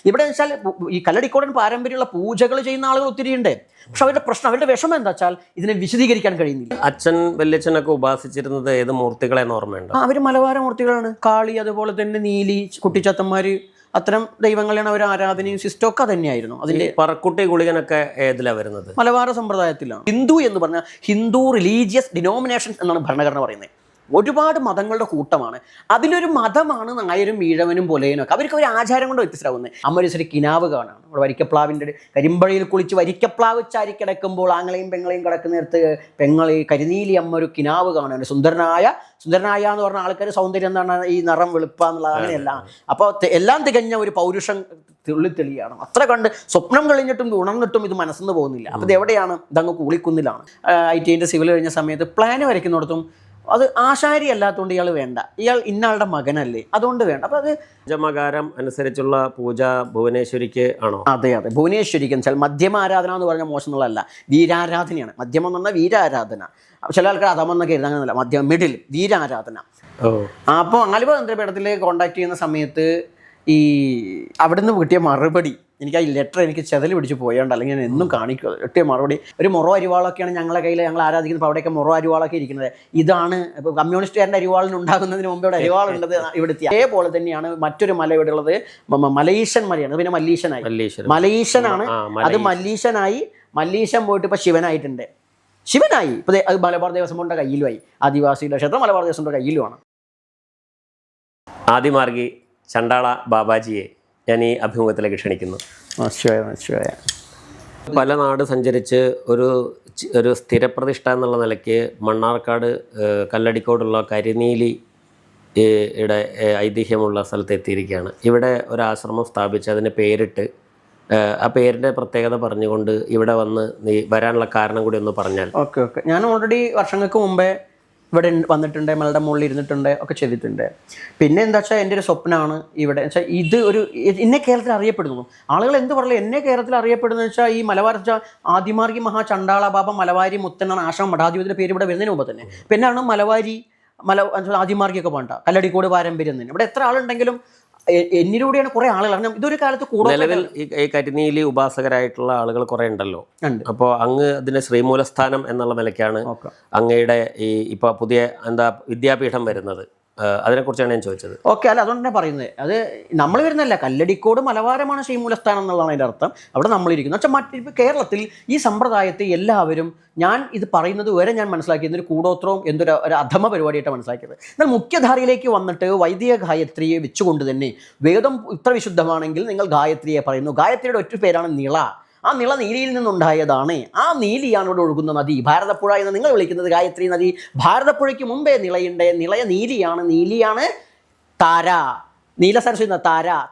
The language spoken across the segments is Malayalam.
ഇവിടെ വെച്ചാൽ ഈ കല്ലടിക്കോടൻ പാരമ്പര്യമുള്ള പൂജകൾ ചെയ്യുന്ന ആളുകൾ ഒത്തിരിയുണ്ട്. പക്ഷെ അവരുടെ പ്രശ്നം, അവരുടെ വിഷമം എന്താ വെച്ചാൽ ഇതിനെ വിശദീകരിക്കാൻ കഴിയുന്നില്ല. അച്ഛൻ വല്യച്ഛനൊക്കെ ഉപാസിച്ചിരുന്നത് ഏത് മൂർത്തികളെ ഓർമ്മയുണ്ട്? അവർ മലബാര മൂർത്തികളാണ്. കാളി, അതുപോലെ തന്നെ നീലി, കുട്ടിച്ചത്തന്മാര്, അത്തരം ദൈവങ്ങളെയാണ് അവർ ആരാധനയും സിസ്റ്റമൊക്കെ തന്നെയായിരുന്നു. അതിന്റെ പറക്കുട്ടി ഗുളികനൊക്കെ ഏതിലാണ് വരുന്നത്? മലബാര സമ്പ്രദായത്തിലാണ്. ഹിന്ദു എന്ന് പറഞ്ഞാൽ ഹിന്ദു റിലീജിയസ് ഡിനോമിനേഷൻ എന്നാണ് ഭരണഘടന പറയുന്നത്. ഒരുപാട് മതങ്ങളുടെ കൂട്ടമാണ്. അതിലൊരു മതമാണ് നായരും ഈഴവനും പൊലയനൊക്കെ. അവർക്ക് ഒരു ആചാരം കൊണ്ട് വ്യത്യസ്തരാകുന്നത്. അമ്മൊരു കിനാവ് കാണാണ്. അവിടെ വരിക്കപ്ലാവിൻ്റെ കരിമ്പഴയിൽ കുളിച്ച് വരിക്കപ്ലാവ് ചാരിക്കിടക്കുമ്പോൾ ആങ്ങളെയും പെങ്ങളെയും കിടക്കുന്നിടത്ത് പെങ്ങളി കരിനീലി അമ്മ ഒരു കിനാവ് കാണുകയാണ്. സുന്ദരനായ എന്ന് പറഞ്ഞ ആൾക്കാർ സൗന്ദര്യം എന്താണ്, ഈ നിറം വെളുപ്പാന്നുള്ളത് അങ്ങനെയല്ല. അപ്പോൾ എല്ലാം തികഞ്ഞ ഒരു പൗരുഷം തെളിയാണ്. അത്ര കണ്ട് സ്വപ്നം കഴിഞ്ഞിട്ടും ഉണർന്നിട്ടും ഇത് മനസ്സിന്ന് പോകുന്നില്ല. അപ്പോൾ ഇത് എവിടെയാണ്? ഇതങ്ങ് കൂളിക്കുന്നിലാണ്. ITIൻ്റെ സിവിൽ കഴിഞ്ഞ സമയത്ത് പ്ലാന് വരയ്ക്കുന്നിടത്തും അത് ആശാരി അല്ലാത്തതുകൊണ്ട് ഇയാൾ വേണ്ട, ഇയാൾ ഇന്നാളുടെ മകനല്ലേ, അതുകൊണ്ട് വേണ്ട. അപ്പോൾ അത് പഞ്ചമകാരം അനുസരിച്ചുള്ള പൂജ ഭുവനേശ്വരിക്ക് ആണോ? അതെ, മധ്യമ വെച്ചാൽ മധ്യമ ആരാധന എന്ന് പറഞ്ഞാൽ മോശം എന്നുള്ളതല്ല, വീരാരാധനയാണ്. മധ്യമം എന്ന് പറഞ്ഞാൽ വീരാരാധന. ചില ആൾക്കാർ അധമെന്നൊക്കെ എഴുതാനൊന്നുമില്ല, മധ്യമ മിഡിൽ വീരാരാധന. അപ്പോൾ ആലുവ തന്ത്രപീഠത്തിൽ കോൺടാക്ട് ചെയ്യുന്ന സമയത്ത് ഈ അവിടുന്ന് കിട്ടിയ മറുപടി, എനിക്ക് ആ ലെറ്റർ എനിക്ക് ചെതൽ പിടിച്ച് പോയോണ്ട്, അല്ലെങ്കിൽ ഞാൻ എന്നും കാണിക്കുക കിട്ടിയ മറുപടി. ഒരു മൊറോ അരിവാളൊക്കെയാണ് ഞങ്ങളുടെ കയ്യിൽ, ഞങ്ങൾ ആരാധിക്കുന്നത്. അവിടെയൊക്കെ മൊറോ അരിവാളൊക്കെ ഇരിക്കുന്നത്. ഇതാണ് ഇപ്പോൾ കമ്മ്യൂണിസ്റ്റുകാരൻ്റെ അരിവാളിന് ഉണ്ടാകുന്നതിന് മുമ്പ് ഇവിടെ അരിവാളുള്ളത് ഇവിടുത്തെ. അതേപോലെ തന്നെയാണ് മറ്റൊരു മല ഇവിടെ ഉള്ളത്, മലീശൻ മലയാണ്. പിന്നെ മലീശനാണ്. അത് മല്ലീശൻ പോയിട്ട് ഇപ്പോൾ ശിവനായിട്ടുണ്ട്. ഇപ്പോൾ അത് മലബാർ ദേവസ്വം ബോർഡിൻ്റെ കയ്യിലുമായി. ആദിവാസിയുടെ ക്ഷേത്രം മലബാർ ദേവസ്വത്തിൻ്റെ കയ്യിലുമാണ്. ആദിമാർഗി ചണ്ടാള ബാബാജിയെ ഞാൻ ഈ അഭിമുഖത്തിലേക്ക് ക്ഷണിക്കുന്നു. പല നാട് സഞ്ചരിച്ച് ഒരു സ്ഥിരപ്രതിഷ്ഠ എന്നുള്ള നിലയ്ക്ക് മണ്ണാർക്കാട് കല്ലടിക്കോടുള്ള കരിനീലിയുടെ ഐതിഹ്യമുള്ള സ്ഥലത്ത് എത്തിയിരിക്കുകയാണ്. ഇവിടെ ഒരു ആശ്രമം സ്ഥാപിച്ച് അതിന് പേരിട്ട്, ആ പേരിൻ്റെ പ്രത്യേകത പറഞ്ഞുകൊണ്ട് ഇവിടെ വന്ന് വരാനുള്ള കാരണം കൂടി ഒന്ന് പറഞ്ഞാൽ. ഓക്കെ. ഞാൻ ഓൾറെഡി വർഷങ്ങൾക്ക് മുമ്പേ ഇവിടെ വന്നിട്ടുണ്ട്, മലയുടെ മുകളിൽ ഇരുന്നിട്ടുണ്ട്, ഒക്കെ ചെയ്തിട്ടുണ്ട്. പിന്നെ എന്താ വെച്ചാൽ എൻ്റെ ഒരു സ്വപ്നമാണ് ഇവിടെ വെച്ചാൽ ഇത് എന്നെ കേരളത്തിൽ അറിയപ്പെടുന്നു. ആളുകൾ എന്ത് പറയല, എന്നെ കേരളത്തിൽ അറിയപ്പെടുന്നത് വെച്ചാൽ ഈ മലബാർ ആദിമാർഗി ചണ്ടാള ബാബ മലവാരി മുത്തനാണ് ആശ്രമം മഠാധിപതിയുടെ പേര് ഇവിടെ വരുന്നതിന് മുമ്പ് തന്നെ. പിന്നാണ് ആദിമാർഗിയൊക്കെ പോകണ്ട, കല്ലടിക്കോട് പാരമ്പര്യം തന്നെ. ഇവിടെ എത്ര ആളുണ്ടെങ്കിലും എന്നിലൂടെയാണ് കുറെ ആളുകൾ. ഇതൊരു കാലത്ത് നിലവിൽ ഈ കരിനീലി ഉപാസകരായിട്ടുള്ള ആളുകൾ കുറെ ഉണ്ടല്ലോ. അപ്പോൾ അങ്ങ് അതിന്റെ ശ്രീമൂലസ്ഥാനം എന്നുള്ള നിലയ്ക്കാണ് അങ്ങയുടെ ഈ ഇപ്പൊ പുതിയ വിദ്യാപീഠം വരുന്നത്. അതിനെക്കുറിച്ചാണ് ഞാൻ ചോദിച്ചത്. ഓക്കെ, അല്ല അതുകൊണ്ട് തന്നെ പറയുന്നത്, അത് നമ്മൾ വരുന്നതല്ല, കല്ലടിക്കോട് മലബാരമാണ് ശ്രീമൂലസ്ഥാനം എന്നുള്ളതാണ് അതിൻ്റെ അർത്ഥം. അവിടെ നമ്മളിരിക്കുന്നത് വെച്ചാൽ ഇപ്പോൾ കേരളത്തിൽ ഈ സമ്പ്രദായത്തെ എല്ലാവരും, ഞാൻ ഇത് പറയുന്നത് വരെ ഞാൻ മനസ്സിലാക്കിയത് ഒരു കൂടോത്രവും ഒരു അധമ പരിപാടിയായിട്ടാണ് മനസ്സിലാക്കിയത്. എന്നാൽ മുഖ്യധാരയിലേക്ക് വന്നിട്ട് വൈദിക ഗായത്രിയെ വെച്ചുകൊണ്ട് തന്നെ വേദം ഇത്ര വിശുദ്ധമാണെങ്കിൽ നിങ്ങൾ ഗായത്രിയെ പറയുന്നു. ഗായത്രിയുടെ ഒറ്റ പേരാണ് നിള. ആ നിള നീലിയിൽ നിന്നുണ്ടായതാണ്. ആ നീലിയാണ് ഇവിടെ ഒഴുകുന്ന നദി. ഭാരതപ്പുഴ എന്ന് നിങ്ങൾ വിളിക്കുന്നത് ഗായത്രി നദി. ഭാരതപ്പുഴയ്ക്ക് മുമ്പേ നിളയുണ്ട്. നീലിയാണ് താര. നീല സരസ്വതി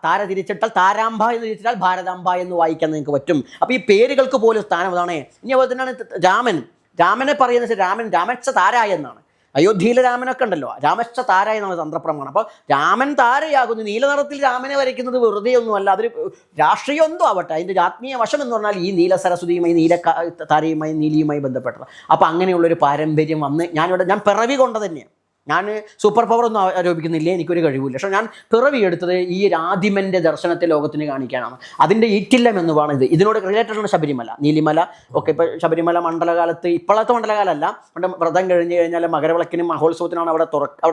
താര തിരിച്ചിട്ടാൽ താരാംബ എന്ന് തിരിച്ചിട്ടാൽ ഭാരതാംബ എന്ന് വായിക്കാൻ നിങ്ങൾക്ക് പറ്റും. അപ്പോൾ ഈ പേരുകൾക്ക് പോലും സ്ഥാനം അതാണ്. ഇനി അതുപോലെ തന്നെയാണ് രാമനെ പറയുന്നത് രാമച്ച താര എന്നാണ്. അയോധ്യയിലെ രാമനൊക്കെ ഉണ്ടല്ലോ, രാമശ്ച താര എന്നാണ് തന്ത്രപ്രമാണം. അപ്പോൾ രാമൻ താരയാകുന്നു. നീല നിറത്തിൽ രാമനെ വരയ്ക്കുന്നത് വെറുതെ ഒന്നുമല്ല, അതൊരു രാഷ്ട്രീയം എന്തോ ആവട്ടെ. അതിൻ്റെ ആത്മീയ വശം എന്ന് പറഞ്ഞാൽ ഈ നീല സരസ്വതിയുമായി താരയുമായി നീലിയുമായി ബന്ധപ്പെട്ടത്. അപ്പോൾ അങ്ങനെയുള്ളൊരു പാരമ്പര്യം വന്ന് ഞാൻ പിറവി കൊണ്ട് തന്നെയാണ്. ഞാൻ സൂപ്പർ പവർ ഒന്നും ആരോപിക്കുന്നില്ല, എനിക്കൊരു കഴിവില്ല. പക്ഷേ ഞാൻ പിറവി എടുത്തത് ഈ ആദിമൻ്റെ ദർശനത്തെ ലോകത്തിന് കാണിക്കാനാണ്. അതിൻ്റെ ഈറ്റില്ലം എന്ന് പറയുന്നത് ഇതിനോട് റിലേറ്റഡാണ് ശബരിമല, നീലിമല ഒക്കെ. ഇപ്പോൾ ശബരിമല മണ്ഡലകാലത്ത്, ഇപ്പോഴത്തെ മണ്ഡലകാലമല്ല, അവിടെ വ്രതം കഴിഞ്ഞ് കഴിഞ്ഞാൽ മകരവിളക്കിനും മഹോത്സവത്തിനാണ് അവിടെ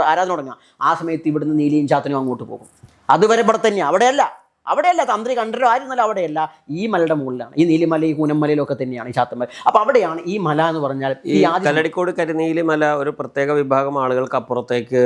ആരാധന തുടങ്ങുക. ആ സമയത്ത് ഇവിടുന്ന് നീലിയും ചാത്തനും അങ്ങോട്ട് പോകും. അതുവരെ ഇവിടെ തന്നെയാണ്, അവിടെയല്ല തന്ത്രി കണ്ടരോ ആയിരുന്നല്ലോ, അവിടെയല്ല, ഈ മലയുടെ മുകളിലാണ്. ഈ നീലിമല, ഈ കൂനമലയിലൊക്കെ തന്നെയാണ് ഈ ചാത്തമല. അപ്പോൾ അവിടെയാണ് ഈ മല എന്ന് പറഞ്ഞാൽ. ഈ കല്ലടിക്കോട് കരിനീലി മല ഒരു പ്രത്യേക വിഭാഗം ആളുകൾക്ക് അപ്പുറത്തേക്ക്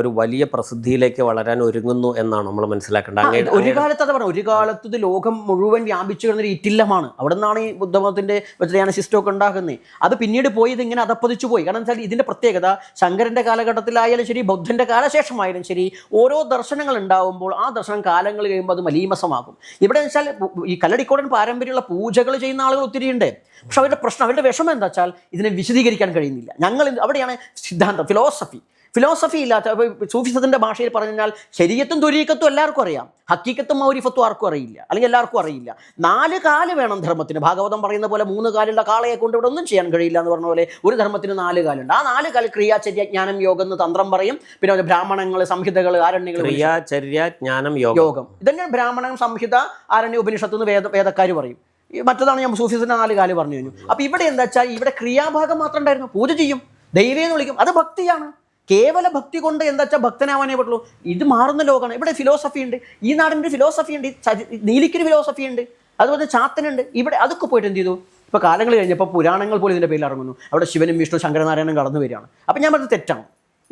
ഒരു വലിയ പ്രസിദ്ധിയിലേക്ക് വളരാൻ ഒരുങ്ങുന്നു എന്നാണ് നമ്മൾ മനസ്സിലാക്കേണ്ടത്. ഒരു കാലത്ത് അത് പറഞ്ഞു, ഒരു കാലത്ത് ഇത് ലോകം മുഴുവൻ വ്യാപിച്ചു കിടന്നൊരു ഇറ്റില്ലമാണ്. അവിടെ നിന്നാണ് ഈ ബുദ്ധമതത്തിൻ്റെ വെജിറ്റേറിയൻ സിസ്റ്റമൊക്കെ ഉണ്ടാക്കുന്നത്. അത് പിന്നീട് പോയി ഇതിങ്ങനെ അതപ്പതിച്ചു പോയി. കാരണം വെച്ചാൽ ഇതിൻ്റെ പ്രത്യേകത ശങ്കരൻ്റെ കാലഘട്ടത്തിലായാലും ശരി, ബുദ്ധൻ്റെ കാലശേഷമായാലും ശരി, ഓരോ ദർശനങ്ങൾ ഉണ്ടാകുമ്പോൾ ആ ദർശനം കാലങ്ങൾ കഴിയുമ്പോൾ അത് മലീമസമാകും. ഇവിടെ വെച്ചാൽ ഈ കല്ലടിക്കോടൻ പാരമ്പര്യമുള്ള പൂജകൾ ചെയ്യുന്ന ആളുകൾ ഒത്തിരിയുണ്ട്. പക്ഷെ അവരുടെ പ്രശ്നം, അവരുടെ വിഷമം എന്താ വെച്ചാൽ ഇതിനെ വിശദീകരിക്കാൻ കഴിയുന്നില്ല. അവിടെയാണ് സിദ്ധാന്തം, ഫിലോസഫി ഇല്ലാത്ത, സൂഫിസത്തിൻ്റെ ഭാഷയിൽ പറഞ്ഞാൽ ശരീഅത്തും ത്വരീഖത്തും എല്ലാവർക്കും അറിയാം, ഹക്കീക്കത്തും മൗരിഫത്തും ആർക്കും അറിയില്ല, അല്ലെങ്കിൽ എല്ലാവർക്കും അറിയില്ല. 4 കാല് വേണം ധർമ്മത്തിന്. ഭാഗവതം പറയുന്ന പോലെ 3 കാലുള്ള കാളയെ കൊണ്ട് ഇവിടെ ഒന്നും ചെയ്യാൻ കഴിയില്ല എന്ന് പറഞ്ഞ പോലെ ഒരു ധർമ്മത്തിന് 4 കാലുണ്ട്. ആ 4 കാല് ക്രിയാചര്യ ജ്ഞാനം യോഗം എന്ന് തന്ത്രം പറയും. പിന്നെ ബ്രാഹ്മണങ്ങൾ, സംഹിതകൾ, ആരണ്യകൾ, ക്രിയാചര്യ ജ്ഞാനം യോഗം. ഇതന്നെ ബ്രാഹ്മണം, സംഹിത, ആരണ്യ, ഉപനിഷത്ത് എന്ന് വേദക്കാർ പറയും. മറ്റതാണ് ഞാൻ സൂഫിസത്തിൻ്റെ 4 കാല് പറഞ്ഞു കഴിഞ്ഞു. അപ്പോൾ ഇവിടെ എന്താ വെച്ചാൽ ഇവിടെ ക്രിയാഭാഗം മാത്രം ഉണ്ടായിരുന്നു. പൂജ ചെയ്യും, ദൈവേന്ന് വിളിക്കും, അത് ഭക്തിയാണ്. കേവല ഭക്തി കൊണ്ട് എന്താ വെച്ചാൽ ഭക്തനാവാനേ പറ്റുള്ളൂ. ഇത് മാറുന്ന ലോകമാണ്. ഇവിടെ ഫിലോസഫി ഉണ്ട്, ഈ നാടിൻ്റെ ഫിലോസഫി ഉണ്ട്, നീലിക്കൊരു ഫിലോസഫി ഉണ്ട്, അതുപോലെ ചാത്തനുണ്ട്. ഇവിടെ അതൊക്കെ പോയിട്ട് എന്ത് ചെയ്തു? ഇപ്പോൾ കാലങ്ങൾ കഴിഞ്ഞപ്പോൾ പുരാണങ്ങൾ പോലും ഇതിൻ്റെ പേരിൽ ഇറങ്ങുന്നു. അവിടെ ശിവനും വിഷ്ണു ശങ്കരനാരായണനും കടന്നു വരികയാണ്. അപ്പം ഞാൻ പറഞ്ഞത് തെറ്റാണ്.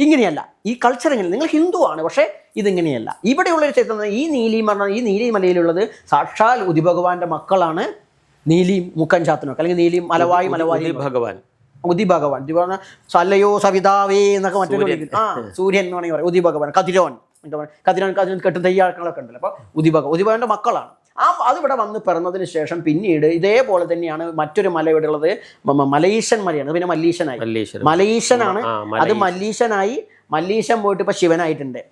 ഇങ്ങനെയല്ല ഈ കൾച്ചർ. എങ്ങനെ നിങ്ങൾ ഹിന്ദുവാണ്, പക്ഷേ ഇതിങ്ങനെയല്ല. ഇവിടെയുള്ളൊരു ചരിത്രം, ഈ നീലിയും പറഞ്ഞാൽ ഈ നീലി മലയിലുള്ളത് സാക്ഷാൽ ഉദി ഭഗവാന്റെ മക്കളാണ് നീലിയും മുക്കൻ ചാത്തനൊക്കെ, അല്ലെങ്കിൽ നീലിയും മലവായി ഭഗവാൻ, ഉദി ഭഗവാൻ. ഉദി പറഞ്ഞാൽ സല്ലയോ സവിതാവേ എന്നൊക്കെ മറ്റൊരു സൂര്യൻ എന്ന് വേണമെങ്കിൽ പറയാം. ഉദി ഭഗവാൻ, കതിരോൻ, കതിരോൻ കെട്ടും തയ്യാറൊക്കെ ഉണ്ടല്ലോ. അപ്പോൾ ഉദി ഭഗവാന്റെ മക്കളാണ്. അതിവിടെ വന്ന് പിറന്നതിന് ശേഷം പിന്നീട് ഇതേപോലെ തന്നെയാണ് മറ്റൊരു മല ഇവിടെ ഉള്ളത്. മലീശൻ മലയാണ്. പിന്നെ മലീശനാണ്. അത് മല്ലീശൻ പോയിട്ട് ഇപ്പം ശിവനായിട്ടുണ്ട്.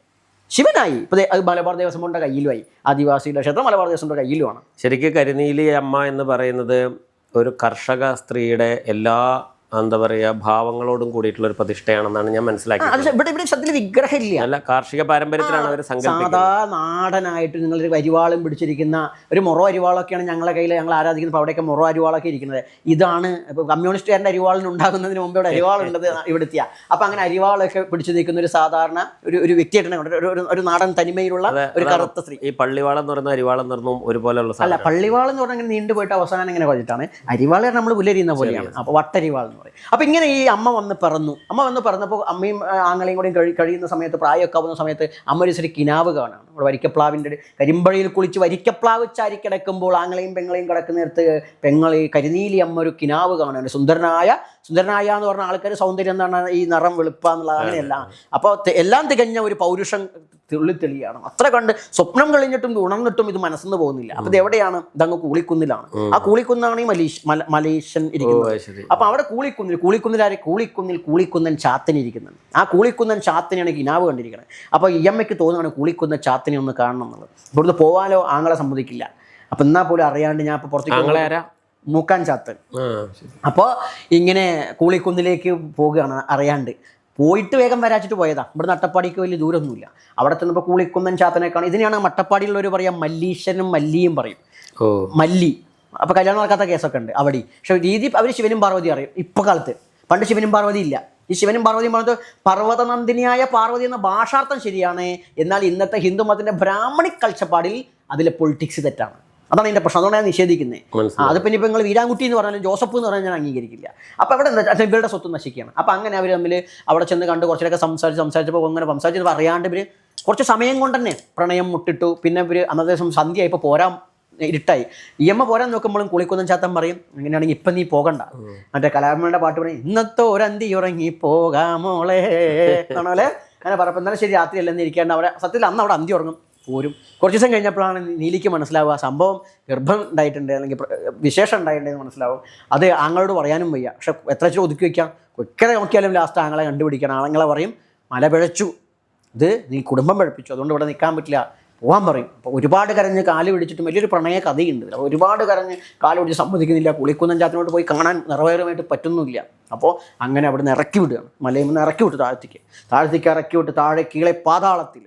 ഇപ്പം അത് മലബാർ ദേവസ്വങ്ങളുടെ കയ്യിലുമായി. ആദിവാസിയുടെ ക്ഷേത്രം മലബാർ ദേവസ്വങ്ങളുടെ കയ്യിലുമാണ്. ശരിക്കും കരിനീലി അമ്മ എന്ന് പറയുന്നത് ഒരു കർഷക സ്ത്രീയുടെ എല്ലാ എന്താ പറയുക ഭാവങ്ങളോടും കൂടിയിട്ടുള്ള ഒരു പ്രതിഷ്ഠയാണെന്നാണ് ഞാൻ മനസ്സിലാക്കിയത്. ഇവിടെ സത്യത്തിൽ വിഗ്രഹമില്ല, അല്ല കാർഷിക പാരമ്പര്യത്തിലാണ് അവർ സങ്കല്പിക്കുന്നത്. സാധാ നാടനായിട്ട് നിങ്ങളൊരു അരിവാളും പിടിച്ചിരിക്കുന്ന ഒരു മൊറോ അരിവാളൊക്കെയാണ് ഞങ്ങളെ കയ്യിൽ ഞങ്ങൾ ആരാധിക്കുന്നത്. അപ്പോൾ അവിടെയൊക്കെ മൊറോ അരിവാളൊക്കെ ഇരിക്കുന്നത്. ഇതാണ് ഇപ്പോൾ കമ്മ്യൂണിസ്റ്റുകാരൻ്റെ അരിവാളിന് ഉണ്ടാകുന്നതിന് മുമ്പ് ഇവിടെ അരിവാളുള്ളത് ഇവിടുത്തെയാ. അപ്പോൾ അങ്ങനെ അരിവാളൊക്കെ പിടിച്ചു നിൽക്കുന്ന ഒരു സാധാരണ ഒരു വ്യക്തിയായിട്ടാണ്, ഒരു നാടൻ തനിമയിലുള്ള ഒരു കറുത്ത സ്ത്രീ. ഈ പള്ളിവാളം എന്ന് പറയുന്ന അരിവാളം എന്ന് പറഞ്ഞാൽ ഒരുപോലെയുള്ള അല്ല, പള്ളിവാളം എന്ന് പറഞ്ഞാൽ നീണ്ടു പോയിട്ട് അവസാനം ഇങ്ങനെ പറഞ്ഞിട്ടാണ്. അരിവാൾ നമ്മൾ പുല്ലരിയുന്ന പോലെയാണ്. അപ്പോൾ വട്ടരിവാൾ എന്ന് പറയും. അപ്പോൾ ഇങ്ങനെ ഈ അമ്മ വന്ന് പിറന്നപ്പോൾ അമ്മയും ആങ്ങളെയും കൂടി കഴിയുന്ന സമയത്ത്, പ്രായമൊക്കെ ആവുന്ന സമയത്ത് അമ്മ ഒരു ശരി കിനാവ് കാണാണ്. നമ്മുടെ വരിക്കപ്ലാവിൻ്റെ കരിമ്പഴയിൽ കുളിച്ച് വരിക്കപ്ലാവ് ചാരി കിടക്കുമ്പോൾ ആങ്ങളെയും പെങ്ങളെയും കിടക്കുന്നിടത്ത് കരിനീലി അമ്മ ഒരു കിനാവ് കാണുന്നുണ്ട്. സുന്ദരനായ എന്ന് പറഞ്ഞ ആൾക്കാർ സൗന്ദര്യം എന്താണ്, ഈ നിറം വെളുപ്പ എന്നുള്ളത് അങ്ങനെയല്ല. അപ്പോൾ എല്ലാം തികഞ്ഞ ഒരു പൗരുഷം തെളിയാണ്. അത്ര കണ്ട് സ്വപ്നം കഴിഞ്ഞിട്ടും ഉണർന്നിട്ടും ഇത് മനസ്സിന്ന് പോകുന്നില്ല. അപ്പോൾ ഇത് എവിടെയാണ്? ഇതങ്ങ് കൂളിക്കുന്നിലാണ്. ആ കൂളിക്കുന്നാണ് ഈ മലേഷ്യൻ ഇരിക്കുന്നത്. അപ്പോൾ അവിടെ കൂളിക്കുന്നിൽ ചാത്തൻ ഇരിക്കുന്നുണ്ട്. ആ കൂളിക്കുന്നൻ ചാത്തനെയാണ് കിനാവ് കണ്ടിരിക്കുന്നത്. അപ്പോൾ ഈ അമ്മയ്ക്ക് തോന്നുകയാണ് കൂളിക്കുന്ന ചാത്തനെ ഒന്ന് കാണണം എന്നുള്ളത്. ഇവിടുന്ന് പോകാനോ ആങ്ങളെ സമ്മതിക്കില്ല. അപ്പം എന്നാൽ പോലും അറിയാണ്ട് ഞാൻ ഇപ്പോൾ പുറത്തേക്ക് മൂക്കാൻ ചാത്തൻ. അപ്പോൾ ഇങ്ങനെ കൂളിക്കുന്നിലേക്ക് പോവുകയാണ് അറിയാണ്ട്. പോയിട്ട് വേഗം വരാച്ചിട്ട് പോയതാ. ഇവിടെ അട്ടപ്പാടിക്ക് വലിയ ദൂരമൊന്നുമില്ല. അവിടെ ചെന്നപ്പോൾ കൂളിക്കുന്നൻ ചാത്തനെ കാണും. ഇതിനെയാണ് മട്ടപ്പാടിയുള്ളവർ പറയാം മല്ലീശനും മല്ലിയും പറയും. മല്ലി. അപ്പോൾ കല്യാണം നടക്കാത്ത കേസൊക്കെ ഉണ്ട് അവിടെ. പക്ഷെ രീതി അവർ ശിവനും പാർവതി അറിയും ഇപ്പോൾ കാലത്ത്. പണ്ട് ശിവനും പാർവതി ഇല്ല. ഈ ശിവനും പാർവതിയും പറഞ്ഞത് പർവ്വതനന്ദിനിയായ പാർവതി എന്ന ഭാഷാർത്ഥം ശരിയാണ്. എന്നാൽ ഇന്നത്തെ ഹിന്ദു മതത്തിൻ്റെ ബ്രാഹ്മണിക് കാഴ്ചപ്പാടിൽ അതിലെ പൊളിറ്റിക്സ് തെറ്റാണ്. അതാണ് എൻ്റെ പ്രശ്നം. അതുകൊണ്ടാണ് നിഷേധിക്കുന്നത്. അതിപ്പോൾ ഇനിയിപ്പോൾ നിങ്ങൾ വീരാൻകുട്ടി എന്ന് പറഞ്ഞാലും ജോസഫ് എന്ന് പറഞ്ഞാൽ ഞാൻ അംഗീകരിക്കില്ല. അപ്പോൾ അവിടെ എന്താ ഇവരുടെ സ്വത്ത് നശിക്കുകയാണ്. അപ്പോൾ അങ്ങനെ അവർ തമ്മിൽ അവിടെ ചെന്ന് കണ്ട് കുറച്ചൊക്കെ സംസാരിച്ചപ്പോൾ അങ്ങനെ സംസാരിച്ചപ്പോൾ അറിയാണ്ട് ഇവർ കുറച്ച് സമയം കൊണ്ട് തന്നെ പ്രണയം മുട്ടിട്ടു. പിന്നെ ഇവർ അന്നത്തെ ദിവസം സന്ധ്യ ഇപ്പോൾ പോരാൻ ഇരുട്ടായി. ഈ അമ്മ പോരാൻ നോക്കുമ്പോഴും കുളിക്കുന്നൻ ചാത്തൻ പറയും, അങ്ങനെയാണെങ്കിൽ ഇപ്പം നീ പോകണ്ട. മറ്റേ കലാമയുടെ പാട്ട് പറയും, ഇന്നത്തെ ഒരന്തി ഉറങ്ങി പോകാമോളെ ആണോലെ അങ്ങനെ പറഞ്ഞപ്പോൾ എന്നാലും ശരി രാത്രി അല്ലെന്ന് ഇരിക്കാണ്ട് അവിടെ സത്യത്തിൽ അന്ന് അവിടെ അന്തി ഉറങ്ങും പോരും. കുറച്ച് ദിവസം കഴിഞ്ഞപ്പോഴാണ് നീലിക്ക് മനസ്സിലാവുക സംഭവം ഗർഭം ഉണ്ടായിട്ടുണ്ട് അല്ലെങ്കിൽ വിശേഷം ഉണ്ടായിട്ടുണ്ടെന്ന് മനസ്സിലാവും. അത് ആങ്ങളോട് പറയാനും വയ്യ. പക്ഷെ എത്ര വെച്ചാൽ ഒതുക്കി വയ്ക്കാം. ഒക്കെ നോക്കിയാലും ലാസ്റ്റ് ആങ്ങളെ കണ്ടുപിടിക്കണം. ആങ്ങളെ പറയും മല പിഴച്ചു, ഇത് നീ കുടുംബം പഴപ്പിച്ചു, അതുകൊണ്ട് ഇവിടെ നിൽക്കാൻ പറ്റില്ല, പോകാൻ പറയും. അപ്പോൾ ഒരുപാട് കരഞ്ഞ് കാല് പിടിച്ചിട്ടും വലിയൊരു പ്രണയ കഥയുണ്ട്. ഒരുപാട് കരഞ്ഞ് കാല് പിടിച്ച് സമ്മതിക്കുന്നില്ല. കുളിക്കുന്നൻ ചാത്തനോട് പോയി കാണാൻ നിറവേറുമായിട്ട് പറ്റുന്നില്ല. അപ്പോൾ അങ്ങനെ അവിടെ നിന്ന് ഇറക്കി വിടുകയാണ്. മലയിൽ നിന്ന് ഇറക്കി വിട്ടു താഴത്തേക്ക് ഇറക്കി വിട്ട് താഴെ കീഴെ പാതാളത്തിൽ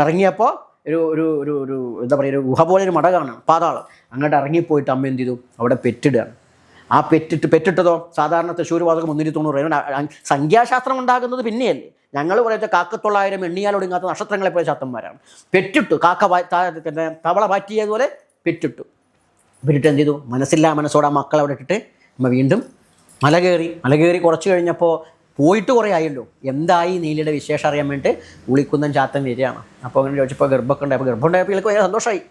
ഇറങ്ങിയപ്പോൾ ഒരു എന്താ പറയുക, ഒരു ഗുഹ പോലെ ഒരു മട കാണാം, പാതാളം. അങ്ങോട്ട് ഇറങ്ങിപ്പോയിട്ട് അമ്മ എന്ത് ചെയ്തു? അവിടെ പെറ്റിടുകയാണ്. ആ പെറ്റിട്ടതോ സാധാരണ തൃശ്ശൂർ വാതകം 390. സംഖ്യാശാസ്ത്രം ഉണ്ടാകുന്നത് പിന്നെയല്ലേ. ഞങ്ങൾ പറയുന്നത് 900 എണ്ണിയാൽ ഒടുങ്ങാത്ത നക്ഷത്രങ്ങളെ പോലെ ശാത്തന്മാരാണ്. പെറ്റിട്ടു. തവള പാറ്റിയതുപോലെ പെറ്റിട്ടു. പെറ്റിട്ട് എന്ത് ചെയ്തു? മനസ്സോടെ ആ മക്കളെ അവിടെ ഇട്ടിട്ട് അമ്മ വീണ്ടും മല കയറി കുറച്ച് കഴിഞ്ഞപ്പോൾ പോയിട്ട് കുറേ ആയല്ലോ. എന്തായി നീലിയുടെ വിശേഷം അറിയാൻ വേണ്ടിയിട്ട് കുളിക്കുന്നൻ ചാത്തൻ വരികയാണ്. അപ്പോൾ അങ്ങനെ ചോദിച്ചപ്പോൾ ഗർഭമൊക്കെ ഉണ്ടായി. അപ്പോൾ ഗർഭം ഉണ്ടായപ്പോൾ എനിക്ക് ഭയങ്കര സന്തോഷമായി.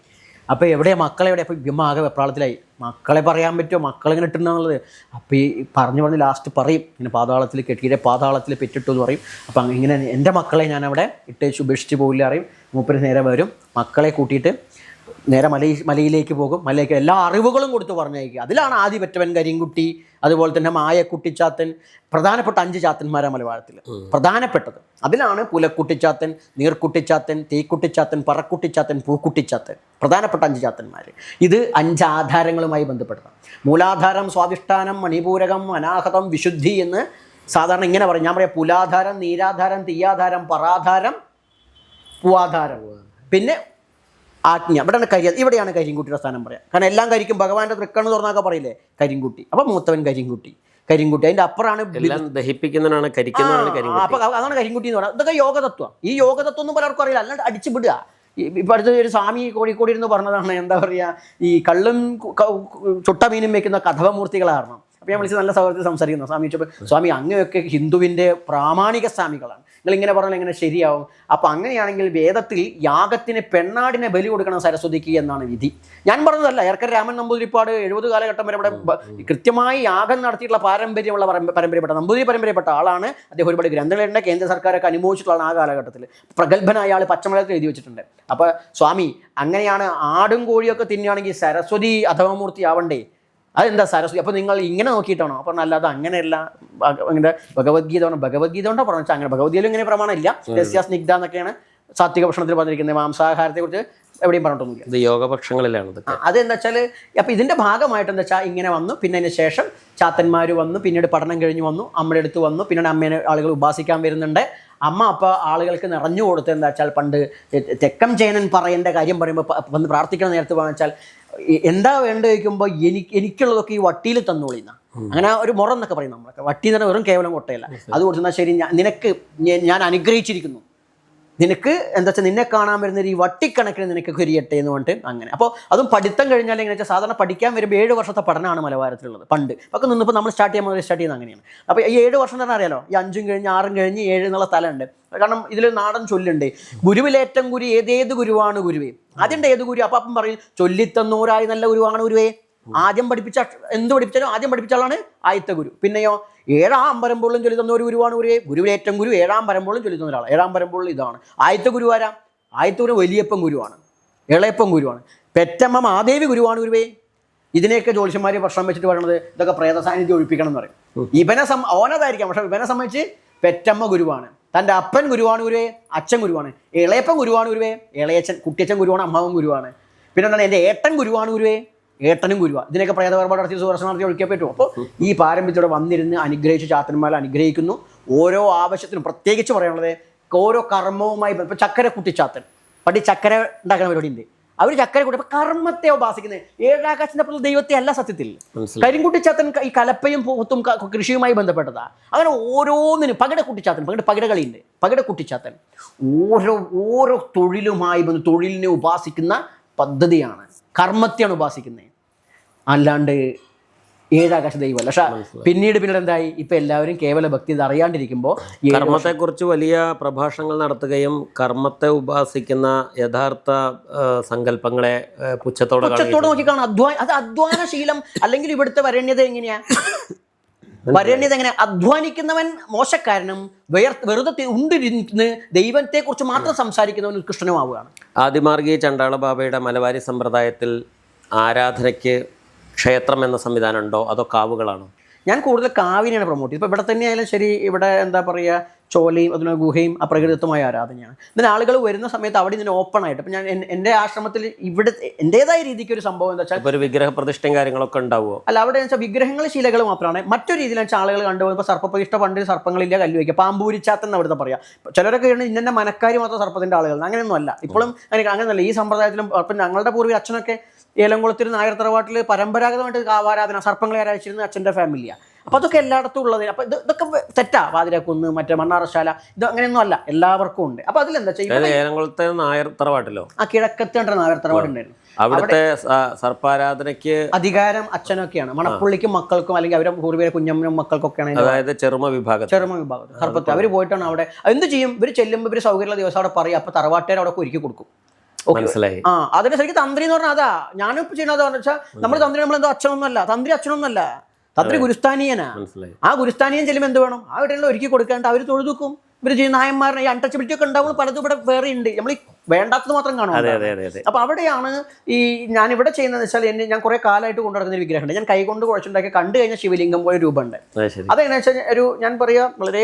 അപ്പോൾ എവിടെയാണ് മക്കളെ എവിടെ? അപ്പോൾ ഇമ്മ ആകെ വെപ്രാളത്തിലായി. മക്കളെ പറയാൻ പറ്റുമോ? മക്കളിങ്ങനെ ഇട്ടുണ്ടെന്നുള്ളത്. അപ്പോൾ ഈ പറഞ്ഞ് ലാസ്റ്റ് പറയും, ഇങ്ങനെ പാതാളത്തിൽ കെട്ടിയിട്ട് പാതാളത്തിൽ പെറ്റിട്ടു എന്ന് പറയും. അപ്പോൾ ഇങ്ങനെ എൻ്റെ മക്കളെ ഞാൻ അവിടെ ഇട്ടേച്ച് ഉപേക്ഷിച്ച് പോകില്ല അറിയും. മൂപ്പര് നേരെ വരും, മക്കളെ കൂട്ടിയിട്ട് നേരെ മലയിലേക്ക് പോകും. മലയിലേക്ക് എല്ലാ അറിവുകളും കൊടുത്ത് പറഞ്ഞയക്കുക. അതിലാണ് ആദിപറ്റവൻ, കരിങ്കുട്ടി, അതുപോലെ തന്നെ മായക്കുട്ടിച്ചാത്തൻ, പ്രധാനപ്പെട്ട 5 ചാത്തന്മാരാണ് മലയാളത്തിൽ പ്രധാനപ്പെട്ടത്. അതിലാണ് പുലക്കുട്ടിച്ചാത്തൻ, നീർക്കുട്ടിച്ചാത്തൻ, തീക്കുട്ടിച്ചാത്തൻ, പറക്കുട്ടിച്ചാത്തൻ, പൂക്കുട്ടിച്ചാത്തൻ, പ്രധാനപ്പെട്ട 5 ചാത്തന്മാർ. ഇത് 5 ആധാരങ്ങളുമായി ബന്ധപ്പെട്ടതാണ്. മൂലാധാരം, സ്വാധിഷ്ഠാനം, മണിപൂരകം, അനാഹതം, വിശുദ്ധി എന്ന് സാധാരണ ഇങ്ങനെ പറയും. ഞാൻ പറയാം പുലാധാരം, നീരാധാരം, തീയാധാരം, പറാധാരം, പൂവാധാരം, പിന്നെ ആജ്ഞ. ഇവിടെയാണ് കരിങ്കുട്ടിയുടെ സ്ഥാനം പറയാം. കാരണം എല്ലാം കരിക്കും. ഭഗവാന്റെ തൃക്കണ്ണ് തുറന്നൊക്കെ പറയില്ലേ കരിങ്കുട്ടി. അപ്പം മൂത്തവൻ കരിങ്കുട്ടി. അതിൻ്റെ അപ്പുറമാണ് ദഹിപ്പിക്കുന്നതാണ് കരിക്കുന്നതാണ്. അപ്പം അതാണ് കരിങ്കുട്ടി എന്ന് പറയുന്നത്. ഇതൊക്കെ യോഗതത്വം. ഈ യോഗതത്വം ഒന്നും പലർക്കും അറിയില്ല. അല്ലാണ്ട് അടിച്ചു വിടുക. ഇപ്പം അടുത്ത ഒരു സ്വാമി കോഴിക്കോട് ഇരുന്ന് പറഞ്ഞതാണ്, എന്താ പറയുക, ഈ കള്ളും ചുട്ട മീനും വെക്കുന്ന കഥവമൂർത്തികളാണ്. അപ്പോൾ ഞാൻ വിളിച്ച് നല്ല സൗഹൃദത്തിൽ സംസാരിക്കുന്നു. സ്വാമി ചോദിച്ചപ്പോൾ, സ്വാമി അങ്ങനെയൊക്കെ ഹിന്ദുവിൻ്റെ പ്രാമാണിക സ്വാമികളാണ്, നിങ്ങളിങ്ങനെ പറഞ്ഞാൽ എങ്ങനെ ശരിയാവും? അപ്പോൾ അങ്ങനെയാണെങ്കിൽ വേദത്തിൽ യാഗത്തിന് പെണ്ണാടിനെ ബലി കൊടുക്കണം സരസ്വതിക്ക് എന്നാണ് വിധി. ഞാൻ പറഞ്ഞതല്ല. ഏർക്കര രാമൻ നമ്പൂതിരിപ്പാട് 70 കാലഘട്ടം വരെ ഇവിടെ കൃത്യമായി യാഗം നടത്തിയിട്ടുള്ള പാരമ്പര്യമുള്ള പരമ്പരപ്പെട്ട നമ്പൂതിരി പരമ്പരപ്പെട്ട ആളാണ്. അദ്ദേഹം ഒരുപാട് ഗ്രന്ഥങ്ങളുടെ കേന്ദ്ര സർക്കാരൊക്കെ അനുഭവിച്ചിട്ടുള്ള ആ കാലഘട്ടത്തിൽ പ്രഗത്ഭനായ ആൾ പച്ചമലത്തിൽ എഴുതി വെച്ചിട്ടുണ്ട്. അപ്പോൾ സ്വാമി അങ്ങനെയാണ് ആടും കോഴിയൊക്കെ തിന്നുകയാണെങ്കിൽ സരസ്വതി അധമമൂർത്തി ആവണ്ടേ? അതെന്താ സരസ്വതി? അപ്പോൾ നിങ്ങൾ ഇങ്ങനെ നോക്കിയിട്ടാണോ? അപ്പോൾ അല്ലാതെ അങ്ങനെയല്ല. അങ്ങനെ ഭഗവത്ഗീത കൊണ്ടോ പറഞ്ഞു. അങ്ങനെ ഭഗവത്ഗീതയിലും ഇങ്ങനെ പ്രമാണമില്ല. സ്നിഗ്ധ എന്നൊക്കെയാണ് സാത്വിക ഭക്ഷണത്തിൽ പറഞ്ഞിരിക്കുന്നത്. മാംസാഹാരത്തെക്കുറിച്ച് എവിടെയും പറഞ്ഞിട്ടൊന്നുമില്ല. ഇത് യോഗപക്ഷങ്ങളിലാണ്. അതെന്താ വെച്ചാൽ അപ്പോൾ ഇതിൻ്റെ ഭാഗമായിട്ട് എന്താ വെച്ചാൽ ഇങ്ങനെ വന്നു. പിന്നെ അതിന് ശേഷം ചാത്തന്മാർ വന്നു. പിന്നീട് പഠനം കഴിഞ്ഞ് വന്നു. അമ്മയുടെ അടുത്ത് വന്നു. പിന്നീട് അമ്മേനെ ആളുകൾ ഉപാസിക്കാൻ വരുന്നുണ്ട്. അമ്മ അപ്പോൾ ആളുകൾക്ക് നിറഞ്ഞു കൊടുത്ത് എന്താ വെച്ചാൽ പണ്ട് തെക്കം ചേനൻ പറയേണ്ട കാര്യം പറയുമ്പോൾ വന്ന് പ്രാർത്ഥിക്കുന്ന നേരത്ത് വെച്ചാൽ എന്താ വേണ്ട ചോദിക്കുമ്പോൾ എനിക്കുള്ളതൊക്കെ ഈ വട്ടിയിൽ തന്നോളിന്ന അങ്ങനെ ഒരു മുറ എന്നൊക്കെ പറയും. നമ്മളൊക്കെ വട്ടി എന്ന് പറഞ്ഞാൽ വെറും കേവലം കൊട്ടയല്ല. അത് കൊടുത്താൽ ശരി, നിനക്ക് ഞാൻ അനുഗ്രഹിച്ചിരിക്കുന്നു, നിനക്ക് എന്താ വെച്ചാൽ നിന്നെ കാണാൻ വരുന്നൊരു ഈ വട്ടിക്കണക്കിന് നിനക്ക് കുരിയട്ടെ എന്ന് പറഞ്ഞിട്ട് അങ്ങനെ. അപ്പോൾ അതും പഠിത്തം കഴിഞ്ഞാൽ എങ്ങനെ വെച്ചാൽ സാധാരണ പഠിക്കാൻ വരുമ്പോൾ 7 വർഷത്തെ പഠനമാണ് മലബാരത്തിലുള്ളത്. പണ്ട് ഒക്കെ നിന്നിപ്പോൾ നമ്മൾ സ്റ്റാർട്ട് ചെയ്യുന്നത് അങ്ങനെയാണ്. അപ്പോൾ ഈ 7 വർഷം തന്നെ അറിയാലോ, ഈ 5 കഴിഞ്ഞ് 6 കഴിഞ്ഞ് 7 എന്നുള്ള തലമുണ്ട്. കാരണം ഇതിൽ നാടൻ ചൊല്ലുണ്ട്, ഗുരുവിലേറ്റം ഗുരു ഏതേത് ഗുരുവാണ് ഗുരുവേ. ആദ്യം ഏത് ഗുരു? അപ്പം പറയും ചൊല്ലിത്തന്നൂരായി നല്ല ഗുരുവാണ് ഗുരുവേ. ആദ്യം പഠിപ്പിച്ച എന്ത് പഠിപ്പിച്ചാലും ആദ്യം പഠിപ്പിച്ച ആളാണ് ആദ്യത്തെ ഗുരു. പിന്നെയോ 7 പരമ്പോളും ചൊല്ലി തന്ന ഒരു ഗുരുവാണ് ഗുരുവേ. ഗുരുവിലേറ്റം ഗുരു 7 പരമ്പോളും ചൊല്ലി തന്ന ഒരാളാണ്. 7 പരമ്പോളും ഇതാണ്. ആദ്യത്തെ ഗുരു ആരാ? ആദ്യത്തെ ഗുരു വലിയപ്പൻ ഗുരുവാണ്, ഇളയപ്പൻ ഗുരുവാണ്. പെറ്റമ്മ മാദേവി ഗുരുവാണ് ഗുരുവേ. ഇതിനെയൊക്കെ ജ്യോത്സ്യന്മാർ പ്രശ്നം വെച്ചിട്ട് പറയുന്നത് ഇതൊക്കെ പ്രേത സാന്നിധ്യം ഒഴിപ്പിക്കണം എന്ന് പറയും. ഓനതായിരിക്കാം, പക്ഷെ ഇവനെ സംബന്ധിച്ച് പെറ്റമ്മ ഗുരുവാണ്, തൻ്റെ അപ്പൻ ഗുരുവാണ് ഗുരുവേ, അച്ഛൻ ഗുരുവാണ്, ഇളയപ്പൻ ഗുരുവാണ് ഗുരുവേ, ഇളയച്ചൻ കുട്ടിയച്ഛൻ ഗുരുവാണ്, അമ്മാവൻ ഗുരുവാണ്. പിന്നെ എന്താണ് എൻ്റെ ഏട്ടൻ ഗുരുവാണ് ഗുരുവേ, ഏട്ടനും ഗുരുവാണ്. ഇതിനൊക്കെ പ്രേതവേർപാട് നടത്തി സുദർശനം നടത്തി ഒഴിക്കാൻ പറ്റുമോ? അപ്പോൾ ഈ പാരമ്പര്യത്തോടെ വന്നിരുന്ന് അനുഗ്രഹിച്ച് ചാത്തന്മാരെ അനുഗ്രഹിക്കുന്നു. ഓരോ ആവശ്യത്തിനും പ്രത്യേകിച്ച് പറയാനുള്ളത് ഓരോ കർമ്മവുമായി. ഇപ്പോൾ ചക്കര കുട്ടിച്ചാത്തൻ ചക്കര ഉണ്ടാക്കുന്ന പരിപാടി ഉണ്ട്. അവർ ചക്കര കൂട്ടി അപ്പോൾ കർമ്മത്തെ ഉപാസിക്കുന്നത്. ഏഴാകാശിൻ്റെ അപ്പുറത്ത് ദൈവത്തെ അല്ല സത്യത്തിൽ. കരിങ്കുട്ടിച്ചാത്തൻ ഈ കലപ്പയും പൂത്തും കൃഷിയുമായി ബന്ധപ്പെട്ടതാണ്. അങ്ങനെ ഓരോന്നിനും പകിടക്കുട്ടിച്ചാത്തൻ, പകിടകളിയുണ്ട്. പകിടക്കുട്ടിച്ചാത്തൻ ഓരോ തൊഴിലുമായി തൊഴിലിനെ ഉപാസിക്കുന്ന പദ്ധതിയാണ്, കർമ്മത്തെയാണ് ഉപാസിക്കുന്നത്. അല്ലാണ്ട് ഏഴാകാശ ദൈവമല്ല. പക്ഷെ പിന്നീട് എന്തായി, ഇപ്പം എല്ലാവരും കേവല ഭക്തി ഇത് അറിയാണ്ടിരിക്കുമ്പോൾ കർമ്മത്തെക്കുറിച്ച് വലിയ പ്രഭാഷണങ്ങൾ നടത്തുകയും കർമ്മത്തെ ഉപാസിക്കുന്ന യഥാർത്ഥ സങ്കല്പങ്ങളെ പുച്ഛത്തോടെ നോക്കിക്കാണും. അത് അധ്വാനശീലം. അല്ലെങ്കിൽ ഇവിടുത്തെ വരണ്യത എങ്ങനെയാ? വരണ്യത എങ്ങനെ? അധ്വാനിക്കുന്നവൻ മോശക്കാരനും വെറുതെ ഉണ്ടിരുന്ന് ദൈവത്തെക്കുറിച്ച് മാത്രം സംസാരിക്കുന്നവൻ ഉത്കൃഷ്ടനുമാവുകയാണ്. ആദിമാർഗീയ ചണ്ടാള ബാബയുടെ മലബാരി സമ്പ്രദായത്തിൽ ആരാധനയ്ക്ക് ക്ഷേത്രം എന്ന സംവിധാനം ഉണ്ടോ, അതോ കാവുകളാണോ? ഞാൻ കൂടുതൽ കാവിനെയാണ് പ്രൊമോട്ട് ചെയ്തത്. ഇപ്പോൾ ഇവിടെ തന്നെയായാലും ശരി, ഇവിടെ എന്താ പറയുക, ചോലയും അതിന് ഗുഹയും അപ്രകൃതിത്വമായ ആരാധനയാണ്. ഇതിന് ആളുകൾ വരുന്ന സമയത്ത് അവിടെ ഇതിന് ഓപ്പൺ ആയിട്ട്. ഇപ്പം ഞാൻ എൻ്റെ ആശ്രമത്തിൽ ഇവിടെ എൻ്റേതായ രീതിക്ക് ഒരു സംഭവം എന്താ വെച്ചാൽ ഒരു വിഗ്രഹ പ്രതിഷ്ഠയും കാര്യങ്ങളൊക്കെ ഉണ്ടാവുമോ? അല്ല, അവിടെ വെച്ചാൽ വിഗ്രഹങ്ങൾ ശിലകൾ മാത്രമാണ്. മറ്റൊരു രീതിയിൽ വെച്ചാൽ ആളുകൾ കണ്ടുപോകുമ്പോൾ സർപ്പപ്രതിഷ്ഠ, പണ്ട് സർപ്പങ്ങളില്ല, കല്ല് വയ്ക്കുക, പാമ്പൂരിച്ചാത്തൻ അവിടുത്തെ പറയാം. ചിലരൊക്കെ ഇന്നെ മനക്കാരി മാത്രം സർപ്പത്തിൻ്റെ ആളുകൾ. അങ്ങനെയൊന്നും അല്ല. ഇപ്പോഴും അങ്ങനെയല്ല. ഈ സമ്പ്രദായത്തിലും ഇപ്പം ഞങ്ങളുടെ പൂർവ്വ അച്ഛനൊക്കെ ഏലംകുളത്തിൽ നായർ തറവാട്ടിൽ പരമ്പരാഗതമായിട്ട് കാവാരാധന, സർപ്പങ്ങളെ ആരാധിച്ചിരുന്ന അച്ഛൻ്റെ ഫാമിലിയാണ്. അപ്പോൾ അതൊക്കെ എല്ലായിടത്തും ഉള്ളത്. അപ്പോൾ ഇതൊക്കെ തെറ്റാ. പാതിരാക്കുന്ന്, മറ്റേ മണ്ണാറശാല, ഇത് അങ്ങനെയൊന്നും അല്ല, എല്ലാവർക്കും ഉണ്ട്. അപ്പോൾ അതിലെന്താ ചെയ്യുക? ഏലംകുളത്തെ നായർ തറവാട്ടിലോ? ആ കിഴക്കത്തെ നായർ തറവാട്ടുണ്ടായിരുന്നു. അവിടുത്തെ സർപ്പാരാധനയ്ക്ക് അധികാരം അച്ഛനൊക്കെയാണ്. മണപ്പുള്ളിക്കും മക്കൾക്കും, അല്ലെങ്കിൽ അവരുടെ പൂർവ്വ കുഞ്ഞമ്മനും മക്കൾക്കൊക്കെയാണ്. അതായത് ചെറുമ വിഭാഗം സർപ്പത്തെ അവർ പോയിട്ടാണ് അവിടെ. എന്ത് ചെയ്യും? ഇവർ ചെല്ലുമ്പോൾ ഇവർ സൗകര്യമുള്ള ദിവസം അവിടെ പറയും. അപ്പോൾ തറവാട്ടുകാർ അവിടെ ഒരുക്കി കൊടുക്കും. മനസ്സിലായി. അതിന് ശരിക്കും തന്ത്രി എന്ന് പറഞ്ഞാൽ അതാ. ഞാനിപ്പോൾ ചെയ്യുന്നത് വെച്ചാൽ നമ്മൾ തന്ത്രി, നമ്മളെന്തോ അച്ഛനൊന്നുമല്ല, തന്ത്രി അച്ഛനൊന്നുമല്ല, തന്ത്രി ഗുരുസ്ഥാനീയനാ. ആ ഗുരുസ്ഥാനീയൻ ചെല്ലുമ്പോൾ എന്ത് വേണം? ആ വീട്ടിലുള്ള ഒരുക്കി കൊടുക്കാണ്ട് അവർ തൊഴുതുക്കും. ഇവർ ചെയ്യുന്ന നായന്മാരുടെ ഈ അൺടച്ചബിലിറ്റി ഒക്കെ ഉണ്ടാവുമ്പോൾ പലതും ഇവിടെ വേറെ ഉണ്ട്. നമ്മൾ ഈ വേണ്ടാത്തത് മാത്രം കാണും. അപ്പൊ അവിടെയാണ് ഈ ഞാൻ ഇവിടെ ചെയ്യുന്നതെന്ന് വെച്ചാൽ ഞാൻ കുറെ കാലമായിട്ട് കൊണ്ടുനടക്കുന്ന ഒരു വിഗ്രഹമുണ്ട്. ഞാൻ കൈകൊണ്ട് കുഴച്ചുണ്ടാക്കി കണ്ടു കഴിഞ്ഞാൽ ശിവലിംഗം പോലെ രൂപമുണ്ട്. അതെങ്ങനെയാ വെച്ചാൽ ഞാൻ പറയാ വളരെ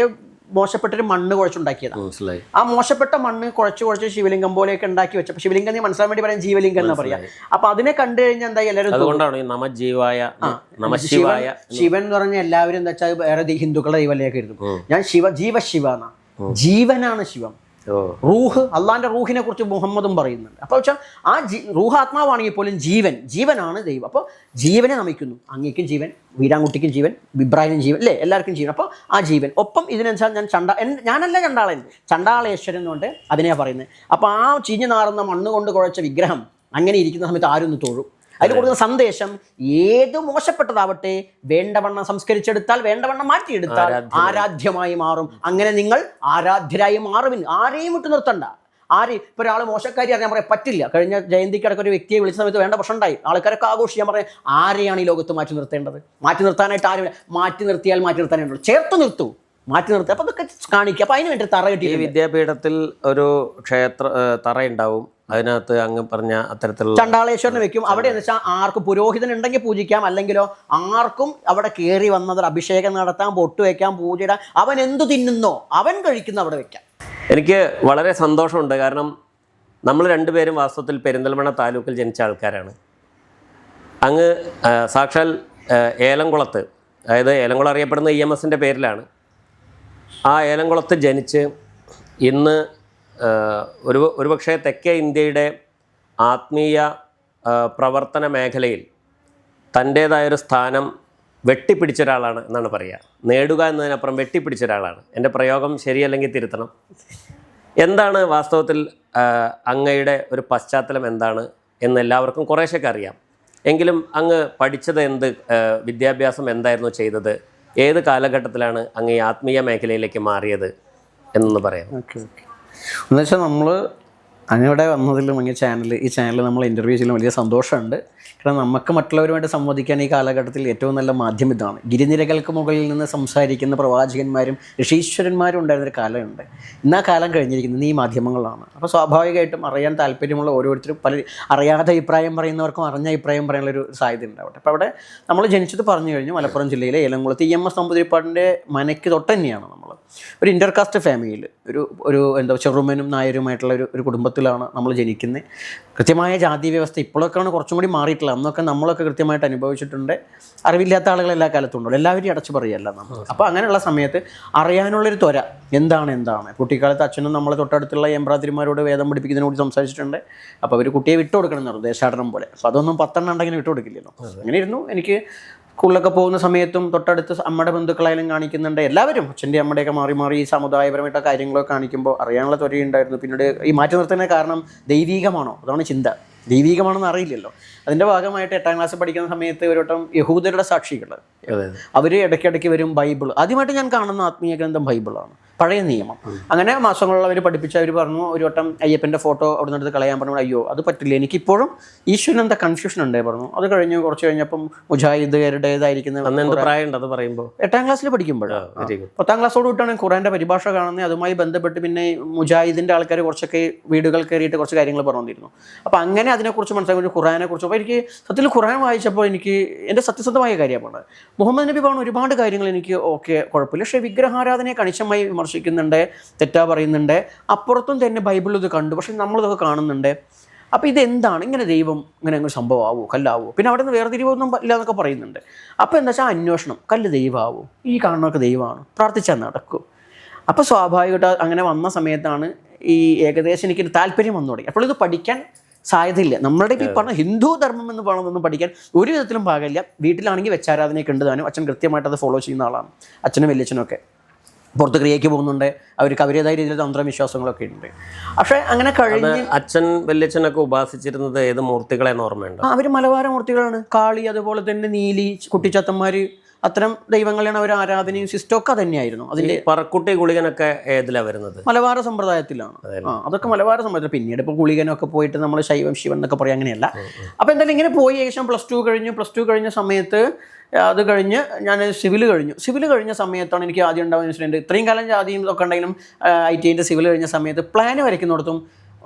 മോശപ്പെട്ടൊരു മണ്ണ് കുഴച്ചുണ്ടാക്കിയതാണ്. ആ മോശപ്പെട്ട മണ്ണ് കുഴച്ച് ശിവലിംഗം പോലെയൊക്കെ ഉണ്ടാക്കി വെച്ചപ്പോൾ ശിവലിംഗം മനസ്സിലാൻ വേണ്ടി പറയാൻ ജീവലിംഗം എന്ന് പറയാം. അപ്പൊ അതിനെ കണ്ടു കഴിഞ്ഞാൽ എന്താ എല്ലാവരും ശിവൻ എന്ന് പറഞ്ഞാൽ എല്ലാവരും എന്താ വെച്ചാൽ വേറെ ഹിന്ദുക്കളുടെ ദൈവത്തിലേക്ക് ഇരുന്നു. ഞാൻ ജീവശിവ എന്നാ, ജീവനാണ് ശിവം. റൂഹ്, അള്ളാന്റെ റൂഹിനെ കുറിച്ച് മുഹമ്മദും പറയുന്നുണ്ട്. അപ്പോൾ വെച്ചാൽ ആ റൂഹ് ആത്മാവാണെങ്കിൽ പോലും ജീവനാണ് ദൈവം. അപ്പോൾ ജീവനെ നമിക്കുന്നു. അങ്ങേക്കും ജീവൻ, വീരാൻകുട്ടിക്കും ജീവൻ, ഇബ്രാഹിം ജീവൻ, അല്ലേ, എല്ലാവർക്കും ജീവൻ. അപ്പോൾ ആ ജീവൻ ഒപ്പം ഇതിനനുസരിച്ച് ഞാനല്ല ചണ്ടാളൻ, ചണ്ടാളേശ്വരൻ എന്നുകൊണ്ട് അതിനെയാണ് പറയുന്നത്. അപ്പോൾ ആ ചീഞ്ഞു നാറുന്ന മണ്ണ് കൊണ്ട് കുഴച്ച വിഗ്രഹം അങ്ങനെ ഇരിക്കുന്ന സമയത്ത് ആരൊന്ന് തൊഴും. അതിൽ കൊടുക്കുന്ന സന്ദേശം ഏത് മോശപ്പെട്ടതാവട്ടെ വേണ്ടവണ്ണം സംസ്കരിച്ചെടുത്താൽ, വേണ്ടവണ്ണം മാറ്റിയെടുത്താൽ ആരാധ്യമായി മാറും. അങ്ങനെ നിങ്ങൾ ആരാധ്യരായി മാറുവിൻ. ആരെയും വിട്ടു നിർത്തണ്ട. ഇപ്പോൾ ഒരാൾ മോശക്കാരി അറിയാൻ പറയാൻ പറ്റില്ല. കഴിഞ്ഞ ജയന്തിക്കിടക്ക് ഒരു വ്യക്തിയെ വിളിച്ച സമയത്ത് വേണ്ട പ്രശ്നം ഉണ്ടായി. ആൾക്കാരൊക്കെ ആഘോഷിക്കാൻ പറയാം. ആരെയാണ് ഈ ലോകത്ത് മാറ്റി നിർത്തേണ്ടത്? മാറ്റി നിർത്താനായിട്ട് ആരും മാറ്റി നിർത്തിയാൽ മാറ്റി നിർത്താനുള്ളൂ. ചേർത്ത് നിർത്തൂ, മാറ്റി നിർത്തുക. അപ്പോൾ അതൊക്കെ കാണിക്കുക. അപ്പോൾ അതിന് വേണ്ടി തറ കിട്ടി. വിദ്യാപീഠത്തിൽ ഒരു ക്ഷേത്ര തറയുണ്ടാവും. അതിനകത്ത് അങ്ങ് പറഞ്ഞ അത്തരത്തിലുള്ള ചണ്ടാളേശ്വരനെ വെക്കും. അവിടെ എന്ന് വെച്ചാൽ ആർക്കും പുരോഹിതൻ ഉണ്ടെങ്കിൽ പൂജിക്കാം, അല്ലെങ്കിലോ ആർക്കും അവിടെ കയറി വന്നത് അഭിഷേകം നടത്താം, പൊട്ട് വയ്ക്കാം, പൂജയിടാം. അവൻ എന്തു തിന്നുന്നോ അവൻ കഴിക്കുന്ന അവിടെ വെക്കാം. എനിക്ക് വളരെ സന്തോഷമുണ്ട്. കാരണം നമ്മൾ രണ്ടുപേരും വാസ്തവത്തിൽ പെരിന്തൽമണ്ണ താലൂക്കിൽ ജനിച്ച ആൾക്കാരാണ്. അങ്ങ് സാക്ഷാൽ ഏലംകുളത്ത്, അതായത് ഏലംകുളം അറിയപ്പെടുന്ന EMSൻ്റെ പേരിലാണ്. ആ ഏലംകുളത്ത് ജനിച്ച് ഇന്ന് ഒരുപക്ഷെ തെക്കേ ഇന്ത്യയുടെ ആത്മീയ പ്രവർത്തന മേഖലയിൽ തൻ്റേതായൊരു സ്ഥാനം വെട്ടിപ്പിടിച്ച ഒരാളാണ് എന്നാണ് പറയുക. നേടുക എന്നതിനപ്പുറം വെട്ടിപ്പിടിച്ച ഒരാളാണ്. എൻ്റെ പ്രയോഗം ശരിയല്ലെങ്കിൽ തിരുത്തണം. എന്താണ് വാസ്തവത്തിൽ അങ്ങയുടെ ഒരു പശ്ചാത്തലം എന്താണ് എന്ന് എല്ലാവർക്കും കുറേശ്ശൊക്കെ അറിയാം. എങ്കിലും അങ്ങ് പഠിച്ചത് എന്ത്, വിദ്യാഭ്യാസം എന്തായിരുന്നു ചെയ്തത്, ഏത് കാലഘട്ടത്തിലാണ് അങ്ങ് ഈ ആത്മീയ മേഖലയിലേക്ക് മാറിയത് എന്നൊന്ന് പറയാം. എന്നുവെച്ചാൽ നമ്മൾ അങ്ങയുടെ വന്നതിലും ഈ ചാനൽ നമ്മൾ ഇൻ്റർവ്യൂ ചെയ്യലും വലിയ സന്തോഷമുണ്ട്. കാരണം നമുക്ക് മറ്റുള്ളവരുമായിട്ട് സംവദിക്കാൻ ഈ കാലഘട്ടത്തിൽ ഏറ്റവും നല്ല മാധ്യമം ഇതാണ്. ഗിരിനിരകൾക്ക് മുകളിൽ നിന്ന് സംസാരിക്കുന്ന പ്രവാചകന്മാരും ഋഷീശ്വരന്മാരും ഉണ്ടായിരുന്നൊരു കാലമുണ്ട്. ഇന്ന് ആ കാലം കഴിഞ്ഞിരിക്കുന്നത് ഈ മാധ്യമങ്ങളാണ്. അപ്പോൾ സ്വാഭാവികമായിട്ടും അറിയാൻ താല്പര്യമുള്ള ഓരോരുത്തരും അറിയാതെ അഭിപ്രായം പറയുന്നവർക്കും അറിഞ്ഞ അഭിപ്രായം പറയാനുള്ളൊരു സാധ്യത ഉണ്ടാവട്ടെ. അപ്പോൾ അവിടെ നമ്മൾ ജനിച്ചത് പറഞ്ഞു കഴിഞ്ഞു മലപ്പുറം ജില്ലയിലെ ഏലംകുളത്ത് EMS നമ്പൂതിരിപ്പാടിൻ്റെ മനയ്ക്ക് തൊട്ട് തന്നെയാണ്. നമ്മൾ ഒരു ഇൻ്റർകാസ്റ്റ് ഫാമിലിയിൽ ഒരു എന്താ ചെറുമനും നായരുമായിട്ടുള്ള ഒരു കുടുംബത്തിലാണ് നമ്മൾ ജനിക്കുന്നത്. കൃത്യമായ ജാതി വ്യവസ്ഥ ഇപ്പോഴൊക്കെയാണ് കുറച്ചും കൂടി മാറിയിട്ടുള്ളത്. അന്നൊക്കെ നമ്മളൊക്കെ കൃത്യമായിട്ട് അനുഭവിച്ചിട്ടുണ്ട്. അറിവില്ലാത്ത ആളുകൾ എല്ലാ കാലത്തും ഉണ്ടല്ലോ, എല്ലാവരും അടച്ചു പറയുകയല്ല നമ്മൾ. അപ്പോൾ അങ്ങനെയുള്ള സമയത്ത് അറിയാനുള്ളൊരു ത്വര എന്താണ്. കുട്ടിക്കാലത്ത് അച്ഛനും നമ്മളെ തൊട്ടടുത്തുള്ള എംബ്രാതിരിമാരോട് വേദം പഠിപ്പിക്കുന്നതിനോട് സംസാരിച്ചിട്ടുണ്ട്. അപ്പോൾ അവർ കുട്ടിയെ വിട്ടുകൊടുക്കണം എന്ന് പറഞ്ഞു, ദേശാടനം പോലെ. അപ്പോൾ അതൊന്നും 10 ഉണ്ടെങ്കിലും വിട്ടുകൊടുക്കില്ലല്ലോ. അങ്ങനെ ഇരുന്നു. എനിക്ക് സ്കൂളിലൊക്കെ പോകുന്ന സമയത്തും തൊട്ടടുത്ത് അമ്മയുടെ ബന്ധുക്കളായാലും കാണിക്കുന്നുണ്ട്. എല്ലാവരും അച്ഛൻ്റെ അമ്മയുടെയൊക്കെ മാറി മാറി ഈ സമുദായപരമായിട്ട് കാര്യങ്ങളൊക്കെ കാണിക്കുമ്പോൾ അറിയാനുള്ള ത്വരയുണ്ടായിരുന്നു. പിന്നീട് ഈ മാറ്റി നിർത്തുന്ന കാരണം ദൈവീകമാണോ, അതാണ് ചിന്ത. ദൈവീകമാണെന്ന് അറിയില്ലല്ലോ. അതിൻ്റെ ഭാഗമായിട്ട് 8ാം ക്ലാസ്സിൽ പഠിക്കുന്ന സമയത്ത് ഒരു വട്ടം യഹൂദരുടെ സാക്ഷികൾ അവർ ഇടയ്ക്കിടയ്ക്ക് വരും. ബൈബിൾ ആദ്യമായിട്ട് ഞാൻ കാണുന്ന ആത്മീയ ഗ്രന്ഥം ബൈബിളാണ്, പഴയ നിയമം. അങ്ങനെ മാസങ്ങളിൽ അവർ പഠിപ്പിച്ച് അവർ പറഞ്ഞു, ഒരു വട്ടം അയ്യപ്പൻ്റെ ഫോട്ടോ അവിടെ നിന്ന് എടുത്ത് കളയാൻ പറഞ്ഞു. അയ്യോ അത് പറ്റില്ല, എനിക്കിപ്പോഴും ഈശ്വരൻ എന്താ കൺഫ്യൂഷൻ ഉണ്ടേ പറഞ്ഞു. അത് കഴിഞ്ഞ് കുറച്ച് കഴിഞ്ഞപ്പം മുജാഹിദുകാരുടേതായിരിക്കുന്ന അത് പറയുമ്പോൾ 8ാം ക്ലാസ്സിൽ പഠിക്കുമ്പോഴാണ്. 10ാം ക്ലാസ്സോട് വിട്ടാണ് ഖുറാൻ്റെ പരിഭാഷ കാണുന്നത്. അതുമായി ബന്ധപ്പെട്ട് പിന്നെ മുജാഹിദിൻ്റെ ആൾക്കാർ കുറച്ചൊക്കെ വീടുകൾ കയറിയിട്ട് കുറച്ച് കാര്യങ്ങൾ പറഞ്ഞിരുന്നു. അപ്പോൾ അങ്ങനെ അതിനെക്കുറിച്ച് മനസ്സിലാക്കി, ഖുറാനെ കുറിച്ച്. അപ്പോൾ എനിക്ക് സത്യത്തിൽ ഖുറാൻ വായിച്ചപ്പോൾ എനിക്ക് എൻ്റെ സത്യസന്ധമായ കാര്യമാണ്. മുഹമ്മദ് നബി പറഞ്ഞ ഒരുപാട് കാര്യങ്ങൾ എനിക്ക് ഓക്കെ കുഴപ്പമില്ല. പക്ഷേ വിഗ്രഹാരാധനയെ കണിശമായി വിമർശിക്കുന്നുണ്ട്, തെറ്റാ പറയുന്നുണ്ട്. അപ്പുറത്തും തന്നെ ബൈബിളിൽ ഇത് കണ്ടു, പക്ഷെ നമ്മളിതൊക്കെ കാണുന്നുണ്ട്. അപ്പോൾ ഇതെന്താണ് ഇങ്ങനെ ദൈവം ഇങ്ങനെ അങ്ങ് സംഭവമാവോ, കല്ലാവോ? പിന്നെ അവിടെ നിന്ന് വേർതിരിവൊന്നും ഇല്ല എന്നൊക്കെ പറയുന്നുണ്ട്. അപ്പോൾ എന്താ വെച്ചാൽ അന്വേഷണം, കല്ല് ദൈവമാവോ, ഈ കാണുന്നതൊക്കെ ദൈവമാണ്, പ്രാർത്ഥിച്ചാൽ നടക്കും. അപ്പോൾ സ്വാഭാവികമായിട്ട് അങ്ങനെ വന്ന സമയത്താണ് ഈ ഏകദേശം എനിക്ക് താല്പര്യം വന്നു തുടങ്ങി. അപ്പോൾ ഇത് പഠിക്കാൻ സാധ്യതയില്ല. നമ്മളുടെ ഈ പറഞ്ഞ ഹിന്ദു ധർമ്മം എന്ന് പറയുന്നതൊന്നും പഠിക്കാൻ ഒരു വിധത്തിലും പാകില്ല. വീട്ടിലാണെങ്കിൽ വെച്ചാരാധനയൊക്കെ ഉണ്ട് താനും. അച്ഛൻ കൃത്യമായിട്ട് അത് ഫോളോ ചെയ്യുന്ന ആളാണ്. അച്ഛനും വലിയച്ഛനൊക്കെ പുറത്ത് ക്രിയയ്ക്ക് പോകുന്നുണ്ട്. അവർക്ക് അവരുടേതായ രീതിയിൽ തന്ത്രവിശ്വാസങ്ങളൊക്കെ ഉണ്ട്. പക്ഷേ അങ്ങനെ കഴിഞ്ഞ് അച്ഛൻ വലിയച്ഛനൊക്കെ ഉപാസിച്ചിരുന്നത് ഏത് മൂർത്തികളെന്ന് ഓർമ്മയുണ്ട്? അവർ മലബാര മൂർത്തികളാണ്. കാളി, അതുപോലെ തന്നെ നീലി, കുട്ടിച്ചത്തന്മാർ, അത്തരം ദൈവങ്ങളെയാണ് അവർ ആരാധനയും സിസ്റ്റമൊക്കെ തന്നെയായിരുന്നു. അതിൻ്റെ പറക്കുട്ടി ഗുളികനൊക്കെ ഏതിലാണ് വരുന്നത്? മലബാര സമ്പ്രദായത്തിലാണ്. അതൊക്കെ മലബാര സമ്പ്രദായം. പിന്നീട് ഇപ്പോൾ ഗുളികനൊക്കെ പോയിട്ട് നമ്മൾ ശൈവം ശിവൻ എന്നൊക്കെ പറയും, അങ്ങനെയല്ല. അപ്പോൾ എന്തായാലും ഇങ്ങനെ പോയി ഏകദേശം പ്ലസ് ടു കഴിഞ്ഞ സമയത്ത്, അത് കഴിഞ്ഞ് ഞാൻ സിവിൽ കഴിഞ്ഞ സമയത്താണ് എനിക്ക് ആദ്യം ഉണ്ടാവുന്ന ഇൻസിഡൻറ്റ്. ഇത്രയും കാലം ജാതിയും ഇതൊക്കെ ഉണ്ടെങ്കിലും ITIൻ്റെ സിവിൽ കഴിഞ്ഞ സമയത്ത് പ്ലാൻ വരയ്ക്കുന്നിടത്തും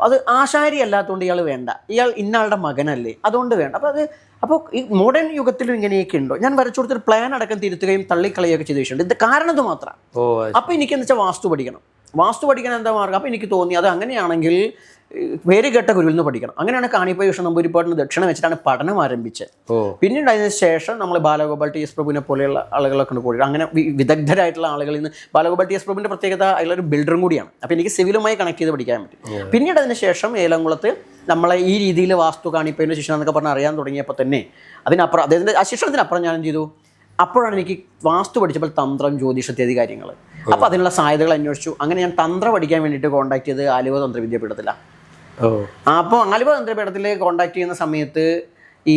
അത് ആശാരി അല്ലാത്തതുകൊണ്ട് ഇയാൾ വേണ്ട, ഇയാൾ ഇന്നയാളുടെ മകനല്ലേ, അതുകൊണ്ട് വേണ്ട. അപ്പോൾ ഈ മോഡേൺ യുഗത്തിലും ഇങ്ങനെയൊക്കെ ഉണ്ടോ? ഞാൻ വരച്ചു കൊടുത്തൊരു പ്ലാൻ അടക്കം തിരുത്തുകയും തള്ളിക്കളയുകയൊക്കെ ചെയ്ത് വെച്ചിട്ടുണ്ട്. ഇത് കാരണം ഇത് മാത്രം. അപ്പോൾ എനിക്ക് എന്താ വെച്ചാൽ വാസ്തു പഠിക്കണം എന്താ മാർഗം? അപ്പോൾ എനിക്ക് തോന്നി അത് അങ്ങനെയാണെങ്കിൽ പേര് കേട്ട ഗുരുവിൽ നിന്ന് പഠിക്കണം. അങ്ങനെയാണ് കാണിപ്പ കൃഷ്ണ നമ്പൂതിരിപ്പാടിന് ദക്ഷിണ വെച്ചിട്ടാണ് പഠനം ആരംഭിച്ചത്. പിന്നീട് അതിന് ശേഷം നമ്മൾ ബാലഗോപാൽ ടി എസ് പ്രഭുവിനെ പോലെയുള്ള ആളുകളൊക്കെ പോയി അങ്ങനെ വിദഗ്ധരായിട്ടുള്ള ആളുകളിൽ നിന്ന്. ബാലഗോപാൽ ടി എസ് പ്രഭുവിൻ്റെ പ്രത്യേകത അതിലൊരു ബിൽഡറും കൂടിയാണ്. അപ്പോൾ എനിക്ക് സിവിലുമായി കണക്ട് ചെയ്ത് പഠിക്കാൻ പറ്റും. പിന്നീട് അതിന് ശേഷം ഏലംകുളത്ത് നമ്മളെ ഈ രീതിയിൽ വാസ്തു കാണിപ്പതിൻ്റെ ശിക്ഷണം എന്നൊക്കെ പറഞ്ഞ് അറിയാൻ തുടങ്ങിയപ്പോൾ തന്നെ അതിനപ്പുറം അദ്ദേഹത്തിൻ്റെ ആ ശിക്ഷണത്തിനപ്പുറം ഞാൻ എന്ത് ചെയ്തു, അപ്പോഴാണ് എനിക്ക് വാസ്തു പഠിച്ചപ്പോൾ തന്ത്രം, ജ്യോതിഷ ഇത്യാദി കാര്യങ്ങൾ. അപ്പോൾ അതിനുള്ള സാധ്യതകൾ അന്വേഷിച്ചു. അങ്ങനെ ഞാൻ തന്ത്രം പഠിക്കാൻ വേണ്ടിയിട്ട് കോൺടാക്ട് ചെയ്ത് ആലുവ തന്ത്ര വിദ്യാപീഠത്തിലാണ്. അപ്പോൾ ആലുവ തന്ത്രപീഠത്തിൽ കോൺടാക്ട് ചെയ്യുന്ന സമയത്ത് ഈ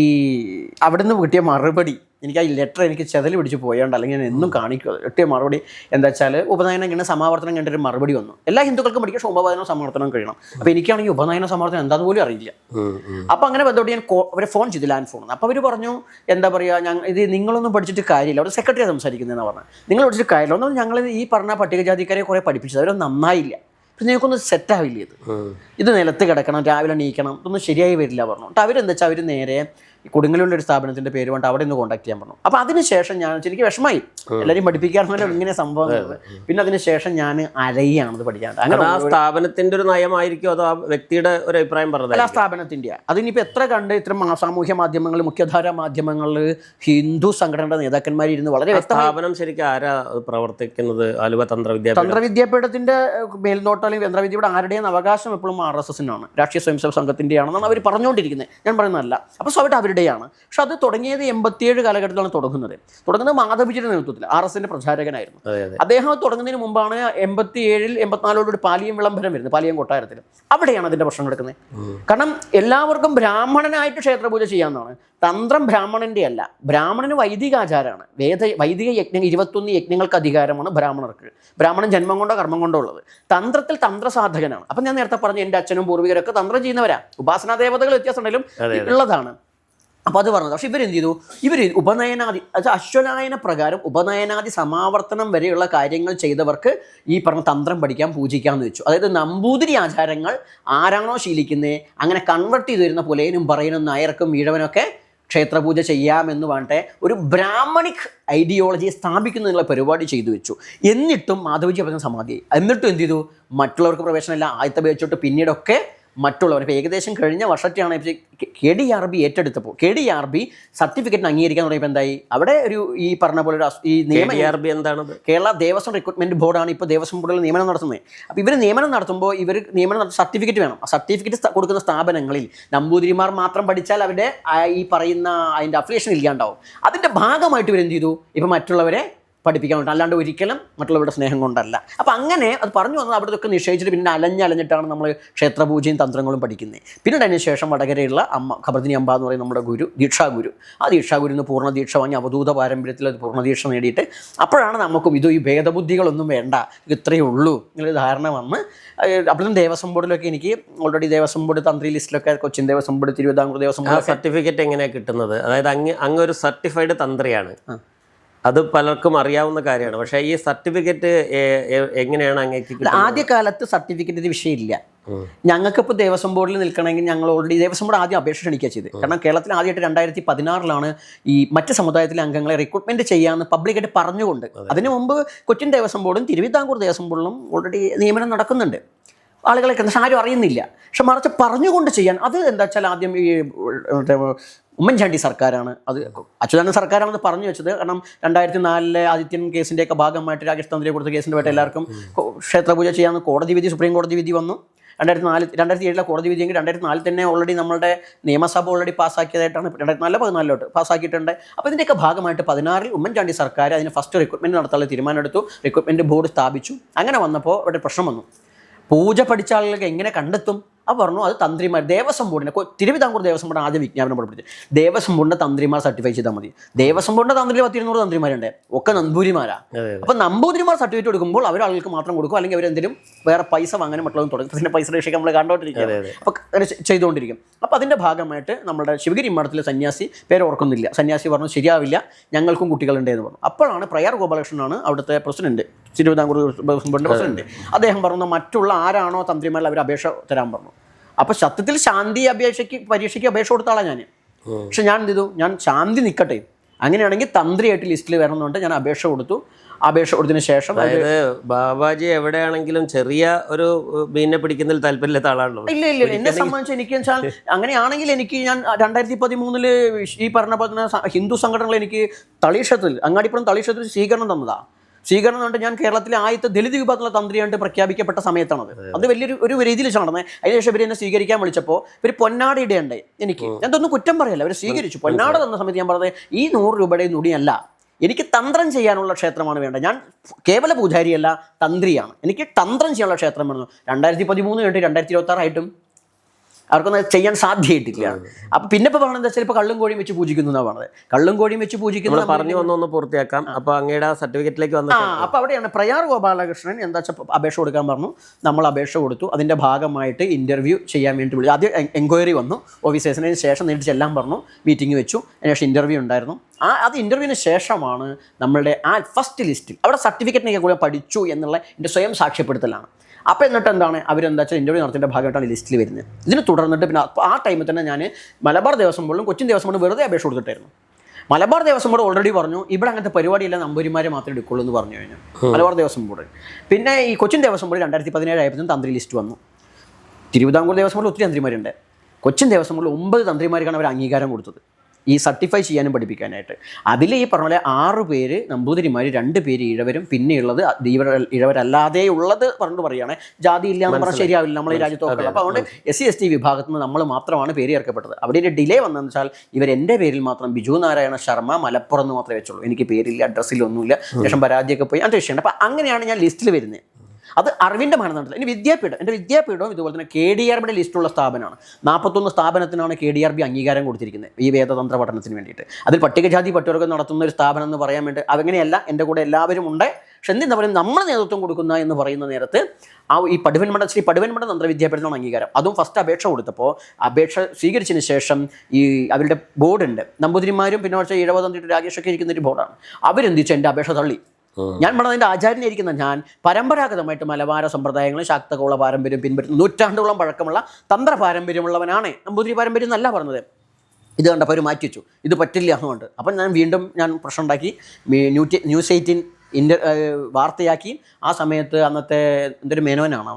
അവിടുന്ന് കിട്ടിയ മറുപടി, എനിക്ക് ആ ലെറ്റർ എനിക്ക് ചെതൽ പിടിച്ച് പോയാണ്ട്, അല്ലെങ്കിൽ ഞാൻ എന്നും കാണിക്കുക കിട്ടിയ മറുപടി എന്താ വെച്ചാൽ, ഉപനയനം കഴിഞ്ഞ സമാവർത്തനം കഴിഞ്ഞിട്ടൊരു മറുപടി വന്നു. എല്ലാ ഹിന്ദുക്കൾക്കും പഠിക്കുക, പക്ഷേ ഉപനയനം സമാവർത്തനം കഴിയണം. അപ്പോൾ എനിക്കാണെങ്കിൽ ഉപനയന സമാവർത്തനം എന്താന്ന് പോലും അറിയില്ല. അപ്പോൾ അങ്ങനെ ബന്ധപ്പെട്ട് ഞാൻ അവരെ ഫോൺ ചെയ്തു, ലാൻഡ് ഫോൺ. അപ്പോൾ അവർ പറഞ്ഞു എന്താ പറയുക, ഇത് നിങ്ങളൊന്നും പഠിച്ചിട്ട് കാര്യമില്ല. അവർ സെക്രട്ടറി സംസാരിക്കുന്നതെന്ന് പറഞ്ഞു, നിങ്ങൾ പഠിച്ചിട്ട് കാര്യമില്ല. ഒന്നും ഞങ്ങൾ ഈ പറഞ്ഞ പട്ടികജാതിക്കാരെ കുറേ പഠിപ്പിച്ചത് അവരൊന്നും നന്നായില്ല, പക്ഷെ നിങ്ങൾക്കൊന്നും സെറ്റാവില്ല. ഇത് നിലത്ത് കിടക്കണം, രാവിലെ എണീക്കണം, ഇതൊന്നും ശരിയായി വരില്ല പറഞ്ഞു. എന്നിട്ട് അവരെന്താ വെച്ചാൽ അവർ നേരെ കൊടുങ്ങല്ലൂരിൻ്റെ ഒരു സ്ഥാപനത്തിൻ്റെ പേര് കൊണ്ട് അവിടെ നിന്ന് കോൺടാക്ട് ചെയ്യാൻ പറഞ്ഞു. അപ്പോൾ അതിനുശേഷം ഞാൻ എനിക്ക് വിഷമായി, എല്ലാവരും പഠിപ്പിക്കാറുണ്ടല്ലോ ഇങ്ങനെ സംഭവം. പിന്നെ അതിനുശേഷം ഞാൻ അരയാണത് പഠിക്കാണ്ട്. അങ്ങനെ ആ സ്ഥാപനത്തിൻ്റെ ഒരു നയമായിരിക്കും അതോ ആ വ്യക്തിയുടെ ഒരു അഭിപ്രായം പറഞ്ഞത്? അല്ല, ആ സ്ഥാപനത്തിൻ്റെ. അതിനിപ്പോൾ എത്ര കണ്ട് ഇത്തരം സാമൂഹ്യ മാധ്യമങ്ങൾ, മുഖ്യധാര മാധ്യമങ്ങളിൽ ഹിന്ദു സംഘടനയുടെ നേതാക്കന്മാരിരുന്ന് വളരെ സ്ഥാപനം ശരിക്കും ആരാ പ്രവർത്തിക്കുന്നത്? ആലുവ തന്ത്രവിദ്യാപീഠത്തിൻ്റെ മേൽനോട്ടം അല്ലെങ്കിൽ തന്ത്രവിദ്യയുടെ ആരുടെയും അവകാശം എപ്പോഴും RSSനാണ്, രാഷ്ട്രീയ സ്വയംസേവക സംഘത്തിൻ്റെ ആണെന്നാണ് അവർ പറഞ്ഞുകൊണ്ടിരിക്കുന്നത്. ഞാൻ പറയുന്നതല്ല. അപ്പോൾ സ്വാഭാവികമായിട്ട് അവരുടെയാണ്. പക്ഷെ അത് തുടങ്ങിയത് 87 കാലഘട്ടത്തിലാണ് തുടങ്ങുന്നത് മാധവജിയുടെ നേതൃത്വത്തിൽ. RSSന്റെ പ്രചാരകനായിരുന്നു അദ്ദേഹം. തുടങ്ങുന്നതിന് മുമ്പാണ് 87, 84 പാലിയം വിളംബരം വരുന്നത്, പാലിയം കൊട്ടാരത്തിൽ. അവിടെയാണ് അതിൻ്റെ പ്രശ്നം കിടക്കുന്നത്. കാരണം എല്ലാവർക്കും ബ്രാഹ്മണനായിട്ട് ക്ഷേത്രപൂജ ചെയ്യാമെന്നാണ്. തന്ത്രം ബ്രാഹ്മണൻ്റെ അല്ല, ബ്രാഹ്മണന് വൈദികാചാരമാണ്. വൈദിക യജ്ഞം 21 യജ്ഞങ്ങൾക്ക് അധികാരമാണ് ബ്രാഹ്മണർക്ക്. ബ്രാഹ്മണൻ ജന്മം കൊണ്ടോ കർമ്മം കൊണ്ടോ ഉള്ളത്. തന്ത്രത്തിൽ തന്ത്രസാധകനാണ്. അപ്പം ഞാൻ നേരത്തെ പറഞ്ഞു, എൻ്റെ അച്ഛനും പൂർവികരൊക്കെ തന്ത്രം ചെയ്യുന്നവരാ. ഉപാസനാ ദേവതകൾ വ്യത്യാസം ഉണ്ടെങ്കിലും ഉള്ളതാണ്. അപ്പോൾ അത് പറഞ്ഞത്. പക്ഷെ ഇവരെന്ത് ചെയ്തു, ഇവർ ഉപനയനാദി അശ്വനായന പ്രകാരം ഉപനയനാദി സമാവർത്തനം വരെയുള്ള കാര്യങ്ങൾ ചെയ്തവർക്ക് ഈ പറഞ്ഞ തന്ത്രം പഠിക്കാം, പൂജിക്കാമെന്ന് വെച്ചു. അതായത് നമ്പൂതിരി ആചാരങ്ങൾ ആരാണോ ശീലിക്കുന്നത് അങ്ങനെ കൺവെർട്ട് ചെയ്ത് വരുന്ന പുലയനും പറയനും നായർക്കും ഈഴവനൊക്കെ ക്ഷേത്രപൂജ ചെയ്യാമെന്ന് പറഞ്ഞിട്ട് ഒരു ബ്രാഹ്മണിക് ഐഡിയോളജിയെ സ്ഥാപിക്കുന്നതിനുള്ള പരിപാടി ചെയ്തു വെച്ചു. എന്നിട്ടും മാധവജി പറഞ്ഞ സമാധിയായി. എന്നിട്ടും എന്ത് ചെയ്തു, മറ്റുള്ളവർക്ക് പ്രവേശനമില്ല. ആദ്യത്തെ ഉപയോഗിച്ചിട്ട് പിന്നീടൊക്കെ മറ്റുള്ളവർ. ഇപ്പോൾ ഏകദേശം കഴിഞ്ഞ വർഷത്തെയാണ് KDRB ഏറ്റെടുത്തപ്പോൾ KDRB സർട്ടിഫിക്കറ്റിന് അംഗീകരിക്കാൻ തുടങ്ങിയപ്പോൾ എന്തായി, അവിടെ ഒരു ഈ പറഞ്ഞ പോലെ ഈ നിയമം എന്താണത്, കേരള ദേവസ്വം റിക്രൂട്ട്മെൻറ്റ് ബോർഡാണ് ഇപ്പോൾ ദേവസ്വം ബോർഡിൽ നിയമനം നടത്തുന്നത്. അപ്പോൾ ഇവർ നിയമനം നടത്തുമ്പോൾ സർട്ടിഫിക്കറ്റ് വേണം. ആ സർട്ടിഫിക്കറ്റ് കൊടുക്കുന്ന സ്ഥാപനങ്ങളിൽ നമ്പൂതിരിമാർ മാത്രം പഠിച്ചാൽ അവരുടെ ഈ പറയുന്ന അതിൻ്റെ അഫിലിയേഷൻ ഇല്ലാണ്ടാവും. അതിൻ്റെ ഭാഗമായിട്ട് ഇവരെന്ത് ചെയ്തു, ഇപ്പോൾ മറ്റുള്ളവരെ പഠിപ്പിക്കാൻ വേണ്ടി, അല്ലാണ്ട് ഒരിക്കലും മറ്റുള്ളവരുടെ സ്നേഹം കൊണ്ടല്ല. അപ്പോൾ അങ്ങനെ അത് പറഞ്ഞു വന്നത് അവിടത്തൊക്കെ നിഷേധിച്ചിട്ട് പിന്നെ അലഞ്ഞിട്ടാണ് നമ്മൾ ക്ഷേത്രപൂജയും തന്ത്രങ്ങളും പഠിക്കുന്നത്. പിന്നീട് അതിന് ശേഷം വടകരയുള്ള അമ്മ ഖബർദിനി അമ്പ എന്ന് പറയുന്ന നമ്മുടെ ഗുരു, ദീക്ഷാഗുരു, ആ ദീക്ഷാഗുരുന്ന് പൂർണ്ണ ദീക്ഷ വാങ്ങി അവധൂത പാരമ്പര്യത്തിൽ അത് പൂർണ്ണ ദീക്ഷ നേടിയിട്ട് അപ്പോഴാണ് നമുക്കും ഈ ഭേദബുദ്ധികളൊന്നും വേണ്ട, ഇത്രയേ ഉള്ളൂ എന്നൊരു ധാരണ വന്ന്. അപ്പോഴും ദേവസ്വം ബോർഡിലൊക്കെ എനിക്ക് ഓൾറെഡി ദേവസ്വം ബോർഡ് തന്ത്രി ലിസ്റ്റിലൊക്കെ Cochin Devaswom board, Thiruvithamkoor Devaswom board certificate എങ്ങനെയാണ് കിട്ടുന്നത്? അതായത് അങ്ങ് ഒരു സർട്ടിഫൈഡ് തന്ത്രിയാണ്, അത് പലർക്കും അറിയാവുന്ന കാര്യമാണ്. പക്ഷേ ഈ സർട്ടിഫിക്കറ്റ് എങ്ങനെയാണ് അങ്ങേക്ക്? ആദ്യകാലത്ത് സർട്ടിഫിക്കറ്റ് ഇത് വിഷയമില്ല. ഞങ്ങൾക്കിപ്പോൾ ദേവസ്വം ബോർഡിൽ നിൽക്കണമെങ്കിൽ ഞങ്ങൾ ഓൾറെഡി ദേവസ്വം ബോർഡ് ആദ്യം അപേക്ഷ ക്ഷണിക്കുക ചെയ്ത്. കാരണം കേരളത്തിൽ ആദ്യമായിട്ട് 2016 ഈ മറ്റ് സമുദായത്തിലെ അംഗങ്ങളെ റിക്രൂട്ട്മെൻറ്റ് ചെയ്യാമെന്ന് പബ്ലിക്കായിട്ട് പറഞ്ഞുകൊണ്ട്. അതിനു മുമ്പ് കൊച്ചിൻ ദേവസ്വം ബോർഡും തിരുവിതാംകൂർ ദേവസ്വം ബോർഡിലും ഓൾറെഡി നിയമനം നടക്കുന്നുണ്ട്. ആളുകളൊക്കെ പക്ഷെ ആരും അറിയുന്നില്ല. പക്ഷെ മറിച്ച് പറഞ്ഞുകൊണ്ട് ചെയ്യാൻ അത് എന്താ വെച്ചാൽ ആദ്യം ഈ ഉമ്മൻചാണ്ടി സർക്കാരാണ്, അത് അച്യുതാനന്ദ സർക്കാരാണെന്ന് പറഞ്ഞു വെച്ചത്. കാരണം 2004 ആദിത്യൻ കേസിൻ്റെയൊക്കെ ഭാഗമായിട്ട് രാകേഷ് തന്ത്രിയെ കൊടുത്ത കേസിൻ്റെ പേരിൽ എല്ലാവർക്കും ക്ഷേത്രപൂജ ചെയ്യാമെന്ന് കോടതി വിധി, സുപ്രീം കോടതി വിധി വന്നു. 2007 കോടതി വിധിയെങ്കിൽ 2004 തന്നെ ഓൾറെഡി നമ്മളുടെ നിയമസഭ ഓൾറെഡി പാസ്സാക്കിയതായിട്ടാണ് 2014 പാസ്സാക്കിയിട്ടുണ്ട്. അപ്പോൾ ഇതിൻ്റെയൊക്കെ ഭാഗമായിട്ട് 2016 ഉമ്മൻചാണ്ടി സർക്കാർ അതിന് ഫസ്റ്റ് റിക്രൂട്ട്മെൻറ്റ് നടത്താനുള്ള തീരുമാനമെടുത്തു. റിക്രൂട്ട്മെൻറ്റ് ബോർഡ് സ്ഥാപിച്ചു. അങ്ങനെ വന്നപ്പോൾ ഇവിടെ പ്രശ്നം വന്നു. പൂജ പഠിച്ച ആളുകൾക്ക് എങ്ങനെ കണ്ടെത്തും? അപ്പോൾ പറഞ്ഞു അത് തന്ത്രിമാർ, ദേവസ്വം ബോർഡിനെ, തിരുവിതാംകൂർ ദേവസ്വം ബോർഡ് ആദ്യം വിജ്ഞാപനം പുറപ്പെടുത്തി. ദേവസ്വം ബോർഡിൻ്റെ തന്ത്രിമാർ സർട്ടിഫൈ ചെയ്താൽ മതി. ദേവസ്വം ബോർഡിൻ്റെ തന്ത്രിയിൽ 200 തന്ത്രിമാരുണ്ട്, ഒക്കെ നമ്പൂതിരിമാരാണ്. അപ്പോൾ നമ്പൂതിരിമാർ സർട്ടിഫിക്കറ്റ് കൊടുക്കുമ്പോൾ അവരാൾക്ക് മാത്രം കൊടുക്കും, അല്ലെങ്കിൽ അവരെന്തെങ്കിലും വേറെ പൈസ വാങ്ങാനും മറ്റുള്ളതും തുടങ്ങും. അതിൻ്റെ പൈസ രക്ഷയ്ക്ക് നമ്മൾ കണ്ടുകൊണ്ടിരിക്കുക, അപ്പോൾ അങ്ങനെ ചെയ്തുകൊണ്ടിരിക്കും. അപ്പോൾ അതിൻ്റെ ഭാഗമായിട്ട് നമ്മുടെ ശിവഗിരി മഠത്തിലെ സന്യാസി, പേര് ഓർക്കുന്നില്ല, സന്യാസി പറഞ്ഞു ശരിയാവില്ല, ഞങ്ങൾക്കും കുട്ടികളുണ്ട് എന്ന് പറഞ്ഞു. അപ്പോഴാണ് പ്രയാർ ഗോപാലകൃഷ്ണനാണ് അവിടുത്തെ പ്രസിഡന്റ്, തിരുവിതാംകൂർ ദേവസ്വം ബോർഡിൻ്റെ പ്രസിഡന്റ്. അദ്ദേഹം പറഞ്ഞു മറ്റുള്ള ആരാണോ തന്ത്രിമാരിൽ അവർ അപേക്ഷ തരാൻ പറഞ്ഞു. അപ്പോൾ സത്യത്തിൽ പരീക്ഷയ്ക്ക് അപേക്ഷ കൊടുത്താളാണ് ഞാൻ. പക്ഷെ ഞാൻ എന്ത് ചെയ്തു, ഞാൻ ശാന്തി നിൽക്കട്ടെ, അങ്ങനെയാണെങ്കിൽ തന്ത്രിയായിട്ട് ലിസ്റ്റിൽ വരണമെന്നുണ്ട്. ഞാൻ അപേക്ഷ കൊടുത്തതിന് ശേഷം ബാബാജി എവിടെയാണെങ്കിലും ചെറിയ ഒരു മീനിനെ പിടിക്കുന്നതിൽ താല്പര്യമില്ലാത്ത ആളാണല്ലോ. ഇല്ല എന്നെ സംബന്ധിച്ച് എനിക്ക് വെച്ചാൽ അങ്ങനെയാണെങ്കിൽ ഞാൻ 2013 ഈ പറഞ്ഞ പോലെ തന്നെ ഹിന്ദു സംഘടനകൾ എനിക്ക് അങ്ങാടിപ്പുറം തളീക്ഷത്തിൽ സ്വീകരണം തന്നതാണ്. സ്വീകരണം കൊണ്ട് ഞാൻ കേരളത്തിലെ ആദ്യത്തെ ദലിത് വിഭാഗത്തിലുള്ള തന്ത്രിയായിട്ട് പ്രഖ്യാപിക്കപ്പെട്ട സമയത്താണത്. അത് വലിയൊരു രീതിയിൽ നടന്നത്. അതിനുശേഷം ഇവർ എന്നെ സ്വീകരിക്കാൻ വിളിച്ചപ്പോൾ ഇവർ പൊന്നാട ഇടേണ്ടേ എനിക്ക്. എന്തൊന്നും കുറ്റം പറയല്ല, അവർ സ്വീകരിച്ചു. പൊന്നാട തന്ന സമയത്ത് ഞാൻ പറഞ്ഞത് ഈ 100 രൂപയുടെ നുടിയല്ല, എനിക്ക് തന്ത്രം ചെയ്യാനുള്ള ക്ഷേത്രമാണ് വേണ്ടത്. ഞാൻ കേവല പൂജാരിയല്ല, തന്ത്രിയാണ്. എനിക്ക് തന്ത്രം ചെയ്യാനുള്ള ക്ഷേത്രം വേണം. 2013 കഴിഞ്ഞിട്ട് 2026 ആയിട്ടും അവർക്കൊന്നും ചെയ്യാൻ സാധ്യമായിട്ടില്ല. അപ്പം പിന്നെ ഇപ്പോൾ പറഞ്ഞത് എന്താ വെച്ചാൽ ഇപ്പോൾ കള്ളും കോഴിയും വെച്ച് പൂജിക്കുന്നു എന്നാണ് പറഞ്ഞത്. കള്ളും കോഴിയും വെച്ച് പൂജിക്കുന്നത് പറഞ്ഞു ഒന്ന് പൂർത്തിയാക്കാം. അപ്പോൾ അങ്ങയുടെ സർട്ടിഫിക്കറ്റിലേക്ക് വന്നു. അപ്പോൾ അവിടെയാണ് പ്രയാർ ഗോപാലകൃഷ്ണൻ എന്താ വെച്ചാൽ അപേക്ഷ കൊടുക്കാൻ പറഞ്ഞു. നമ്മൾ അപേക്ഷ കൊടുത്തു. അതിൻ്റെ ഭാഗമായിട്ട് ഇൻ്റർവ്യൂ ചെയ്യാൻ വേണ്ടി വിളിച്ചു. ആദ്യം എൻക്വയറി വന്നു, ഓഫീസേഴ്സിന് ശേഷം നേരിട്ട് ചെല്ലാൻ പറഞ്ഞു, മീറ്റിംഗ് വെച്ചു. അതിനുശേഷം ഇൻ്റർവ്യൂ ഉണ്ടായിരുന്നു. അത് ഇൻ്റർവ്യൂവിന് ശേഷമാണ് നമ്മളുടെ ആ ഫസ്റ്റ് ലിസ്റ്റിൽ അവിടെ സർട്ടിഫിക്കറ്റിനൊക്കെ കൂടെ പഠിച്ചു എന്നുള്ള എൻ്റെ സ്വയം സാക്ഷ്യപ്പെടുത്തലാണ്. അപ്പോൾ എന്നിട്ട് എന്താണ് അവരെന്താ വെച്ചാൽ ഇൻ്റർവ്യൂ നടത്തിൻ്റെ ഭാഗമായിട്ടാണ് ലിസ്റ്റിൽ വരുന്നത്. ഇതിന് തുടർന്നിട്ട് പിന്നെ ആ ടൈമിൽ തന്നെ ഞാൻ മലബാർ ദേവസ്വം ബോർഡിലും കൊച്ചിൻ ദേവസ്വം ബോർഡും വെറുതെ അപേക്ഷ കൊടുത്തിട്ടായിരുന്നു. മലബാർ ദേവസ്വം ബോർഡ് ഓൾറെഡി പറഞ്ഞു ഇവിടെ അങ്ങനത്തെ പരിപാടിയില്ല, നമ്പൂരിമാരെ മാത്രമേ എടുക്കുള്ളൂ എന്ന് പറഞ്ഞു കഴിഞ്ഞാൽ മലബാർ ദേവസ്വം ബോർഡ്. പിന്നെ ഈ കൊച്ചിൻ ദേവസ്വം ബോർഡ് 2017 ആയപ്പോഴും തന്ത്രി ലിസ്റ്റ് വന്നു. തിരുവിതാംകൂർ ദേവസ്വം ബോർഡിൽ ഒത്തിരി തന്ത്രിമാരുണ്ട്. കൊച്ചിൻ ദേവസ്വം ബോർഡിൽ 9 തന്ത്രിമാർക്കാണ് അവർ അംഗീകാരം കൊടുത്തത് ഈ സർട്ടിഫൈ ചെയ്യാനും പഠിപ്പിക്കാനായിട്ട്. അതിൽ ഈ പറഞ്ഞ പോലെ 6 പേര് നമ്പൂതിരിമാർ, 2 പേര് ഇഴവരും, പിന്നെയുള്ളത് ഇഴവരല്ലാതെ ഉള്ളത് പറഞ്ഞിട്ട് പറയുകയാണ്. ജാതി ഇല്ല എന്ന് പറഞ്ഞാൽ ശരിയാവില്ല നമ്മൾ ഈ രാജ്യത്തൊക്കെ. അപ്പോൾ അതുകൊണ്ട് SC/ST വിഭാഗത്തിൽ നിന്ന് നമ്മൾ മാത്രമാണ് പേര് ചേർക്കപ്പെട്ടത്. അവിടെ ഒരു ഡിലേ വന്നതെന്ന് വെച്ചാൽ എൻ്റെ പേരിൽ മാത്രം ബിജു നാരായണ ശർമ്മ മലപ്പുറം എന്ന് മാത്രമേ വെച്ചുള്ളൂ. എനിക്ക് പേരില്ല, അഡ്രസ്സിലൊന്നുമില്ല. ശേഷം പരാതിയൊക്കെ പോയി അത് വിഷയമുണ്ട്. അപ്പോൾ അങ്ങനെയാണ് ഞാൻ ലിസ്റ്റിൽ വരുന്നത്. അത് അറിവിൻ്റെ മാനദണ്ഡത്തിൽ. ഇനി എൻ്റെ വിദ്യാപീഠവും ഇതുപോലെ തന്നെ KDRBയുടെ ലിസ്റ്റുള്ള സ്ഥാപനമാണ്. 41 സ്ഥാപനത്തിനാണ് KDRB അംഗീകാരം കൊടുത്തിരിക്കുന്നത് ഈ വേദതന്ത്ര പഠനത്തിന് വേണ്ടിയിട്ട്. അതിൽ പട്ടികജാതി പട്ടികവർഗം നടത്തുന്ന ഒരു സ്ഥാപനം എന്ന് പറയാൻ വേണ്ടി അതങ്ങനെയല്ല. എൻ്റെ കൂടെ എല്ലാവരും ഉണ്ട്. പക്ഷെ എന്തെന്ന് പറയും, നമ്മൾ നേതൃത്വം കൊടുക്കുന്ന എന്ന് പറയുന്ന നേരത്ത് ഈ ശ്രീ പടുവൻമഠ തന്ത്രവിദ്യാപീഠത്തിനാണ് അംഗീകാരം. അതും ഫസ്റ്റ് അപേക്ഷ കൊടുത്തപ്പോൾ അപേക്ഷ സ്വീകരിച്ചതിന് ശേഷം ഈ അവരുടെ ബോർഡുണ്ട്, നമ്പൂതിരിമാരും പിന്നെ കുറച്ച് ഇഴവതന്ത്രിയുടെ രാജേഷൊക്കെ ഇരിക്കുന്നൊരു ബോർഡാണ്. അവരെന്ത് വെച്ചാൽ എൻ്റെ അപേക്ഷ തള്ളി. ഞാൻ പറഞ്ഞതിൻ്റെ ആചാര്യനായിരിക്കുന്ന ഞാൻ പരമ്പരാഗതമായിട്ട് മലബാര സമ്പ്രദായങ്ങളും ശാക്തകോള പാരമ്പര്യം പിൻപറ്റുന്ന നൂറ്റാണ്ടുകളോളം പഴക്കമുള്ള തന്ത്ര പാരമ്പര്യമുള്ളവനാണ്. നമ്പൂതിരി പാരമ്പര്യം എന്നല്ല പറഞ്ഞത്. ഇത് കണ്ടപ്പോൾ അവർ മാറ്റി വെച്ചു, ഇത് പറ്റില്ല എന്നുകൊണ്ട്. അപ്പം ഞാൻ പ്രശ്നം ഉണ്ടാക്കി. ന്യൂസ് 18 വാർത്തയാക്കി. ആ സമയത്ത് അന്നത്തെ എന്തൊരു മേനോനാണ്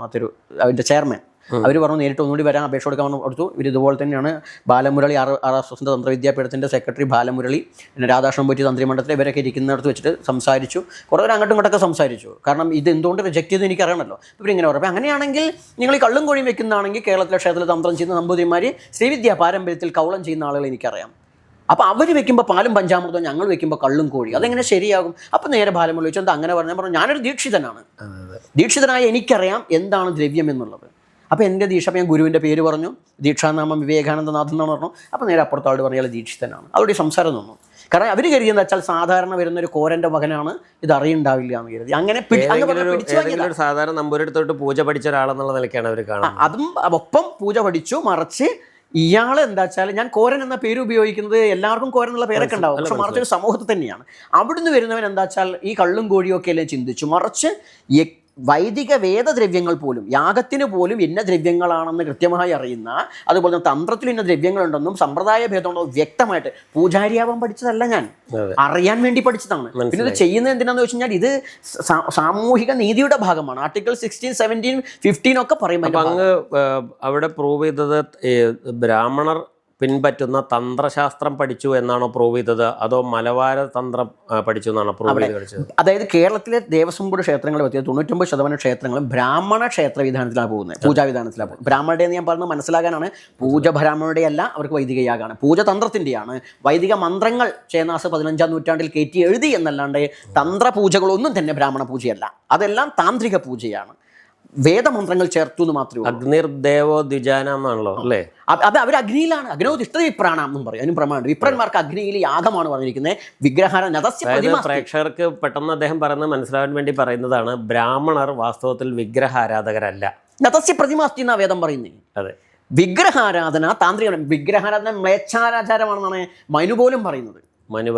അതിൻ്റെ ചെയർമാൻ. അവർ പറഞ്ഞു നേരിട്ട് ഒന്നുകൂടി വരാൻ അപേക്ഷ കൊടുക്കാൻ കൊടുത്തു. ഇവർ ഇതുപോലെ തന്നെയാണ് ബാലമുരളി RSS തന്ത്രവിദ്യാപീഠത്തിൻ്റെ സെക്രട്ടറി ബാലമുരളി, പിന്നെ രാധാകൃഷ്ണൻ പോറ്റി തന്ത്രിമണ്ഡലത്തിൽ ഇവരൊക്കെ ഇരിക്കുന്നിടത്ത് വെച്ചിട്ട് സംസാരിച്ചു. കുറേ അങ്ങോട്ടും ഇങ്ങോട്ടൊക്കെ സംസാരിച്ചു. കാരണം ഇത് എന്തുകൊണ്ട് റിജക്ട് ചെയ്ത് എനിക്കറിയണമല്ലോ. ഇവരിങ്ങനെ പറഞ്ഞു, അങ്ങനെയാണെങ്കിൽ നിങ്ങൾ ഈ കള്ളും കോഴിയും വെക്കുന്നതാണെങ്കിൽ കേരളത്തിലെ ക്ഷേത്രത്തിൽ തന്ത്രം ചെയ്യുന്ന നമ്പൂതിരിമാർ ശ്രീവിദ്യാ പാരമ്പര്യത്തിൽ കൗളം ചെയ്യുന്ന ആളുകൾ എനിക്കറിയാം. അപ്പോൾ അവർ വെക്കുമ്പോൾ പാലും പഞ്ചാമൃതവും, ഞങ്ങൾ വെക്കുമ്പോൾ കള്ളും കോഴി, അതെങ്ങനെ ശരിയാകും? അപ്പോൾ നേരെ ബാലമുരളി വെച്ചാൽ എന്താ അങ്ങനെ പറഞ്ഞു. ഞാനൊരു ദീക്ഷിതനാണ്. ദീക്ഷിതനായ എനിക്കറിയാം എന്താണ് ദ്രവ്യം എന്നുള്ളത്. അപ്പോൾ എൻ്റെ ദീക്ഷ, ഞാൻ ഗുരുവിൻ്റെ പേര് പറഞ്ഞു, ദീക്ഷാനാമം വിവേകാനന്ദനാഥൻ എന്നാണ് പറഞ്ഞു. അപ്പോൾ നേരെ അപ്പുറത്താളോട് പറഞ്ഞാൽ ദീക്ഷിതനാണ്. അതോടെ സംസാരം തോന്നും. കാരണം അവർ കരുതിയെന്ന് വെച്ചാൽ സാധാരണ വരുന്നൊരു കോരൻ്റെ മകനാണ്, ഇത് അറിയുണ്ടാവില്ല എന്ന് കരുതി. അങ്ങനെ സാധാരണ നമ്പൂരിടത്തോട്ട് പൂജ പഠിച്ച ഒരാളെന്നുള്ള നിലയ്ക്കാണ് അവർ കാണുന്നത്. അതും ഒപ്പം പൂജ പഠിച്ചു. മറിച്ച് ഇയാൾ എന്താ വെച്ചാൽ ഞാൻ കോരൻ എന്ന പേര് ഉപയോഗിക്കുന്നത് എല്ലാവർക്കും കോരൻ എന്നുള്ള പേരൊക്കെ ഉണ്ടാവും, പക്ഷെ മറിച്ചൊരു സമൂഹത്തിൽ തന്നെയാണ്. അവിടുന്ന് വരുന്നവൻ എന്താ വെച്ചാൽ ഈ കള്ളും കോഴിയും ഒക്കെ അല്ലേ ചിന്തിച്ചു. മറിച്ച് വൈദിക വേദദ്രവ്യങ്ങൾ പോലും, യാഗത്തിന് പോലും ഇന്ന ദ്രവ്യങ്ങളാണെന്ന് കൃത്യമായി അറിയുന്ന, അതുപോലെ തന്നെ തന്ത്രത്തിൽ ഇന്ന ദ്രവ്യങ്ങളുണ്ടെന്നും സമ്പ്രദായ ഭേദമുണ്ടോ വ്യക്തമായിട്ട് പൂജാരിയാവാൻ പഠിച്ചതല്ല, ഞാൻ അറിയാൻ വേണ്ടി പഠിച്ചതാണ്. പിന്നെ ഇത് ചെയ്യുന്നത് എന്തിനാന്ന് വെച്ച് കഴിഞ്ഞാൽ ഇത് സാമൂഹിക നീതിയുടെ ഭാഗമാണ്. ആർട്ടിക്കിൾ 16, 17, 15 ഒക്കെ പറയുമ്പോൾ അങ്ങ് അവിടെ പ്രൂവ് ചെയ്തത് ബ്രാഹ്മണർ പിൻപറ്റുന്ന തന്ത്രശാസ്ത്രം പഠിച്ചു എന്നാണോ പ്രൂവ് ചെയ്തത്, അതോ മലബാര തന്ത്രം പഠിച്ചു എന്നാണോ പ്രൂവ് ചെയ്ത് കളിച്ചത്? അതായത് കേരളത്തിലെ ദേവസ്വം ബോർഡ് ക്ഷേത്രങ്ങളെ പറ്റിയ 99% ക്ഷേത്രങ്ങളും ബ്രാഹ്മണ ക്ഷേത്ര വിധാനത്തിലാണ് പോകുന്നത്, പൂജാവിധാനത്തിലാണ് പോകുന്നത്. ബ്രാഹ്മണരുടെ ഞാൻ പറഞ്ഞത് മനസ്സിലാക്കാനാണ്. പൂജ ബ്രാഹ്മണരുടെ അല്ല, അവർക്ക് വൈദിക യാഗമാണ്. പൂജ തന്ത്രത്തിൻ്റെയാണ്. വൈദിക മന്ത്രങ്ങൾ ചേന്നാസ് 15-ാം നൂറ്റാണ്ടിൽ കയറ്റി എഴുതി എന്നല്ലാണ്ട് തന്ത്രപൂജകളൊന്നും തന്നെ ബ്രാഹ്മണ പൂജയല്ല. അതെല്ലാം താന്ത്രിക പൂജയാണ്. വേദമന്ത്രങ്ങൾ ചേർത്തു എന്ന് മാത്രമേ. അഗ്നിർദേവോ ദ്വിജാന എന്നാണല്ലോ അല്ലേ? അത് അവർ അഗ്നിയിലാണ്. അഗ്നോതിഷ്ഠ വിപ്രാണം എന്നും പറയും. അതിനും പ്രമാണം. വിപ്രന്മാർക്ക് അഗ്നിയിൽ യാഗമാണ് പറഞ്ഞിരിക്കുന്നത്. വിഗ്രഹാരാധന. പ്രേക്ഷകർക്ക് പെട്ടെന്ന് അദ്ദേഹം പറയുന്നത് മനസ്സിലാവാൻ വേണ്ടി പറയുന്നതാണ്, ബ്രാഹ്മണർ വാസ്തവത്തിൽ വിഗ്രഹാരാധകരല്ല. നതസ്യ പ്രതിമാസ്തി എന്നാ വേദം പറയുന്നത്. അതെ, വിഗ്രഹാരാധന താന്ത്രിക, വിഗ്രഹാരാധന മ്ലേച്ഛാരാചാരമാണെന്നാണ് മൈനു പോലും പറയുന്നത്. മനു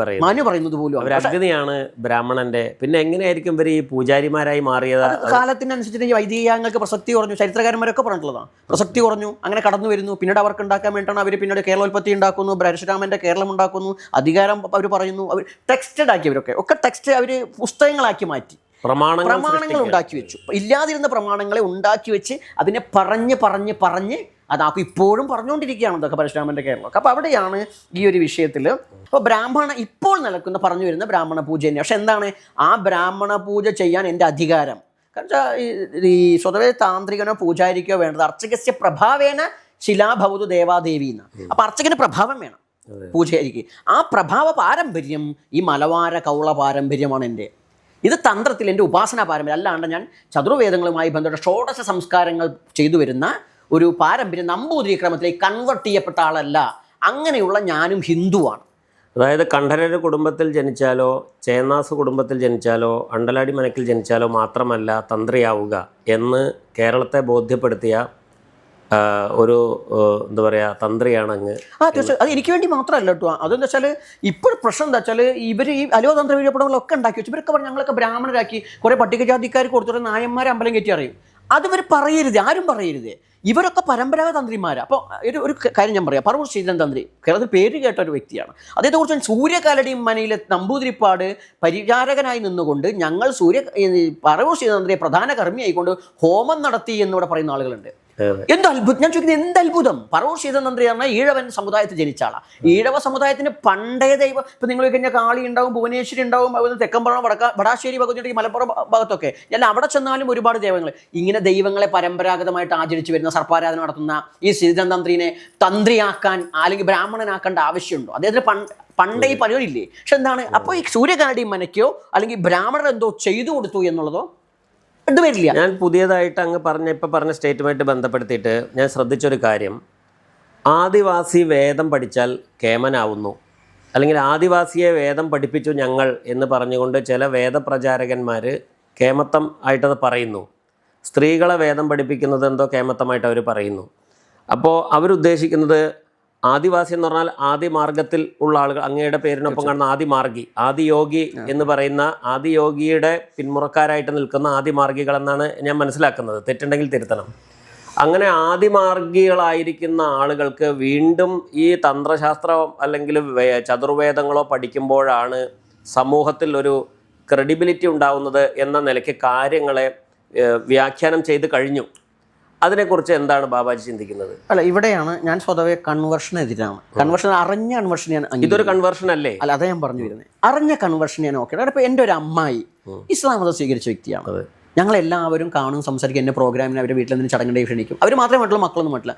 പറയുന്നത് പോലും അവർ അഗ്നിയാണ് ബ്രാഹ്മണന്റെ. പിന്നെ എങ്ങനെയായിരിക്കും ഇവർ ഈ പൂജാരിമാരായി മാറിയത്? കാലത്തിനനുസരിച്ച് ഈ വൈദികങ്ങൾക്ക് പ്രസക്തി കുറഞ്ഞു. ചരിത്രകാരന്മാരൊക്കെ പറഞ്ഞിട്ടുള്ളതാണ്. പ്രസക്തി കുറഞ്ഞു, അങ്ങനെ കടന്നു വരുന്നു. പിന്നീട് അവർക്ക് ഉണ്ടാക്കാൻ വേണ്ടിയിട്ടാണ് അവർ പിന്നീട് കേരളോൽപ്പത്തി ഉണ്ടാക്കുന്നു, പരശുരാമന്റെ കേരളം ഉണ്ടാക്കുന്നു, അധികാരം അവർ പറയുന്നു. അവർ ടെക്സ്റ്റഡ് ആക്കിയവരൊക്കെ ടെക്സ്റ്റ് അവർ പുസ്തകങ്ങളാക്കി മാറ്റി, പ്രമാണങ്ങൾ ഉണ്ടാക്കി വെച്ചു. ഇല്ലാതിരുന്ന പ്രമാണങ്ങളെ ഉണ്ടാക്കി വെച്ച് അതിനെ പറഞ്ഞ് അതാക്കും. ഇപ്പോഴും പറഞ്ഞുകൊണ്ടിരിക്കുകയാണ് ഇതൊക്കെ പരശുരാമന്റെ കേരളമൊക്കെ. അപ്പോൾ അവിടെയാണ് ഈ ഒരു വിഷയത്തിൽ ഇപ്പോൾ ഇപ്പോൾ നിലക്കുന്ന പറഞ്ഞു വരുന്ന ബ്രാഹ്മണ പൂജ തന്നെയാണ്. പക്ഷെ എന്താണ് ആ ബ്രാഹ്മണ പൂജ ചെയ്യാൻ എൻ്റെ അധികാരം? കാരണം ഈ സ്വതവേ താന്ത്രികനോ പൂജാരിക്കോ വേണ്ടത് അർച്ചകസ്യ പ്രഭാവേന ശിലാഭവതു ദേവാദേവി എന്ന്. അപ്പോൾ അർച്ചകന് പ്രഭാവം വേണം പൂജാരിക്ക്. ആ പ്രഭാവ പാരമ്പര്യം ഈ മലവാര കൗള പാരമ്പര്യമാണ് എൻ്റെ. ഇത് തന്ത്രത്തിൽ എൻ്റെ ഉപാസന പാരമ്പര്യം. അല്ലാണ്ട് ഞാൻ ചതുർവേദങ്ങളുമായി ബന്ധപ്പെട്ട ഷോഡശ സംസ്കാരങ്ങൾ ചെയ്തു വരുന്ന ഒരു പാരമ്പര്യം നമ്പൂതിരി ക്രമത്തിലേക്ക് കൺവെർട്ട് ചെയ്യപ്പെട്ട ആളല്ല. അങ്ങനെയുള്ള ഞാനും ഹിന്ദുവാണ്. അതായത് കണ്ഠരര് കുടുംബത്തിൽ ജനിച്ചാലോ ചേന്നാസ് കുടുംബത്തിൽ ജനിച്ചാലോ അണ്ടലാടി മനക്കിൽ ജനിച്ചാലോ മാത്രമല്ല തന്ത്രിയാവുക എന്ന് കേരളത്തെ ബോധ്യപ്പെടുത്തിയ ഒരു എന്താ പറയുക തന്ത്രിയാണ് അങ്ങ്. തീർച്ചയായും അത് എനിക്ക് വേണ്ടി മാത്രമല്ല കേട്ടോ. അതെന്താ വെച്ചാൽ ഇപ്പോൾ പ്രശ്നം എന്താ വെച്ചാൽ ഇവർ ഈ അലോ തന്ത്ര വീര്യപ്പെടുകളൊക്കെ ഉണ്ടാക്കി വെച്ചു. ഇവരൊക്കെ പറഞ്ഞ് ഞങ്ങളൊക്കെ ബ്രാഹ്മണരാക്കി, കുറേ പട്ടികജാതിക്കാർ കൊടുത്തിട്ട് നായന്മാരെ അമ്പലം കയറ്റി അറിയും. അതിവർ പറയരുത്, ആരും പറയരുത്. ഇവരൊക്കെ പരമ്പരാഗത തന്ത്രിമാരാണ്. അപ്പോൾ ഒരു കാര്യം ഞാൻ പറയാം. പറവൂർ ശ്രീധരൻ തന്ത്രി കേരളത്തിൽ പേര് കേട്ട ഒരു വ്യക്തിയാണ്. അദ്ദേഹത്തെക്കുറിച്ച് സൂര്യകാലടി മനയിലെ നമ്പൂതിരിപ്പാട് പരിചാരകനായി നിന്നുകൊണ്ട് ഞങ്ങൾ പറവൂർ ശ്രീധരൻ തന്ത്രിയെ പ്രധാന കർമ്മിയായിക്കൊണ്ട് ഹോമം നടത്തി എന്നിവിടെ പറയുന്ന ആളുകളുണ്ട്. എന്ത് അത്ഭുതം! ഞാൻ ചോദിക്കുന്നത് എന്ത് അത്ഭുതം! പറവൂർ ശ്രീധരൻ തന്ത്രി പറഞ്ഞാൽ ഈഴവൻ സമുദായത്തിൽ ജനിച്ച ആളാണ്. ഈഴവ സമുദായത്തിന് പണ്ടേ ദൈവം, ഇപ്പം നിങ്ങൾ കഴിഞ്ഞാൽ കാളി ഉണ്ടാവും, ഭുവനേശ്വരി ഉണ്ടാവും, തെക്കമ്പുറം വടാശ്ശേരി ഭാഗത്ത് മലപ്പുറം ഭാഗത്തൊക്കെ ഞാൻ അവിടെ ചെന്നാലും ഒരുപാട് ദൈവങ്ങൾ. ഇങ്ങനെ ദൈവങ്ങളെ പരമ്പരാഗതമായിട്ട് ആചരിച്ചു വരുന്ന സർപ്പാരാധന നടത്തുന്ന ഈ ശ്രീധരൻ തന്ത്രിനെ തന്ത്രിയാക്കാൻ അല്ലെങ്കിൽ ബ്രാഹ്മണനാക്കേണ്ട ആവശ്യമുണ്ടോ? അദ്ദേഹത്തിന് പണ്ടേ ഈ പരിപാടിയില്ലേ? പക്ഷെ എന്താണ് അപ്പോൾ ഈ സൂര്യകാലടി മനയ്ക്കോ അല്ലെങ്കിൽ ബ്രാഹ്മണർ എന്തോ ചെയ്തു കൊടുത്തു എന്നുള്ളതോ വരില്ല. ഞാൻ പുതിയതായിട്ട് അങ്ങ് പറഞ്ഞ സ്റ്റേറ്റുമായിട്ട് ബന്ധപ്പെടുത്തിയിട്ട് ഞാൻ ശ്രദ്ധിച്ചൊരു കാര്യം, ആദിവാസി വേദം പഠിച്ചാൽ കേമനാവുന്നു, അല്ലെങ്കിൽ ആദിവാസിയെ വേദം പഠിപ്പിച്ചു ഞങ്ങൾ എന്ന് പറഞ്ഞുകൊണ്ട് ചില വേദപ്രചാരകന്മാർ കേമത്തം ആയിട്ടത് പറയുന്നു. സ്ത്രീകളെ വേദം പഠിപ്പിക്കുന്നത് എന്തോ കേമത്തമായിട്ട് അവർ പറയുന്നു. അപ്പോൾ അവരുദ്ദേശിക്കുന്നത് ആദിവാസി എന്ന് പറഞ്ഞാൽ ആദിമാർഗത്തിൽ ഉള്ള ആളുകൾ, അങ്ങയുടെ പേരിനൊപ്പം കാണുന്ന ആദിമാർഗി, ആദിയോഗി എന്ന് പറയുന്ന ആദിയോഗിയുടെ പിന്മുറക്കാരായിട്ട് നിൽക്കുന്ന ആദിമാർഗികൾ എന്നാണ് ഞാൻ മനസ്സിലാക്കുന്നത്. തെറ്റുണ്ടെങ്കിൽ തിരുത്തണം. അങ്ങനെ ആദിമാർഗികളായിരിക്കുന്ന ആളുകൾക്ക് വീണ്ടും ഈ തന്ത്രശാസ്ത്രം അല്ലെങ്കിൽ ചതുർവേദങ്ങളോ പഠിക്കുമ്പോഴാണ് സമൂഹത്തിൽ ഒരു ക്രെഡിബിലിറ്റി ഉണ്ടാവുന്നത് എന്ന നിലയ്ക്ക് കാര്യങ്ങളെ വ്യാഖ്യാനം ചെയ്ത് കഴിഞ്ഞു. അതിനെക്കുറിച്ച് എന്താണ് ബാബാജി ചിന്തിക്കുന്നത്? അല്ല, ഇവിടെയാണ് ഞാൻ സ്വതവേ കൺവേർഷനെതിരാണ്. അറിഞ്ഞ കൺവേർഷൻ ഞാൻ ഇതൊരു കൺവേർഷൻ അല്ലേ? അല്ല, അതാ ഞാൻ പറഞ്ഞു വരുന്നത്. അറിഞ്ഞ കൺവേർഷൻ ഞാൻ ഓക്കെ. ഇപ്പോൾ എൻ്റെ ഒരു അമ്മായി ഇസ്ലാം മതം സ്വീകരിച്ച വ്യക്തിയാണ്. ഞങ്ങളെല്ലാവരും കാണും, സംസാരിക്കും. എൻ്റെ പ്രോഗ്രാമിന് അവരുടെ വീട്ടിൽ നിന്ന് ചടങ്ങിൻ്റെ ക്ഷണിക്കും. അവർ മാത്രമേ മറ്റുള്ള മക്കളൊന്നും പറ്റില്ല.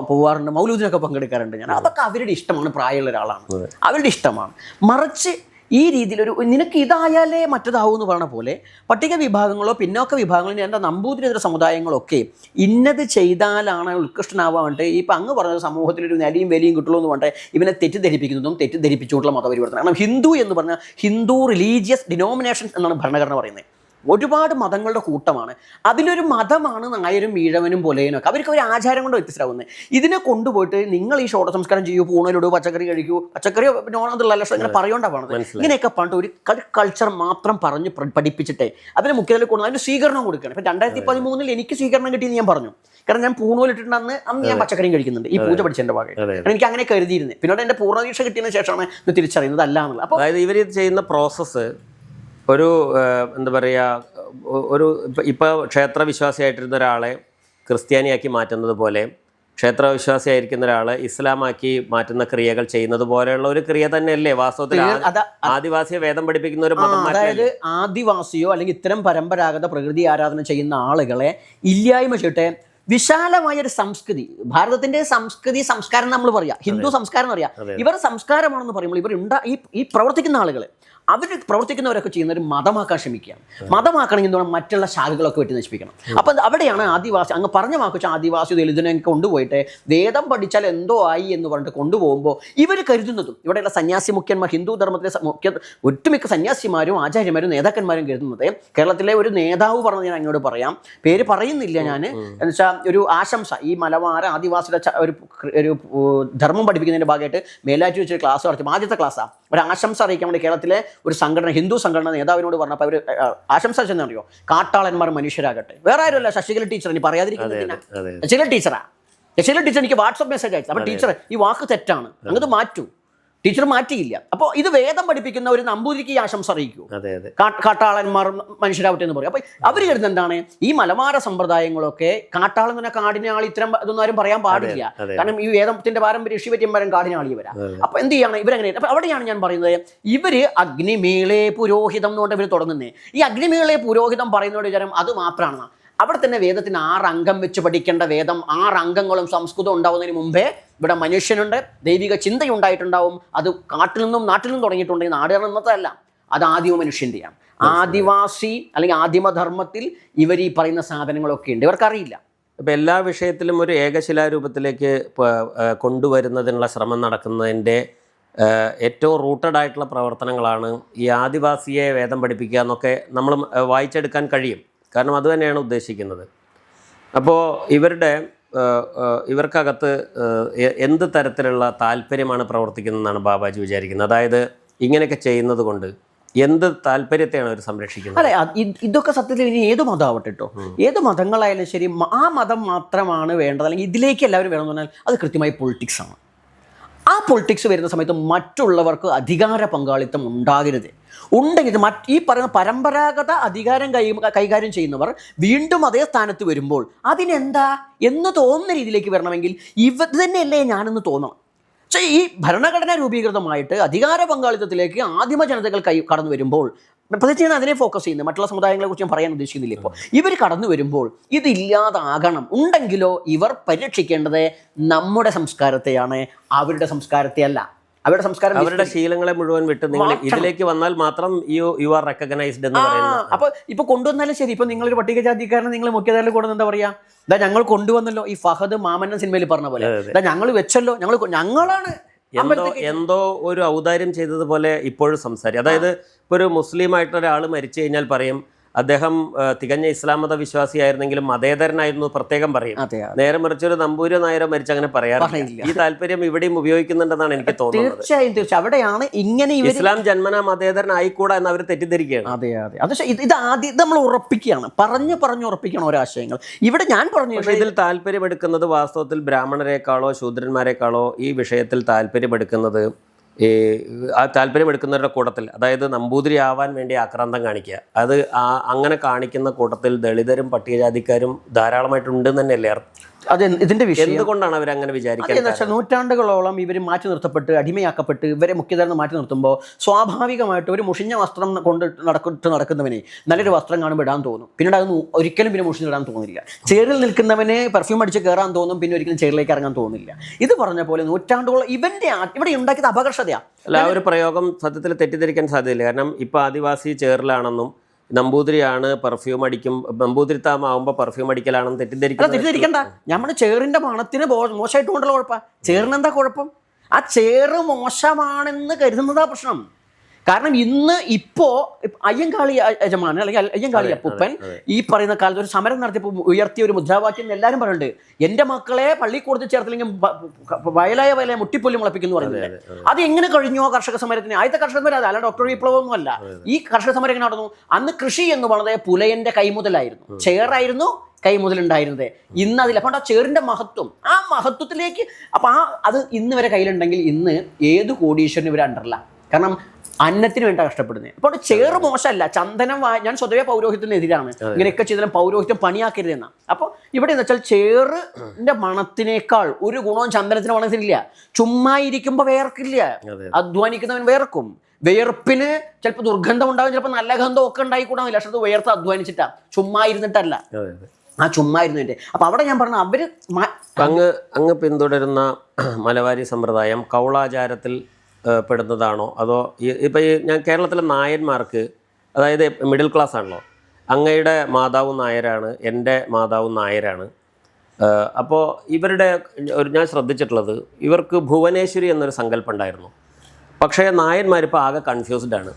പോവാറുണ്ട്, മൗലൂദിനൊക്കെ പങ്കെടുക്കാറുണ്ട് ഞാൻ. അതൊക്കെ അവരുടെ ഇഷ്ടമാണ്. പ്രായമുള്ള ഒരാളാണ്, അവരുടെ ഇഷ്ടമാണ്. മറിച്ച് ഈ രീതിയിലൊരു നിനക്ക് ഇതായാലേ മറ്റതാവൂ എന്ന് പറഞ്ഞ പോലെ പട്ടിക വിഭാഗങ്ങളോ പിന്നോക്ക വിഭാഗങ്ങളോ എൻ്റെ നമ്പൂതിരിതര സമുദായങ്ങളൊക്കെ ഇന്നത് ചെയ്താലാണ് ഉത്കൃഷ്ടനാവാൻ വേണ്ടി ഇപ്പം അങ്ങ് പറഞ്ഞ സമൂഹത്തിലൊരു നിലയും വലിയും കിട്ടുള്ളൂ എന്ന് പറഞ്ഞാൽ ഇവനെ തെറ്റിദ്ധരിപ്പിക്കുന്നതും തെറ്റിദ്ധരിപ്പിച്ചുകൊണ്ടുള്ള മതപരിവർത്തനം. കാരണം ഹിന്ദു എന്ന് പറഞ്ഞാൽ ഹിന്ദു റിലീജിയസ് ഡിനോമിനേഷൻസ് എന്നാണ് ഭരണഘടന പറയുന്നത്. ഒരുപാട് മതങ്ങളുടെ കൂട്ടമാണ്. അതിലൊരു മതമാണ് നായരും ഈഴവനും പൊലയനൊക്കെ. അവർക്ക് ഒരു ആചാരം കൊണ്ട് വ്യത്യസ്തരാകുന്നത്. ഇതിനെ കൊണ്ടുപോയിട്ട് നിങ്ങൾ ഈ ഷോഡ സംസ്കാരം ചെയ്യൂ, പൂണലിടൂ, പച്ചക്കറി കഴിക്കൂ, പച്ചക്കറി നോണെന്നുള്ള ലക്ഷം ഇങ്ങനെ പറയേണ്ട പോകണത്. ഇങ്ങനെയൊക്കെ പറഞ്ഞിട്ട് ഒരു കൾച്ചർ മാത്രം പറഞ്ഞ് പഠിപ്പിച്ചിട്ടേ അതിന് മുഖ്യത്തിൽ കൊണ്ടു അതിന് സ്വീകരണം കൊടുക്കുകയാണ്. ഇപ്പം 2013 എനിക്ക് സ്വീകരണം കിട്ടിയെന്ന് ഞാൻ പറഞ്ഞു. കാരണം ഞാൻ പൂണൂലിട്ടിട്ട് അന്ന് ഞാൻ പച്ചക്കറിയും കഴിക്കുന്നുണ്ട് ഈ പൂജ പഠിച്ചതിൻ്റെ ഭാഗം. എനിക്ക് അങ്ങനെ കരുതിയിരുന്നത്. പിന്നീട് എൻ്റെ പൂർണ്ണദീക്ഷ കിട്ടിയതിന് ശേഷമാണ് ഇത് തിരിച്ചറിയുന്നത് അല്ല എന്നുള്ളത്. അപ്പോൾ അതായത് ഇവർ ചെയ്യുന്ന പ്രോസസ്സ് ഒരു എന്താ പറയുക, ഒരു ഇപ്പോൾ ക്ഷേത്രവിശ്വാസിയായിട്ടിരുന്ന ഒരാളെ ക്രിസ്ത്യാനിയാക്കി മാറ്റുന്നത് പോലെ ക്ഷേത്രവിശ്വാസിയായിരിക്കുന്ന ഒരാളെ ഇസ്ലാമാക്കി മാറ്റുന്ന ക്രിയകൾ ചെയ്യുന്നത് പോലെയുള്ള ഒരു ക്രിയ തന്നെയല്ലേ വാസ്തവത്തിൽ ആദിവാസിയെ വേദം പഠിപ്പിക്കുന്ന ഒരു മതം? അതായത് ആദിവാസിയോ അല്ലെങ്കിൽ ഇത്തരം പരമ്പരാഗത പ്രകൃതി ആരാധന ചെയ്യുന്ന ആളുകളെ ഇല്ലായ്മ ചെയ്യട്ടെ. വിശാലമായ ഒരു സംസ്കൃതി, ഭാരതത്തിന്റെ സംസ്കാരം നമ്മൾ പറയാം, ഹിന്ദു സംസ്കാരം എന്ന് പറയാം. ഇവർ സംസ്കാരമാണെന്ന് പറയുമ്പോൾ ഇവർ ഈ പ്രവർത്തിക്കുന്ന ആളുകൾ അവർ പ്രവർത്തിക്കുന്നവരൊക്കെ ചെയ്യുന്ന ഒരു മതമാക്കാൻ ശ്രമിക്കുകയാണ്. മതമാക്കണമെങ്കിൽ എന്താണ് മറ്റുള്ള ശാഖകളൊക്കെ വെട്ടി നശിപ്പിക്കണം. അപ്പം അവിടെയാണ് ആദിവാസി അങ്ങ് പറഞ്ഞ വാക്കുവെച്ച ആദിവാസി ദലിതനൊക്കെ കൊണ്ടുപോയിട്ട് വേദം പഠിച്ചാൽ എന്തോ ആയി എന്ന് പറഞ്ഞിട്ട് കൊണ്ടുപോകുമ്പോൾ ഇവർ കരുതുന്നതും ഇവിടെയുള്ള സന്യാസി മുഖ്യന്മാർ, ഹിന്ദു ധർമ്മത്തിലെ ഒട്ടുമിക്ക സന്യാസിമാരും ആചാര്യന്മാരും നേതാക്കന്മാരും കരുതുന്നത് കേരളത്തിലെ ഒരു നേതാവ് പറഞ്ഞത് ഞാൻ അങ്ങോട്ട് പറയാം, പേര് പറയുന്നില്ല ഞാൻ, എന്ന് വെച്ചാൽ ഒരു ആശംസ, ഈ മലബാർ ആദിവാസിയുടെ ഒരു ധർമ്മം പഠിപ്പിക്കുന്നതിൻ്റെ ഭാഗമായിട്ട് മേലാറ്റൂർ വെച്ചൊരു ക്ലാസ് നടത്തി. ആദ്യത്തെ ക്ലാസ്സാണ്. ഒരു ആശംസ അറിയിക്കാൻ വേണ്ടി കേരളത്തിലെ ഒരു സംഘടന, ഹിന്ദു സംഘടന നേതാവിനോട് പറഞ്ഞപ്പോൾ അവർ ആശംസ ചെന്നറിയോ, കാട്ടാളന്മാർ മനുഷ്യരാകട്ടെ. വേറെ ആരുമല്ല, ശശികല ടീച്ചർ. ഇനി പറയാതിരിക്കുന്ന ശശികല ടീച്ചറാ. ശശികല ടീച്ചർ എനിക്ക് വാട്സപ്പ് മെസ്സേജ് അയച്ചു. അപ്പോൾ ടീച്ചർ ഈ വാക്ക് തെറ്റാണ്, അങ്ങത് മാറ്റൂ. ടീച്ചർ മാറ്റിയില്ല. അപ്പോൾ ഇത് വേദം പഠിപ്പിക്കുന്ന ഒരു നമ്പൂതിരിക്ക് ഈ ആശംസ അറിയിക്കൂ, കാട്ടാളന്മാർ മനുഷ്യരാവട്ടെ എന്ന് പറയും. അപ്പോൾ അവർ കരുതുന്നത് എന്താണ്, ഈ മലബാര സമ്പ്രദായങ്ങളൊക്കെ കാട്ടാളൻ തന്നെ കാടിനാളി ഇത്തരം ഇതൊന്നും ആരും പറയാൻ പാടില്ല. കാരണം ഈ വേദത്തിന്റെ പാരമ്പര്യ ഋഷിപര്യന്മാരും കാടിനാളി വരാം. അപ്പോൾ എന്ത് ചെയ്യണം ഇവരെങ്ങനെ? അപ്പോൾ അവിടെയാണ് ഞാൻ പറയുന്നത്, ഇവര് അഗ്നിമേളെ പുരോഹിതം എന്നുകൊണ്ട് ഇവർ തുടങ്ങുന്നത്. ഈ അഗ്നിമേളെ പുരോഹിതം പറയുന്നതോട് വിചാരം അത് മാത്രമാണ്. അവിടെ തന്നെ വേദത്തിന് 6 അംഗം വെച്ച് പഠിക്കേണ്ട വേദം, 6 അംഗങ്ങളും സംസ്കൃതം ഉണ്ടാവുന്നതിന് മുമ്പേ ഇവിടെ മനുഷ്യനുണ്ട്, ദൈവിക ചിന്തയുണ്ടായിട്ടുണ്ടാവും. അത് കാട്ടിൽ നിന്നും നാട്ടിൽ നിന്നും തുടങ്ങിയിട്ടുണ്ടെങ്കിൽ, നാട് ഇന്നത്തെ അല്ല, അത് ആദിമ മനുഷ്യൻ്റെയാണ്. ആദിവാസി അല്ലെങ്കിൽ ആദിമധർമ്മത്തിൽ ഇവർ ഈ പറയുന്ന സാധനങ്ങളൊക്കെ ഉണ്ട്, ഇവർക്കറിയില്ല. ഇപ്പം എല്ലാ വിഷയത്തിലും ഒരു ഏകശിലാരൂപത്തിലേക്ക് കൊണ്ടുവരുന്നതിനുള്ള ശ്രമം നടക്കുന്നതിൻ്റെ ഏറ്റവും റൂട്ടഡ് ആയിട്ടുള്ള പ്രവർത്തനങ്ങളാണ് ഈ ആദിവാസിയെ വേദം പഠിപ്പിക്കുക എന്നൊക്കെ നമ്മൾ വായിച്ചെടുക്കാൻ കഴിയും. കാരണം അതുതന്നെയാണ് ഉദ്ദേശിക്കുന്നത്. അപ്പോൾ ഇവർക്കകത്ത് എന്ത് തരത്തിലുള്ള താല്പര്യമാണ് പ്രവർത്തിക്കുന്നതെന്നാണ് ബാബാജി വിചാരിക്കുന്നത്? അതായത് ഇങ്ങനെയൊക്കെ ചെയ്യുന്നത് കൊണ്ട് എന്ത് താല്പര്യത്തെയാണ് അവർ സംരക്ഷിക്കുന്നത്? അല്ലെ, ഇതൊക്കെ സത്യത്തിൽ ഇനി ഏത് മതമാവട്ടെ കേട്ടോ, ഏത് മതങ്ങളായാലും ശരി, ആ മതം മാത്രമാണ് വേണ്ടത്, അല്ലെങ്കിൽ ഇതിലേക്ക് എല്ലാവരും വേണമെന്ന് പറഞ്ഞാൽ അത് കൃത്യമായി പൊളിറ്റിക്സ് ആണ്. ആ പൊളിറ്റിക്സ് വരുന്ന സമയത്ത് മറ്റുള്ളവർക്ക് അധികാര പങ്കാളിത്തം ഉണ്ടാകരുത്. ഉണ്ടെങ്കിൽ ഈ പറയുന്ന പരമ്പരാഗത അധികാരം കൈകാര്യം ചെയ്യുന്നവർ വീണ്ടും അതേ സ്ഥാനത്ത് വരുമ്പോൾ അതിനെന്താ എന്ന് തോന്നുന്ന രീതിയിലേക്ക് വരണമെങ്കിൽ ഇത് തന്നെയല്ലേ ഞാനെന്ന് തോന്നണം. പക്ഷേ ഈ ഭരണഘടന രൂപീകൃതമായിട്ട് അധികാര പങ്കാളിത്തത്തിലേക്ക് ആദിമ ജനതകൾ കടന്നു വരുമ്പോൾ, പ്രത്യേകിച്ച് ഞാൻ അതിനെ ഫോക്കസ് ചെയ്യുന്നത്, മറ്റുള്ള സമുദായങ്ങളെ കുറിച്ച് ഞാൻ പറയാൻ ഉദ്ദേശിക്കുന്നില്ല. ഇപ്പോൾ ഇവർ കടന്നു വരുമ്പോൾ ഇതില്ലാതാകണം. ഉണ്ടെങ്കിലോ ഇവർ പരീക്ഷിക്കേണ്ടത് നമ്മുടെ സംസ്കാരത്തെയാണ്, അവരുടെ സംസ്കാരത്തെ അല്ല. അവരുടെ സംസ്കാരം, അവരുടെ ശീലങ്ങളെ മുഴുവൻ വിട്ട് നിങ്ങൾ ഇതിലേക്ക് വന്നാൽ മാത്രം യു ആർ റെക്കഗ്നൈസ്ഡ് എന്ന് പറയുന്നത്. അപ്പോൾ ഇപ്പോൾ കൊണ്ടുവന്നാലും ശരി, ഇപ്പോൾ നിങ്ങളൊരു പട്ടികജാതിക്കാരനെ നിങ്ങൾ മുഖ്യധാരയിൽ കൊണ്ടുവന്ന് എന്താ പറയുക, ഇതാ ഞങ്ങൾ കൊണ്ടുവന്നല്ലോ, ഈ ഫഹദ് മാമന്നൻ സിനിമയിൽ പറഞ്ഞ പോലെ, ഇതാ ഞങ്ങൾ വെച്ചല്ലോ, ഞങ്ങളാണ് എന്തോ ഒരു ഔദാര്യം ചെയ്തതുപോലെ ഇപ്പോഴും സംസാരിക്കും. അതായത് ഇപ്പോൾ ഒരു മുസ്ലിം ആയിട്ടുള്ള ഒരാൾ മരിച്ചു കഴിഞ്ഞാൽ പറയും അദ്ദേഹം തികഞ്ഞ ഇസ്ലാം മത വിശ്വാസിയായിരുന്നെങ്കിലും മതേതരനായിരുന്നു പ്രത്യേകം പറയും. നേരെ മറിച്ചൊരു നമ്പൂരി നായരോ മരിച്ച് അങ്ങനെ പറയാറില്ല. ഈ താല്പര്യം ഇവിടെയും ഉപയോഗിക്കുന്നുണ്ടെന്നാണ് എനിക്ക് തോന്നുന്നത്. തീർച്ചയായും അവിടെയാണ് ഇങ്ങനെ ഇസ്ലാം ജന്മനാ മതേതരനായിക്കൂടാ എന്ന് അവർ തെറ്റിദ്ധരിക്കുകയാണ്. അതെ അതെ, അത് ഇത് ആദ്യം നമ്മൾ ഉറപ്പിക്കുകയാണ്, പറഞ്ഞു ഉറപ്പിക്കണം ഓരോ ഇവിടെ ഞാൻ പറഞ്ഞു. പക്ഷേ ഇതിൽ താല്പര്യമെടുക്കുന്നത് വാസ്തവത്തിൽ ബ്രാഹ്മണരെക്കാളോ ശൂദ്രന്മാരെക്കാളോ ഈ വിഷയത്തിൽ താല്പര്യമെടുക്കുന്നത് ആ താല്പര്യമെടുക്കുന്നവരുടെ കൂട്ടത്തിൽ, അതായത് നമ്പൂതിരി ആവാൻ വേണ്ടി ആക്രാന്തം കാണിക്കുക, അത് അങ്ങനെ കാണിക്കുന്ന കൂട്ടത്തിൽ ദളിതരും പട്ടികജാതിക്കാരും ധാരാളമായിട്ടുണ്ടെന്ന് തന്നെയല്ലേ അർത്ഥം? അത് ഇതിന്റെ വിഷയം എന്തുകൊണ്ടാണ് അവരങ്ങനെ വിചാരിക്കുന്നത്? നൂറ്റാണ്ടുകളോളം ഇവർ മാറ്റി നിർത്തപ്പെട്ട് അടിമയാക്കപ്പെട്ട് ഇവരെ മുഖ്യധാരം മാറ്റി നിർത്തുമ്പോൾ സ്വാഭാവികമായിട്ട് ഒരു മുഷിഞ്ഞ വസ്ത്രം കൊണ്ട് നടക്കുന്നവനെ നല്ലൊരു വസ്ത്രം കാണുമ്പോൾ ഇടാൻ തോന്നും, പിന്നീട് അതൊന്നും ഒരിക്കലും പിന്നെ മുഷിഞ്ഞിടാൻ തോന്നില്ല. ചേറിൽ നിൽക്കുന്നവനെ പെർഫ്യൂം അടിച്ച് കയറാൻ തോന്നും, പിന്നെ ഒരിക്കലും ചേറിലേക്ക് ഇറങ്ങാൻ തോന്നില്ല. ഇത് പറഞ്ഞ പോലെ നൂറ്റാണ്ടുകളോളം ഇവിടെ ഉണ്ടാക്കിയത് അപകർഷതയാണ്. അല്ല, ആ ഒരു പ്രയോഗം സത്യത്തിൽ തെറ്റിദ്ധരിക്കാൻ സാധ്യതയില്ല. കാരണം ഇപ്പോൾ ആദിവാസി ചേറിലാണെന്നും നമ്പൂതിരിയാണ് പെർഫ്യൂം അടിക്കും, നമ്പൂതിരിത്താമാവുമ്പോൾ പെർഫ്യൂം അടിക്കലാണെന്ന് തെറ്റിദ്ധരിക്കണ്ട. നമ്മുടെ ചേറിന്റെ മണത്തിന് മോശമായിട്ട് കൊണ്ടുള്ള കുഴപ്പമാണ്. ചേറിനെന്താ കുഴപ്പം? ആ ചേറ് മോശമാണെന്ന് കരുതുന്നതാ പ്രശ്നം. കാരണം ഇപ്പോൾ അയ്യങ്കാളി യജമാനൻ അല്ലെങ്കിൽ അയ്യങ്കാളി അപ്പൂപ്പൻ ഈ പറയുന്ന കാലത്ത് ഒരു സമരം നടത്തിയപ്പോൾ ഉയർത്തിയ ഒരു മുദ്രാവാക്യം എല്ലാവരും പറയുന്നുണ്ട്, എൻ്റെ മക്കളെ പള്ളിക്കൂടത്തിൽ ചേർത്തില്ലെങ്കിൽ വയലായ മുട്ടിപ്പൊല്ലി മുളപ്പിക്കുന്നു പറയുന്നത്. അത് എങ്ങനെ കഴിഞ്ഞോ കർഷക സമരത്തിന്? ആദ്യത്തെ കർഷക സമരം അത് അല്ലാണ്ട് ഒക്ടോബർ വിപ്ലവമൊന്നും അല്ല. ഈ കർഷക സമരം എങ്ങനെ നടന്നു? അന്ന് കൃഷി എന്ന് പറയുന്നത് പുലയന്റെ കൈമുതലായിരുന്നു, ചേറായിരുന്നു കൈമുതലുണ്ടായിരുന്നത്. ഇന്ന് അതിൽ അപ്പോൾ ആ ചേറിന്റെ മഹത്വം, ആ മഹത്വത്തിലേക്ക് അപ്പോൾ അത് ഇന്ന് വരെ കയ്യിലുണ്ടെങ്കിൽ ഇന്ന് ഏത് കോടീശ്വരനും ഇവർ അണ്ടറില്ല. കാരണം അന്നത്തിന് വേണ്ട കഷ്ടപ്പെടുന്നത്. അപ്പോൾ ചേറ് മോശമല്ല, ചന്ദനം ഞാൻ സ്വതവേ പൗരോഹിത്യത്തിനെതിരാണ്, ഇങ്ങനെയൊക്കെ ചെയ്താലും പൗരോഹിത്യം പണിയാക്കരുതെന്ന. അപ്പോൾ ഇവിടെ എന്ന് വെച്ചാൽ ചേറിന്റെ മണത്തിനേക്കാൾ ഒരു ഗുണവും ചന്ദനത്തിന് മണത്തിനില്ല. ചുമ്മാ ഇരിക്കുമ്പോൾ വേർക്കില്ല, അധ്വാനിക്കുന്നവൻ വേർക്കും. വേർപ്പിന് ചിലപ്പോൾ ദുർഗന്ധം ഉണ്ടാകും, ചിലപ്പോൾ നല്ല ഗന്ധം ഒക്കെ ഉണ്ടായിക്കൂടാന്നില്ല. പക്ഷെ അത് വേർത്ത് അധ്വാനിച്ചിട്ടാ, ചുമ്മാ ഇരുന്നിട്ടല്ല. ആ ചുമ്മാ ഇരുന്നിട്ട്. അപ്പൊ അവിടെ ഞാൻ പറഞ്ഞ അവര് അങ്ങ് പിന്തുടരുന്ന മലബാരി സമ്പ്രദായം കൗളാചാരത്തിൽ പെടുന്നതാണോ? അതോ ഇപ്പോൾ ഞാൻ കേരളത്തിലെ നായന്മാർക്ക്, അതായത് മിഡിൽ ക്ലാസ് ആണല്ലോ, അങ്ങയുടെ മാതാവും നായരാണ്, എൻ്റെ മാതാവും നായരാണ്. അപ്പോൾ ഇവരുടെ ഞാൻ ശ്രദ്ധിച്ചിട്ടുള്ളത്, ഇവർക്ക് ഭുവനേശ്വരി എന്നൊരു സങ്കല്പം ഉണ്ടായിരുന്നു. പക്ഷേ നായന്മാരിപ്പോൾ ആകെ കൺഫ്യൂസ്ഡ് ആണ്.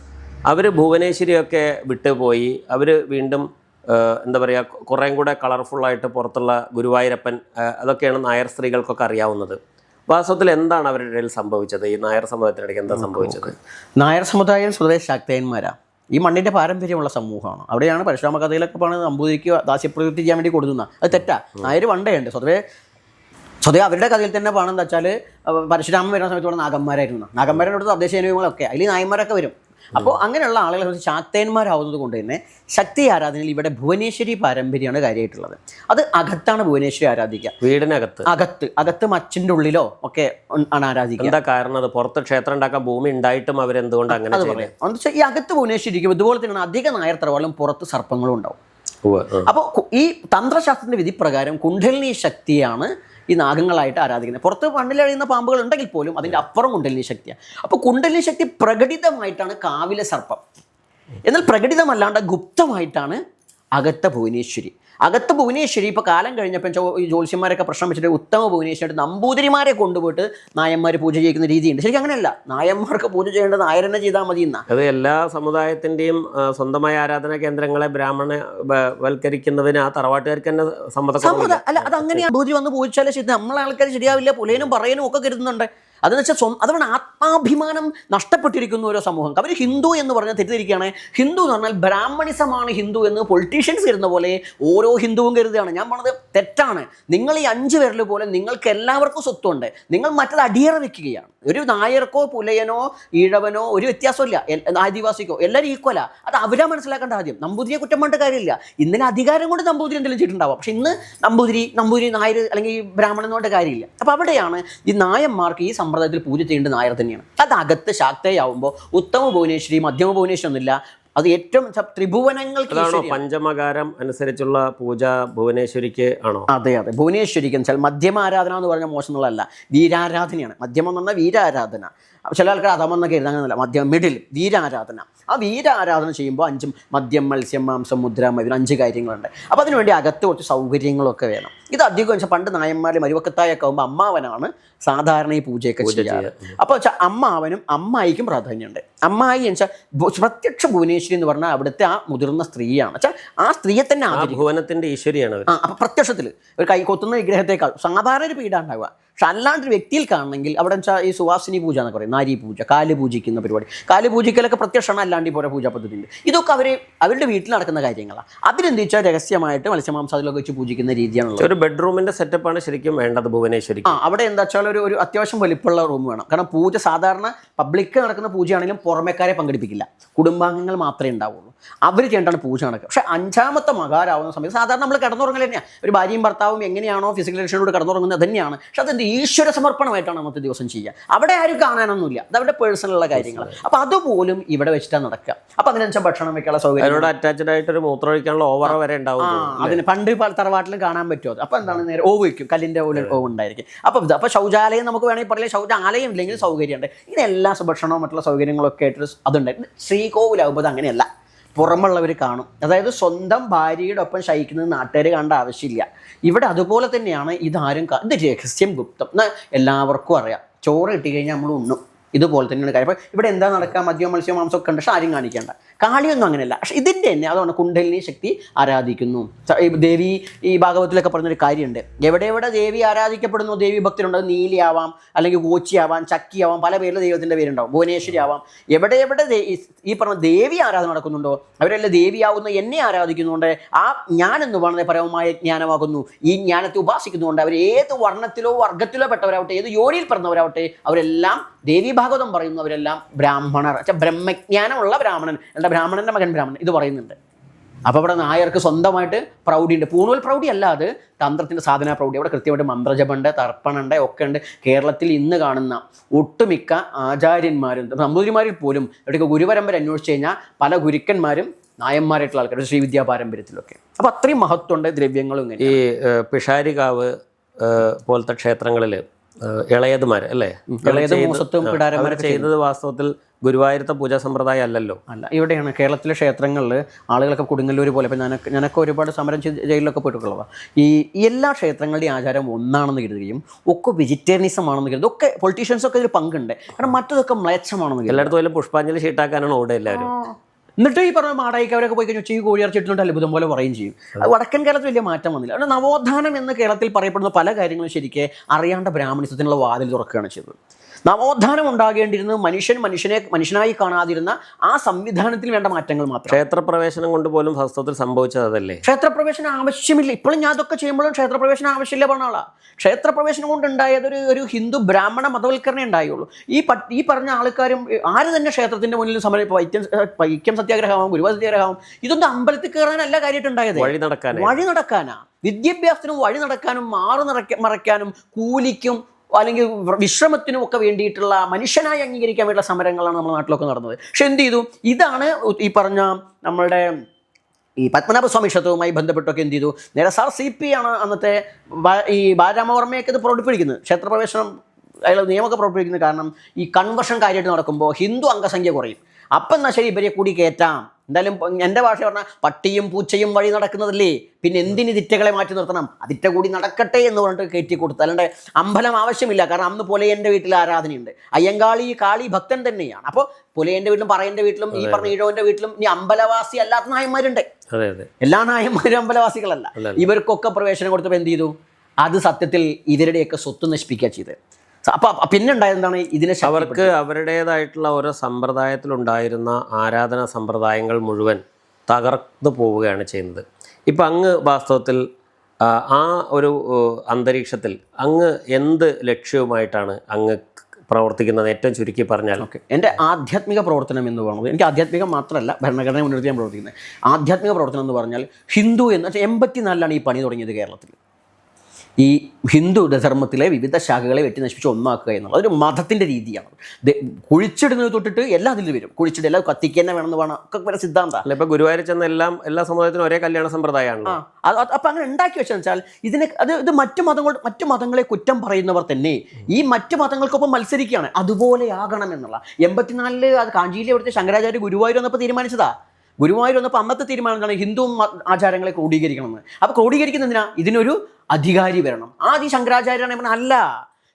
അവർ ഭുവനേശ്വരിയൊക്കെ വിട്ടുപോയി, അവർ വീണ്ടും എന്താ പറയുക കുറേയും കൂടെ കളർഫുള്ളായിട്ട് പുറത്തുള്ള ഗുരുവായൂരപ്പൻ അതൊക്കെയാണ് നായർ സ്ത്രീകൾക്കൊക്കെ അറിയാവുന്നത്. വാസ്തവത്തിൽ എന്താണ് അവരുടെ ഇടയിൽ സംഭവിച്ചത്? ഈ നായർ സമുദായത്തിനിടയ്ക്ക് എന്താ സംഭവിച്ചത്? നായർ സമുദായം സ്വദേശ ശാക്തേയന്മാരാണ്. ഈ മണ്ണിൻ്റെ പാരമ്പര്യമുള്ള സമൂഹമാണ്. അവിടെയാണ് പരശുരാമ കഥയിലൊക്കെ പറഞ്ഞത് നമ്പൂതിരിക്ക് ദാസ്യപ്രവൃത്തി ചെയ്യാൻ വേണ്ടി കൊടുക്കുന്ന. അത് തെറ്റാ. നായർ പണ്ടേയുണ്ട്. സ്വതവേ അവരുടെ കഥയിൽ തന്നെ പാണെന്ന് വെച്ചാൽ പരശുരാമൻ വരുന്ന സമയത്ത് ഇവിടെ നാഗന്മാരായിരുന്നു. നാഗന്മാരുടെ തദ്ദേശ അനുഭവങ്ങളൊക്കെ അതിൽ നായന്മാരൊക്കെ വരും. അപ്പോൾ അങ്ങനെയുള്ള ആളുകളെ കുറിച്ച് ശാക്തേന്മാരാവുന്നത് കൊണ്ട് തന്നെ ശക്തി ആരാധനയിൽ ഇവിടെ ഭുവനേശ്വരി പാരമ്പര്യമാണ് കാര്യമായിട്ടുള്ളത്. അത് അകത്താണ് ഭുവനേശ്വരി ആരാധിക്കുക. അകത്ത് മച്ചിൻ്റെ ഉള്ളിലോ ഒക്കെ ആണ് ആരാധിക്കുക. എന്താ കാരണം? അത് പുറത്ത് ക്ഷേത്രം ഉണ്ടാക്കാൻ ഭൂമി ഉണ്ടായിട്ടും അവരെന്തുകൊണ്ട് അങ്ങനെ പറയുന്നത്? എന്ന് വെച്ചാൽ ഈ അകത്ത് ഭുവനേശ്വരി ഇരിക്കും. ഇതുപോലെ തന്നെയാണ് അധിക നായർ തറവാളും പുറത്ത് സർപ്പങ്ങളും ഉണ്ടാവും. അപ്പോൾ ഈ തന്ത്രശാസ്ത്രത്തിന്റെ വിധി പ്രകാരം കുണ്ഡലിനി ശക്തിയാണ് ഈ നാഗങ്ങളായിട്ട് ആരാധിക്കുന്നത്. പുറത്ത് മണ്ണിലഴിയുന്ന പാമ്പുകൾ ഉണ്ടെങ്കിൽ പോലും അതിൻ്റെ അപ്പുറം കുണ്ഡലിനി ശക്തിയാണ്. അപ്പോൾ കുണ്ഡലിനി ശക്തി പ്രകടിതമായിട്ടാണ് കാവിലെ സർപ്പം. എന്നാൽ പ്രകടിതമല്ലാണ്ട് ഗുപ്തമായിട്ടാണ് അകത്ത ഭുവനേശ്വരി. അകത്ത് ഭുവനേശ്വരി ഇപ്പോൾ കാലം കഴിഞ്ഞപ്പോൾ ഈ ജ്യോത്സ്യന്മാരൊക്കെ പ്രശ്നം വെച്ചിട്ട് ഉത്തമ ഭുവനേശ്വരി നമ്പൂതിരിമാരെ കൊണ്ടുപോയിട്ട് നായന്മാർ പൂജ ചെയ്യുന്ന രീതിയുണ്ട്. ശരിക്കും അങ്ങനെയല്ല. നായന്മാർക്ക് പൂജ ചെയ്യേണ്ടത് നായർ തന്നെ ചെയ്താൽ മതി എന്നാ. അത് എല്ലാ സമുദായത്തിൻ്റെയും സ്വന്തമായ ആരാധനാ കേന്ദ്രങ്ങളെ ബ്രാഹ്മണവൽക്കരിക്കുന്നതിന് ആ തറവാട്ടുകാർക്ക് തന്നെ സമ്മതം അല്ല. അത് അങ്ങനെ നമ്പൂതിരി വന്ന് പൂജിച്ചാലേ ശരി. നമ്മളെ ആൾക്കാർ ശരിയാവില്ല. പുലയനും പറയാനും ഒക്കെ കരുതുന്നുണ്ട്. അതെന്ന് വെച്ചാൽ അതുകൊണ്ട് ആത്മാഭിമാനം നഷ്ടപ്പെട്ടിരിക്കുന്ന ഓരോ സമൂഹം. അവർ ഹിന്ദു എന്ന് പറഞ്ഞാൽ തെറ്റിദ്ധരിക്കുകയാണ്. ഹിന്ദു എന്ന് പറഞ്ഞാൽ ബ്രാഹ്മണിസമാണ് ഹിന്ദു എന്ന് പൊളിറ്റീഷ്യൻസ് കരുതുന്ന പോലെ ഓരോ ഹിന്ദുവും കരുതുകയാണ്. ഞാൻ പറഞ്ഞത് തെറ്റാണ്. നിങ്ങൾ ഈ 5 പേരിൽ പോലെ നിങ്ങൾക്ക് എല്ലാവർക്കും സ്വത്തുണ്ട്. നിങ്ങൾ മറ്റത് അടിയറ വെക്കുകയാണ്. ഒരു നായർക്കോ പുലയനോ ഈഴവനോ ഒരു വ്യത്യാസമില്ല. ആദിവാസിക്കോ എല്ലാവരും ഈക്വലാ. അത് അവരാ മനസ്സിലാക്കേണ്ട ആദ്യം. നമ്പൂതിരിയെ കുറ്റം പറഞ്ഞിട്ട് കാര്യമില്ല. ഇന്നലെ അധികാരം കൊണ്ട് നമ്പൂതിരി എന്തെങ്കിലും ചെയ്തിട്ടുണ്ടാവാം. പക്ഷെ ഇന്ന് നമ്പൂതിരി നായർ അല്ലെങ്കിൽ ബ്രാഹ്മണൻ കൊണ്ട് കാര്യമില്ല. അപ്പോൾ അവിടെയാണ് ഈ നായന്മാർക്ക് ഈ സമ്പ്രദായത്തിൽ പൂജ ചെയ്യേണ്ട നായർ തന്നെയാണ്. അത് അകത്ത് ശാക്തയാവുമ്പോൾ ഉത്തമ ഭുവനേശ്വരി മധ്യമ ഭുവനേശ്വരി ഒന്നുമില്ല. അത് ഏറ്റവും ത്രിഭുവനങ്ങൾക്ക് പഞ്ചമകാരം അനുസരിച്ചുള്ള പൂജ ഭുവനേശ്വരിക്ക് ആണോ? അതെ. ഭുവനേശ്വരിക്ക് എന്ന് വെച്ചാൽ മധ്യമ ആരാധന എന്ന് പറഞ്ഞാൽ മോശം എന്നുള്ളതല്ല, വീരാരാധനയാണ്. മധ്യമം എന്ന് പറഞ്ഞാൽ വീരാരാധന. ചില ആൾക്കാർ അധമെന്നൊക്കെ എഴുതാനൊന്നുമില്ല. മധ്യം മിഡിൽ വീരാരാധന. ആ വീരാരാധന ചെയ്യുമ്പോൾ 5 മദ്യം മത്സ്യം മാംസം മുദ്ര ഇതിന് 5 കാര്യങ്ങളുണ്ട്. അപ്പോൾ അതിനുവേണ്ടി അകത്ത് കുറച്ച് സൗകര്യങ്ങളൊക്കെ വേണം. ഇത് അധികം വെച്ചാൽ പണ്ട് നായന്മാർ മരുവക്കത്തായൊക്കെ ആകുമ്പോൾ അമ്മാവനാണ് സാധാരണ ഈ പൂജയൊക്കെ ചെയ്യാറ്. അപ്പോൾ വെച്ചാൽ അമ്മാവനും അമ്മായിക്കും പ്രാധാന്യമുണ്ട്. അമ്മായി എന്ന് വെച്ചാൽ പ്രത്യക്ഷ ഭുവനേശ്വരി എന്ന് പറഞ്ഞാൽ അവിടുത്തെ ആ മുതിർന്ന സ്ത്രീയാണ്. വെച്ചാൽ ആ സ്ത്രീയെ തന്നെ ഭുവനത്തിന്റെ ഈശ്വരിയാണ്. അപ്പോൾ പ്രത്യക്ഷത്തിൽ ഒരു കൈ കൊത്തുന്ന വിഗ്രഹത്തേക്കാൾ സാധാരണ ഒരു പീഡ ഉണ്ടാവുക. പക്ഷെ അല്ലാണ്ടൊരു വ്യക്തിയിൽ കാണണമെങ്കിൽ അവിടെ വെച്ചാൽ ഈ സുവാസിനി പൂജ എന്നൊക്കെ പറയും. നാരി പൂജ, കാല് പൂജിക്കുന്ന പരിപാടി. കാല് പൂജിക്കലൊക്കെ പ്രത്യക്ഷമാണ്. അല്ലാണ്ട് പോലെ പൂജാ പദ്ധതി ഉണ്ട്. ഇതൊക്കെ അവരുടെ വീട്ടിൽ നടക്കുന്ന കാര്യങ്ങളാണ്. അതിനെന്ത് വെച്ചാൽ രഹസ്യമായിട്ട് മത്സ്യമാംസം അതിലൊക്കെ വെച്ച് പൂജിക്കുന്ന രീതിയാണുള്ളത്. ഒരു ബെഡ്റൂമിന്റെ സെറ്റപ്പാണ് ശരിക്കും വേണ്ടത് ഭുവനേശ്വരി. അവിടെ എന്താ വെച്ചാൽ ഒരു അത്യാവശ്യം വലിപ്പമുള്ള റൂം വേണം. കാരണം പൂജ സാധാരണ പബ്ലിക് നടക്കുന്ന പൂജയാണെങ്കിലും പുറമേക്കാരെ പങ്കെടുപ്പിക്കില്ല. കുടുംബാംഗങ്ങൾ മാത്രമേ ഉണ്ടാവുള്ളൂ. അവർ ചെയ്യേണ്ടാണ് പൂജ നടക്കുക. പക്ഷേ 5ാമത്തെ മകാരാവുന്ന സമയത്ത് സാധാരണ നമ്മൾ കിടന്നുറങ്ങൽ തന്നെയാണ്. ഒരു ഭാര്യയും ഭർത്താവും എങ്ങനെയാണോ ഫിസിക്കൽ റിലേഷനോട് കിടന്നുറങ്ങുന്നത് തന്നെയാണ്. പക്ഷെ അതെന്ത് ഈശ്വര സമർപ്പണമായിട്ടാണ് അന്നത്തെ ദിവസം ചെയ്യുക. അവിടെ ആരും കാണാനൊന്നുമില്ല. അത് അവരുടെ പേഴ്സണലുള്ള കാര്യങ്ങൾ. അപ്പോൾ അതുപോലും ഇവിടെ വെച്ചിട്ടാണ് നടക്കുക. അപ്പോൾ അതിനനുസരിച്ച് ഭക്ഷണം വെക്കാനുള്ള സൗകര്യം അറ്റാച്ച്ഡ് ആയിട്ട് ഒരു മൂത്രമൊഴിക്കാനുള്ള ഓവർ വരെ ഉണ്ടാവും. അതിന് പണ്ട് തറവാട്ടിലും കാണാൻ പറ്റുമോ? അപ്പോൾ എന്താണ് നേരെ ഓവ് വയ്ക്കും. കല്ലിൻ്റെ ഓവ് ഉണ്ടായിരിക്കും. അപ്പോൾ ശൗചാലയം നമുക്ക് വേണമെങ്കിൽ പറയാം. ശൗചാലയം ഇല്ലെങ്കിൽ സൗകര്യമുണ്ട്. ഇതെല്ലാ ഭക്ഷണവും മറ്റുള്ള സൗകര്യങ്ങളൊക്കെ ആയിട്ട് അതുണ്ടായിരുന്നു. ശ്രീകോവിലാകുമ്പോൾ അങ്ങനെയല്ല. പുറമുള്ളവർ കാണും. അതായത് സ്വന്തം ഭാര്യയുടെ ഒപ്പം ശയിക്കുന്നത് നാട്ടുകാർ കാണേണ്ട ആവശ്യമില്ല. ഇവിടെ അതുപോലെ തന്നെയാണ്. ഇതാരും ഇത് രഹസ്യം ഗുപ്തം എന്നാൽ എല്ലാവർക്കും അറിയാം. ചോറ് കിട്ടിക്കഴിഞ്ഞാൽ നമ്മൾ ഉണ്ണും. ഇതുപോലെ തന്നെയാണ് കാര്യം. അപ്പോൾ ഇവിടെ എന്താ നടക്കുക? മദ്യം മത്സ്യം മാംസം ഒക്കെ ഉണ്ട്. പക്ഷെ ആരും കാണിക്കേണ്ട. കാളിയൊന്നും അങ്ങനെയല്ല. പക്ഷെ ഇതിൻ്റെ തന്നെ അതുകൊണ്ട് കുണ്ഡലിനി ശക്തി ആരാധിക്കുന്നു. ദേവി ഈ ഭാഗവത്തിലൊക്കെ പറഞ്ഞൊരു കാര്യമുണ്ട്. എവിടെ ദേവി ആരാധിക്കപ്പെടുന്നു, ദേവി ഭക്തരുണ്ട്. അത് നീലിയാവാം, അല്ലെങ്കിൽ കോച്ചിയാവാം, ചക്കിയാവാം, പല പേരിൽ ദൈവത്തിൻ്റെ പേരുണ്ടാവും. ഭുവനേശ്വരി ആവാം. എവിടെ ഈ പറഞ്ഞ ദേവി ആരാധന നടക്കുന്നുണ്ടോ അവരെല്ലാം ദേവിയാവുന്നു എന്നെ ആരാധിക്കുന്നുണ്ട്. ആ ഞാനെന്ന് പറഞ്ഞത് പരമമായ ജ്ഞാനമാകുന്നു. ഈ ജ്ഞാനത്തെ ഉപാസിക്കുന്നുണ്ട്. അവർ ഏത് വർണ്ണത്തിലോ വർഗത്തിലോ പെട്ടവരാവട്ടെ, ഏത് യോനിയിൽ പറഞ്ഞവരാവട്ടെ, അവരെല്ലാം ദേവി ഭാഗവതം പറയുന്നവരെല്ലാം ബ്രാഹ്മണർ. ബ്രഹ്മജ്ഞാനമുള്ള ബ്രാഹ്മണൻ. എന്താ ബ്രാഹ്മണൻ്റെ മകൻ ബ്രാഹ്മണൻ ഇത് പറയുന്നുണ്ട്. അപ്പോൾ അവിടെ നായർക്ക് സ്വന്തമായിട്ട് പ്രൗഢിയുണ്ട്. പൂണൂൽ പ്രൗഢി അല്ലാതെ തന്ത്രത്തിൻ്റെ സാധന പ്രൗഢി. അവിടെ കൃത്യമായിട്ട് മന്ത്രജപമുണ്ട്, തർപ്പണുണ്ട്, ഒക്കെ ഉണ്ട്. കേരളത്തിൽ ഇന്ന് കാണുന്ന ഒട്ടുമിക്ക ആചാര്യന്മാരും നമ്പൂതിരിമാരിൽ പോലും ഇവിടേക്ക് ഗുരുപരമ്പര അന്വേഷിച്ച് കഴിഞ്ഞാൽ പല ഗുരുക്കന്മാരും നായന്മാരായിട്ടുള്ള ആൾക്കാർ ശ്രീവിദ്യാ പാരമ്പര്യത്തിലൊക്കെ. അപ്പോൾ അത്രയും മഹത്വമുണ്ട് ദ്രവ്യങ്ങളും. ഇങ്ങനെ ഈ പിഷാരികാവ് പോലത്തെ ക്ഷേത്രങ്ങളിൽ ഇളയതുമാർ അല്ലേ, ചെയ്യുന്നത് വാസ്തവത്തിൽ ഗുരുവായൂരത്തെ പൂജാ സമ്പ്രദായം അല്ലല്ലോ. അല്ല, ഇവിടെയാണ് കേരളത്തിലെ ക്ഷേത്രങ്ങളിൽ ആളുകളൊക്കെ കൊടുങ്ങല്ലൂർ പോലെ. ഇപ്പം ഞാനൊക്കെ ഒരുപാട് സമരം ജയിലിലൊക്കെ പോയിട്ടുള്ളതാണ്. ഈ എല്ലാ ക്ഷേത്രങ്ങളുടെയും ആചാരം ഒന്നാണെന്ന് കരുതുകയും ഒക്കെ വെജിറ്റേറിയനിസം ആണെന്ന് കരുതും. ഒക്കെ പൊളിറ്റീഷ്യൻസൊക്കെ ഇതിൽ പങ്കുണ്ട്. കാരണം മറ്റതൊക്കെ മ്ലേച്ഛമാണെന്ന്. എല്ലായിടത്തും പുഷ്പാഞ്ജലി ഷീട്ടാക്കാനാണ് ഓടെ എല്ലാവരും. എന്നിട്ട് ഈ പറഞ്ഞ മാടായിക്കവരൊക്കെ പോയി കഴിഞ്ഞാൽ ഉച്ചയ്ക്ക് കോഴിയിറച്ചിട്ടുണ്ട് അത്ഭുതം പോലെ പറയുകയും ചെയ്യും. അത് വടക്കൻ കേരളത്തിൽ വലിയ മാറ്റം വന്നില്ല. കാരണം നവോത്ഥാനം എന്ന് കേരളത്തിൽ പറയപ്പെടുന്ന പല കാര്യങ്ങളും ശരിക്കും അറിയാണ്ട ബ്രാഹ്മണിസത്തിനുള്ള വാതിൽ തുറക്കുകയാണ് ചെയ്തത്. നവോത്ഥാനം ഉണ്ടാകേണ്ടിരുന്നത് മനുഷ്യനായി കാണാതിരുന്ന ആ സംവിധാനത്തിൽ വേണ്ട മാറ്റങ്ങൾ മാത്രം. ക്ഷേത്രപ്രവേശനം കൊണ്ട് പോലും വാസ്തവത്തിൽ സംഭവിച്ചത് അതല്ലേ? ക്ഷേത്രപ്രവേശനം ആവശ്യമില്ല. ഇപ്പോഴും ഞാൻ അതൊക്കെ ചെയ്യുമ്പോഴും ക്ഷേത്രപ്രവേശനം ആവശ്യമില്ല പറഞ്ഞ ആളാ. ക്ഷേത്രപ്രവേശനം കൊണ്ടുണ്ടായത് ഒരു ഹിന്ദു ബ്രാഹ്മണ മതവൽക്കരണേ ഉണ്ടായുള്ളൂ. ഈ പറഞ്ഞ ആൾക്കാരും ആര് തന്നെ ക്ഷേത്രത്തിന്റെ മുന്നിൽ സമരം, വൈക്കം സത്യാഗ്രഹമാവും, ഗുരുവാ സത്യാഗ്രഹമാവും, ഇതൊന്നും അമ്പലത്തിൽ കയറാനല്ല കാര്യമായിട്ടുണ്ടായത്, വഴി നടക്കാനാ. വിദ്യാഭ്യാസത്തിനും വഴി നടക്കാനും മറയ്ക്കാനും കൂലിക്കും അല്ലെങ്കിൽ വിശ്രമത്തിനും ഒക്കെ വേണ്ടിയിട്ടുള്ള മനുഷ്യനായി അംഗീകരിക്കാൻ വേണ്ടിയുള്ള സമരങ്ങളാണ് നമ്മുടെ നാട്ടിലൊക്കെ നടന്നത്. പക്ഷെ എന്ത് ചെയ്തു? ഇതാണ് ഈ പറഞ്ഞ നമ്മളുടെ ഈ പത്മനാഭസ്വാമി ക്ഷേത്രവുമായി ബന്ധപ്പെട്ടൊക്കെ എന്ത് ചെയ്തു? നേരെ CP ആണ് അന്നത്തെ ഈ ബാലരാമവർമ്മയൊക്കെ ഇത് പുറപ്പെടുപ്പിക്കുന്നത്. ക്ഷേത്രപ്രവേശനം അയാൾ നിയമമൊക്കെ പുറപ്പെടുപ്പിക്കുന്നത് കാരണം ഈ കൺവർഷൻ കാര്യമായിട്ട് നടക്കുമ്പോൾ ഹിന്ദു അംഗസംഖ്യ കുറയും. അപ്പം എന്നാൽ ശരി, ഇവരെ കൂടി കയറ്റാം. എന്തായാലും എൻ്റെ ഭാഷ പറഞ്ഞാൽ പട്ടിയും പൂച്ചയും വഴി നടക്കുന്നതല്ലേ, പിന്നെ എന്തിന് ദിറ്റകളെ മാറ്റി നിർത്തണം, അതിറ്റ കൂടി നടക്കട്ടെ എന്ന് പറഞ്ഞിട്ട് കയറ്റി കൊടുത്തു. അല്ലാണ്ട് അമ്പലം ആവശ്യമില്ല. കാരണം അന്ന് പുലയൻ്റെ വീട്ടിൽ ആരാധനയുണ്ട്. അയ്യങ്കാളി കാളി ഭക്തൻ തന്നെയാണ്. അപ്പോൾ പുലയൻ്റെ വീട്ടിലും പറയൻ്റെ വീട്ടിലും ഈ പറഞ്ഞ ഈഴവൻ്റെ വീട്ടിലും ഇനി അമ്പലവാസി അല്ലാത്ത നായന്മാരുണ്ട്. എല്ലാ നായന്മാരും അമ്പലവാസികളല്ല. ഇവർക്കൊക്കെ പ്രവേശനം കൊടുത്തപ്പോൾ എന്ത് ചെയ്തു? അത് സത്യത്തിൽ ഇവരുടെയൊക്കെ സ്വത്ത് നശിപ്പിക്കുക ചെയ്ത്. അപ്പോൾ പിന്നെ ഉണ്ടായത് എന്താണ്? ഇതിനെ അവർക്ക് അവരുടേതായിട്ടുള്ള ഓരോ സമ്പ്രദായത്തിലുണ്ടായിരുന്ന ആരാധനാ സമ്പ്രദായങ്ങൾ മുഴുവൻ തകർന്നു പോവുകയാണ് ചെയ്യുന്നത്. ഇപ്പം അങ്ങ് വാസ്തവത്തിൽ ആ ഒരു അന്തരീക്ഷത്തിൽ അങ്ങ് എന്ത് ലക്ഷ്യവുമായിട്ടാണ് അങ്ങ് പ്രവർത്തിക്കുന്നത്? ഏറ്റവും ചുരുക്കി പറഞ്ഞാൽ. എൻ്റെ ആധ്യാത്മിക പ്രവർത്തനം എന്ന് പറയുന്നത്, എനിക്ക് ആധ്യാത്മികം മാത്രമല്ല ഭരണഘടനയെ മുൻനിർത്തി ഞാൻ പ്രവർത്തിക്കുന്നത്. ആധ്യാത്മിക പ്രവർത്തനം എന്ന് പറഞ്ഞാൽ ഹിന്ദു എന്ന് വെച്ചാൽ 84 ഈ പണി തുടങ്ങിയത് കേരളത്തിൽ. ഈ ഹിന്ദു ധർമ്മത്തിലെ വിവിധ ശാഖകളെ വെട്ടി നശിപ്പിച്ച് ഒന്നാക്കുക എന്നുള്ളത് ഒരു മതത്തിൻ്റെ രീതിയാണ്. കുഴിച്ചിടുന്നത് തൊട്ടിട്ട് എല്ലാ അതിൽ വരും. കുഴിച്ചിട്ട് എല്ലാം കത്തിക്കുക വേണമെന്ന് വേണം ഒക്കെ വരെ സിദ്ധാന്തം അല്ല. ഇപ്പം ഗുരുവായൂർ ചെന്ന എല്ലാ സമുദായത്തിനും ഒരേ കല്യാണ സമ്പ്രദായമാണ്. അപ്പം അങ്ങനെ ഉണ്ടാക്കി വെച്ചെന്ന് വെച്ചാൽ ഇത് മറ്റു മതങ്ങളെ കുറ്റം പറയുന്നവർ തന്നെ ഈ മറ്റു മതങ്ങൾക്കൊപ്പം മത്സരിക്കുകയാണ്. അതുപോലെ ആകണം എന്നുള്ള 84 അത് കാഞ്ചിയിലെ അവിടുത്തെ ശങ്കരാചാര്യ ഗുരുവായൂർ വന്നപ്പോൾ തീരുമാനിച്ചതാ. ഗുരുവായൂർ വന്നപ്പോൾ അന്നത്തെ തീരുമാനം എന്താണ്? ഹിന്ദു ആചാരങ്ങളെ ക്രോഡീകരിക്കണമെന്ന്. അപ്പോൾ ക്രോഡീകരിക്കുന്നതിനാ ഇതിനൊരു അധികാരി വരണം. ആദ്യം ശങ്കരാചാര്യാണ് പറഞ്ഞാൽ അല്ല,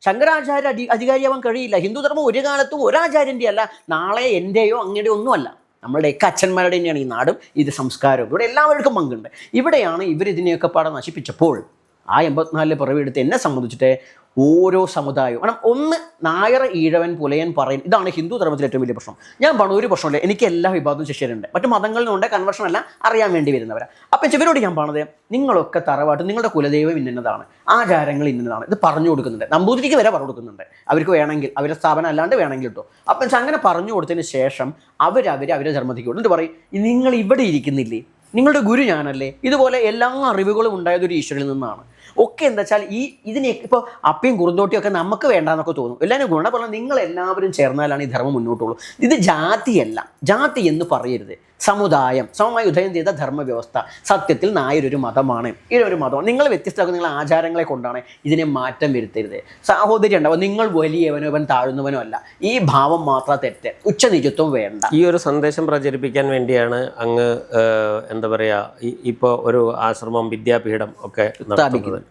ശങ്കരാചാര്യ അധികാരിയാവാൻ കഴിയില്ല. ഹിന്ദുധർമ്മം ഒരു കാലത്തും ഒരാചാര്യൻ്റെ അല്ല, നാളെ എൻ്റെയോ അങ്ങയുടെയോ ഒന്നുമല്ല, നമ്മളുടെയൊക്കെ അച്ഛന്മാരുടെ തന്നെയാണ് ഈ നാടും ഇത് സംസ്കാരവും. ഇവിടെ എല്ലാവർക്കും പങ്കുണ്ട്. ഇവിടെയാണ് ഇവരിതിനെയൊക്കെ പാടെ നശിപ്പിച്ചപ്പോൾ ആ 84 പിറവിയെടുത്ത് എന്നെ സംബന്ധിച്ചിട്ട് ഓരോ സമുദായവും കാരണം ഒന്ന് നായർ ഈഴവൻ പുലയൻ പറയൻ, ഇതാണ് ഹിന്ദു ധർമ്മത്തിലെ ഏറ്റവും വലിയ പ്രശ്നം. ഞാൻ പറഞ്ഞു ഒരു പ്രശ്നമില്ല, എനിക്ക് എല്ലാ വിഭാഗവും ശിഷ്യരുണ്ട്, മറ്റു മതങ്ങളിലുണ്ട്, കൺവർഷൻ അല്ല, അറിയാൻ വേണ്ടി വരുന്നവരാ. അപ്പം ഇവരോട് ഞാൻ പറഞ്ഞത് നിങ്ങളൊക്കെ തറവാട്ട് നിങ്ങളുടെ കുലദൈവം ഇന്നതാണ്, ആചാരങ്ങൾ ഇന്നതാണ്, ഇത് പറഞ്ഞു കൊടുക്കുന്നുണ്ട്. നമ്പൂതിരിക്ക് വരെ പറഞ്ഞു കൊടുക്കുന്നുണ്ട്, അവർക്ക് വേണമെങ്കിൽ അവരുടെ സ്ഥാപനം അല്ലാണ്ട് വേണമെങ്കിൽ കേട്ടോ. അപ്പം അങ്ങനെ പറഞ്ഞു കൊടുത്തതിന് ശേഷം അവരെ ധർമ്മത്തിക്ക് എന്നിട്ട് പറയും നിങ്ങൾ ഇവിടെ ഇരിക്കുന്നില്ലേ, നിങ്ങളുടെ ഗുരു ഞാനല്ലേ. ഇതുപോലെ എല്ലാ അറിവുകളും ഉണ്ടായതൊരു ഈശ്വരിൽ നിന്നാണ്. ഒക്കെ എന്താ വെച്ചാൽ ഇതിനെ ഇപ്പോൾ അപ്പയും കുറുന്തോട്ടിയും ഒക്കെ നമുക്ക് വേണ്ടാന്നൊക്കെ തോന്നും. എല്ലാവരും ഗുണം പറഞ്ഞാൽ നിങ്ങളെല്ലാവരും ചേർന്നാലാണ് ഈ ധർമ്മം മുന്നോട്ടുള്ളൂ. ഇത് ജാതിയല്ല, ജാതി എന്ന് പറയരുത്, സമുദായം സമമായി ഉദയം ചെയ്ത ധർമ്മവ്യവസ്ഥ. സത്യത്തിൽ നായരൊരു മതമാണ്, ഇതൊരു മതമാണ്. നിങ്ങൾ വ്യത്യസ്തമാക്കുന്ന നിങ്ങളുടെ ആചാരങ്ങളെ കൊണ്ടാണ് ഇതിനെ മാറ്റം വരുത്തരുത്. സാഹോദര്യം ഉണ്ടാവും. നിങ്ങൾ വലിയവനോ ഇവൻ താഴ്ന്നവനോ അല്ല, ഈ ഭാവം മാത്രം തെറ്റ്, ഉച്ചനീചത്വം വേണ്ട. ഈ ഒരു സന്ദേശം പ്രചരിപ്പിക്കാൻ വേണ്ടിയാണ് അങ്ങ് എന്താ പറയുക ഇപ്പോൾ ഒരു ആശ്രമം വിദ്യാപീഠം ഒക്കെ സ്ഥാപിക്കുന്നത്.